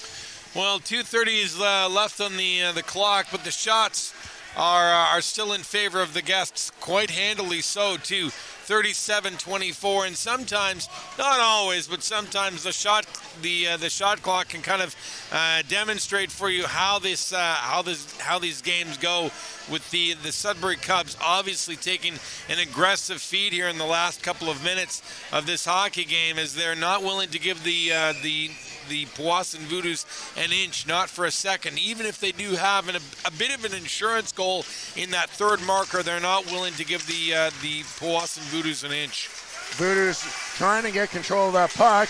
Well, 2:30 is left on the clock, but the shots are still in favor of the guests, quite handily so too. 37-24, and sometimes, not always, but sometimes the shot clock can kind of demonstrate for you how these games go. With the Sudbury Cubs obviously taking an aggressive feed here in the last couple of minutes of this hockey game, as they're not willing to give the Powassan Voodoos an inch, not for a second. Even if they do have a bit of an insurance goal in that third marker, they're not willing to give the Powassan Voodoos an inch. Voodoos trying to get control of that puck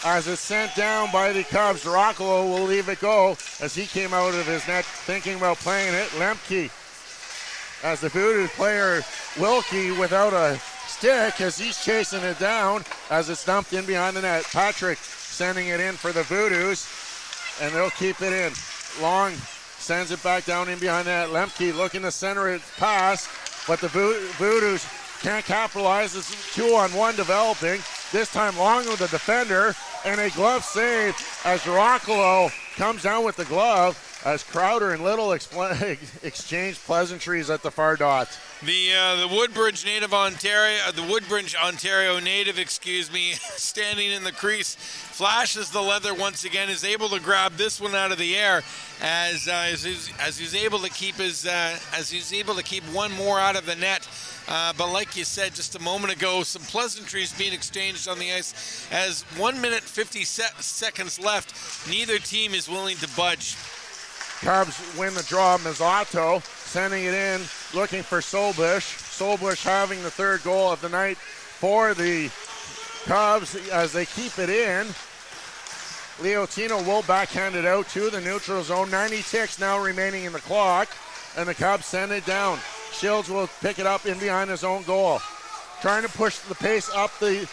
as it's sent down by the Cubs. DeRoccolo will leave it go as he came out of his net thinking about playing it. Lemke, as the Voodoos player, Wilkie without a stick as he's chasing it down as it's dumped in behind the net. Patrick sending it in for the Voodoos, and they'll keep it in. Long sends it back down in behind the net. Lemke looking to center it pass, but the Voodoos can't capitalize. It's 2-on-1 developing. This time Long with the defender, and a glove save as DeRoccolo comes down with the glove as Crowder and Little exchange pleasantries at the far dot. The Woodbridge, Ontario native, standing in the crease, flashes the leather once again, is able to grab this one out of the air as he's able to keep one more out of the net. But like you said just a moment ago, some pleasantries being exchanged on the ice as 1 minute 50 seconds left. Neither team is willing to budge. Cubs win the draw. Mazzato sending it in, looking for Solbush. Solbush having the third goal of the night for the Cubs as they keep it in. Leotino will backhand it out to the neutral zone. 90 ticks now remaining in the clock, and the Cubs send it down. Shields will pick it up in behind his own goal. Trying to push the pace up the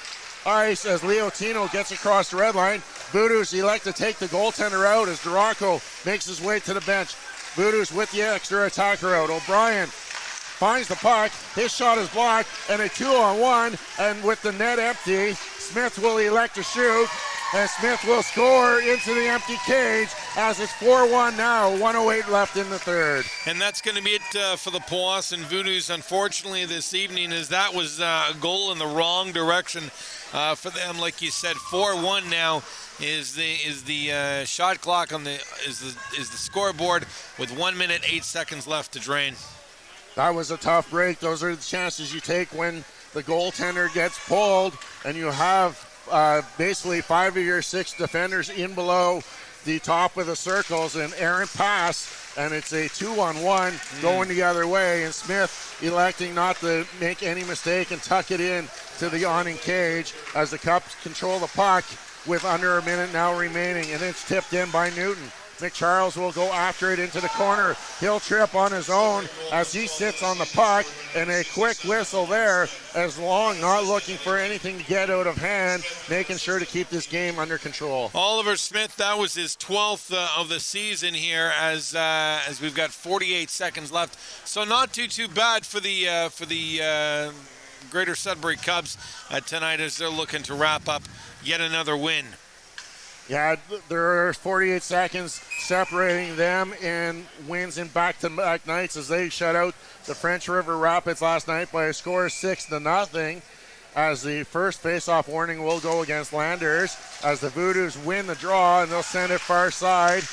ice as Leotino gets across the red line. Voodoos elect to take the goaltender out as Duranko makes his way to the bench. Voodoos with the extra attacker out. O'Brien finds the puck. His shot is blocked, and a 2-on-1. And with the net empty, Smith will elect to shoot, and Smith will score into the empty cage as it's 4-1 now. 1:08 left in the third. And that's going to be it for the Powassan Voodoos, unfortunately, this evening, as that was a goal in the wrong direction for them. Like you said, 4-1 now is the shot clock on the scoreboard with 1 minute 8 seconds left to drain. That was a tough break. Those are the chances you take when the goaltender gets pulled and you have basically 5 of your 6 defenders in below the top of the circles, and errant pass, and it's a 2-on-1 going the other way, and Smith electing not to make any mistake and tuck it in to the awning cage as the Cubs control the puck with under a minute now remaining, and it's tipped in by Newton. McCharles will go after it into the corner. He'll trip on his own as he sits on the puck, and a quick whistle there as Long not looking for anything to get out of hand, making sure to keep this game under control. Oliver Smith, that was his 12th of the season here as we've got 48 seconds left. So not too bad for the Greater Sudbury Cubs tonight as they're looking to wrap up yet another win. Yeah, there are 48 seconds separating them in wins in back-to-back nights as they shut out the French River Rapids last night by a score of 6-0. As the first face-off warning will go against Landers as the Voodoos win the draw, and they'll send it far side.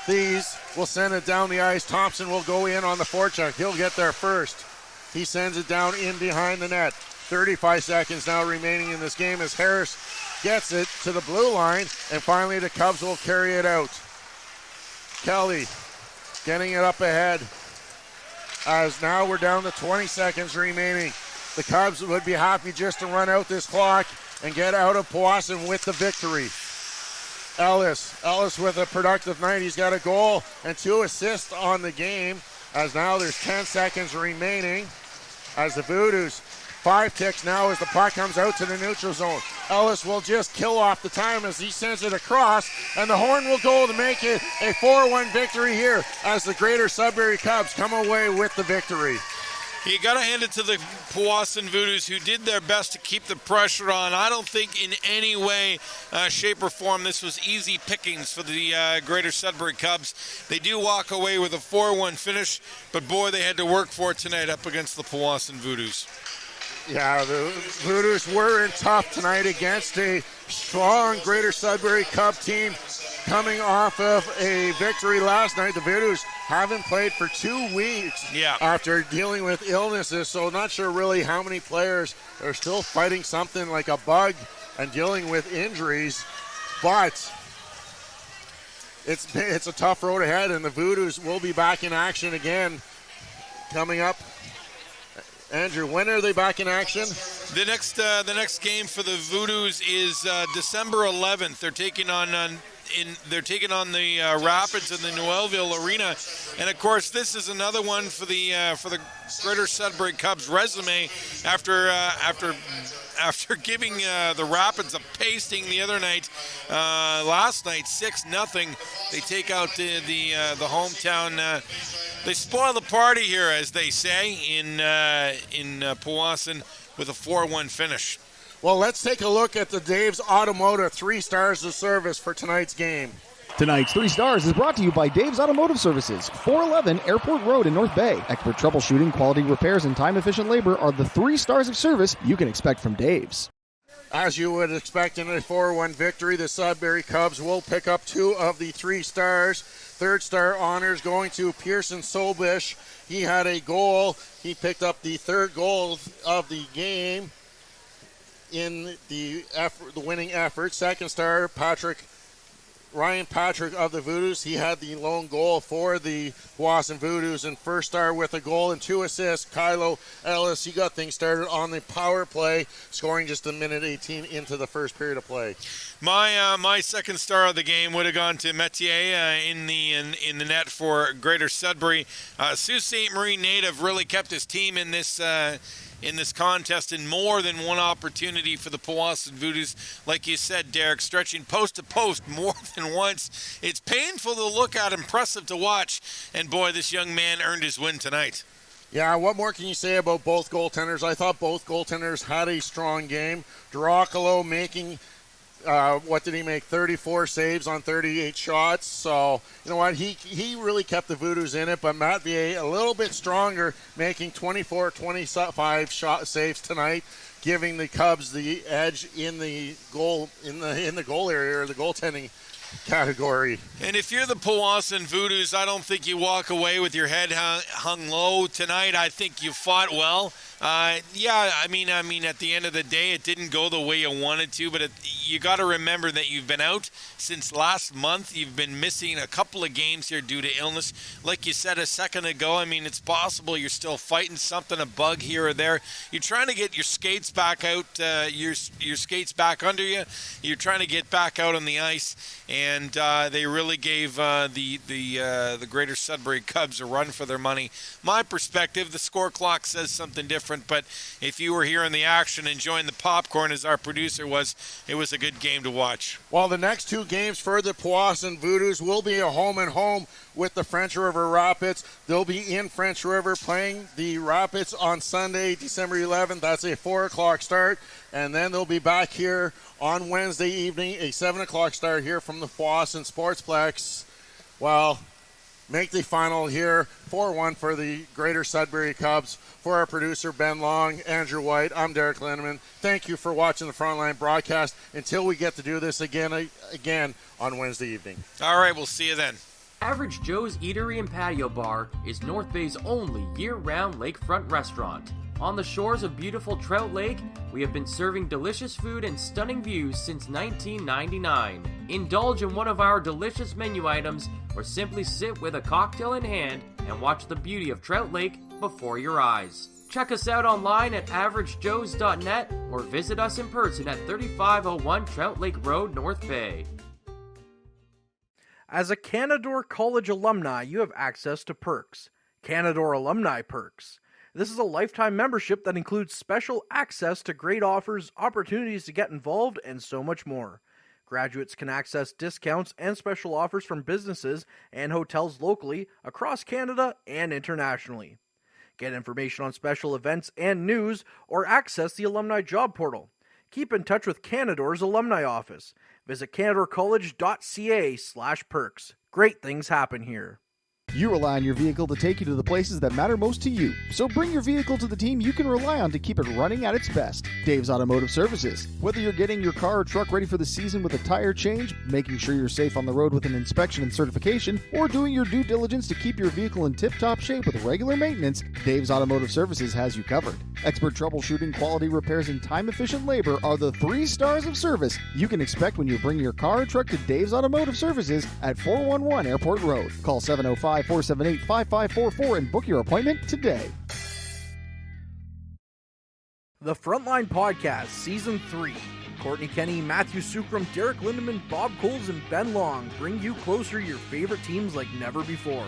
These will send it down the ice. Thompson will go in on the forecheck. He'll get there first. He sends it down in behind the net. 35 seconds now remaining in this game as Harris gets it to the blue line, and finally the Cubs will carry it out. Kelly getting it up ahead as now we're down to 20 seconds remaining. The Cubs would be happy just to run out this clock and get out of Powassan with the victory. Ellis with a productive night. He's got a goal and 2 assists on the game as now there's 10 seconds remaining as the Voodoos 5 ticks now as the puck comes out to the neutral zone. Ellis will just kill off the time as he sends it across, and the horn will go to make it a 4-1 victory here as the Greater Sudbury Cubs come away with the victory. You got to hand it to the Powassan Voodoos, who did their best to keep the pressure on. I don't think in any way, shape, or form this was easy pickings for the Greater Sudbury Cubs. They do walk away with a 4-1 finish, but boy, they had to work for it tonight up against the Powassan Voodoos. Yeah, the Voodoos were in tough tonight against a strong Greater Sudbury Cub team coming off of a victory last night. The Voodoos haven't played for 2 weeks after dealing with illnesses, so not sure really how many players are still fighting something like a bug and dealing with injuries, but it's a tough road ahead, and the Voodoos will be back in action again coming up. Andrew, when are they back in action? The next game for the Voodoos is December 11th. They're taking on the Rapids in the Noelville Arena, and of course this is another one for the Greater Sudbury Cubs resume after giving the Rapids a pasting the other night. Last night 6-0. They take out the hometown. They spoil the party here, as they say, in Powassan with a 4-1 finish. Well, let's take a look at the Dave's Automotive 3 stars of service for tonight's game. Tonight's 3 Stars is brought to you by Dave's Automotive Services, 411 Airport Road in North Bay. Expert troubleshooting, quality repairs, and time-efficient labor are the 3 stars of service you can expect from Dave's. As you would expect in a 4-1 victory, the Sudbury Cubs will pick up 2 of the 3 stars. 3rd star honors going to Pearson Sobish. He had a goal. He picked up the 3rd goal of the game in the winning effort. 2nd star, Ryan Patrick of the Voodoos. He had the lone goal for the Powassan Voodoos. And 1st star with a goal and 2 assists, Kylo Ellis. He got things started on the power play, scoring just a minute 18 into the first period of play. My 2nd star of the game would have gone to Metier in the net for Greater Sudbury. Sault Ste. Marie native really kept his team in this contest in more than one opportunity for the Powassan Voodoos. Like you said, Derek, stretching post to post more than once. It's painful to look at, impressive to watch, and boy, this young man earned his win tonight. Yeah, what more can you say about both goaltenders? I thought both goaltenders had a strong game. Dracolo making, 34 saves on 38 shots. So, you know what, he really kept the Voodoos in it, but Matt Vier a little bit stronger, making 25 saves tonight, giving the Cubs the edge in the goal area, or the goaltending category. And if you're the Powassan Voodoos, I don't think you walk away with your head hung low tonight. I think you fought well. I mean, at the end of the day, it didn't go the way you wanted to, but you got to remember that you've been out since last month. You've been missing a couple of games here due to illness. Like you said a second ago, I mean, it's possible you're still fighting something, a bug here or there. You're trying to get your skates back out, your skates back under you. You're trying to get back out on the ice, and they really gave the Greater Sudbury Cubs a run for their money. My perspective, the score clock says something different, but if you were here in the action enjoying the popcorn as our producer was, it was a good game to watch. Well, the next 2 games for the Powassan Voodoos will be a home and home with the French River Rapids. They'll be in French River playing the Rapids on Sunday, December 11th. That's a 4 o'clock start. And then they'll be back here on Wednesday evening, a 7 o'clock start here from the Powassan Sportsplex. Well, make the final here, 4-1 for the Greater Sudbury Cubs. For our producer, Ben Long, Andrew White, I'm Derek Lindeman. Thank you for watching the Frontline broadcast until we get to do this again on Wednesday evening. All right, we'll see you then. Average Joe's Eatery and Patio Bar is North Bay's only year-round lakefront restaurant. On the shores of beautiful Trout Lake, we have been serving delicious food and stunning views since 1999. Indulge in one of our delicious menu items, or simply sit with a cocktail in hand and watch the beauty of Trout Lake before your eyes. Check us out online at averagejoes.net or visit us in person at 3501 Trout Lake Road, North Bay. As a Canadore College alumni, you have access to perks. Canadore Alumni Perks. This is a lifetime membership that includes special access to great offers, opportunities to get involved, and so much more. Graduates can access discounts and special offers from businesses and hotels locally, across Canada, and internationally. Get information on special events and news, or access the alumni job portal. Keep in touch with Canadore's alumni office. Visit canadorecollege.ca/perks. Great things happen here. You rely on your vehicle to take you to the places that matter most to you. So bring your vehicle to the team you can rely on to keep it running at its best. Dave's Automotive Services. Whether you're getting your car or truck ready for the season with a tire change, making sure you're safe on the road with an inspection and certification, or doing your due diligence to keep your vehicle in tip-top shape with regular maintenance, Dave's Automotive Services has you covered. Expert troubleshooting, quality repairs, and time-efficient labor are the 3 stars of service you can expect when you bring your car or truck to Dave's Automotive Services at 411 Airport Road. Call 705-478-5544 and book your appointment today. The Frontline Podcast, Season 3. Courtney Kenny, Matthew Sucrum, Derek Lindeman, Bob Coles, and Ben Long bring you closer to your favorite teams like never before.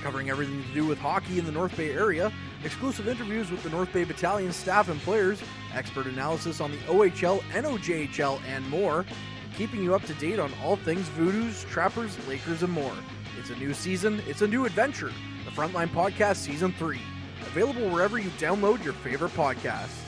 Covering everything to do with hockey in the North Bay area, exclusive interviews with the North Bay Battalion staff and players, expert analysis on the OHL, NOJHL, and more, keeping you up to date on all things Voodoos, Trappers, Lakers, and more. It's a new season, it's a new adventure. The Frontline Podcast Season 3. Available wherever you download your favorite podcasts.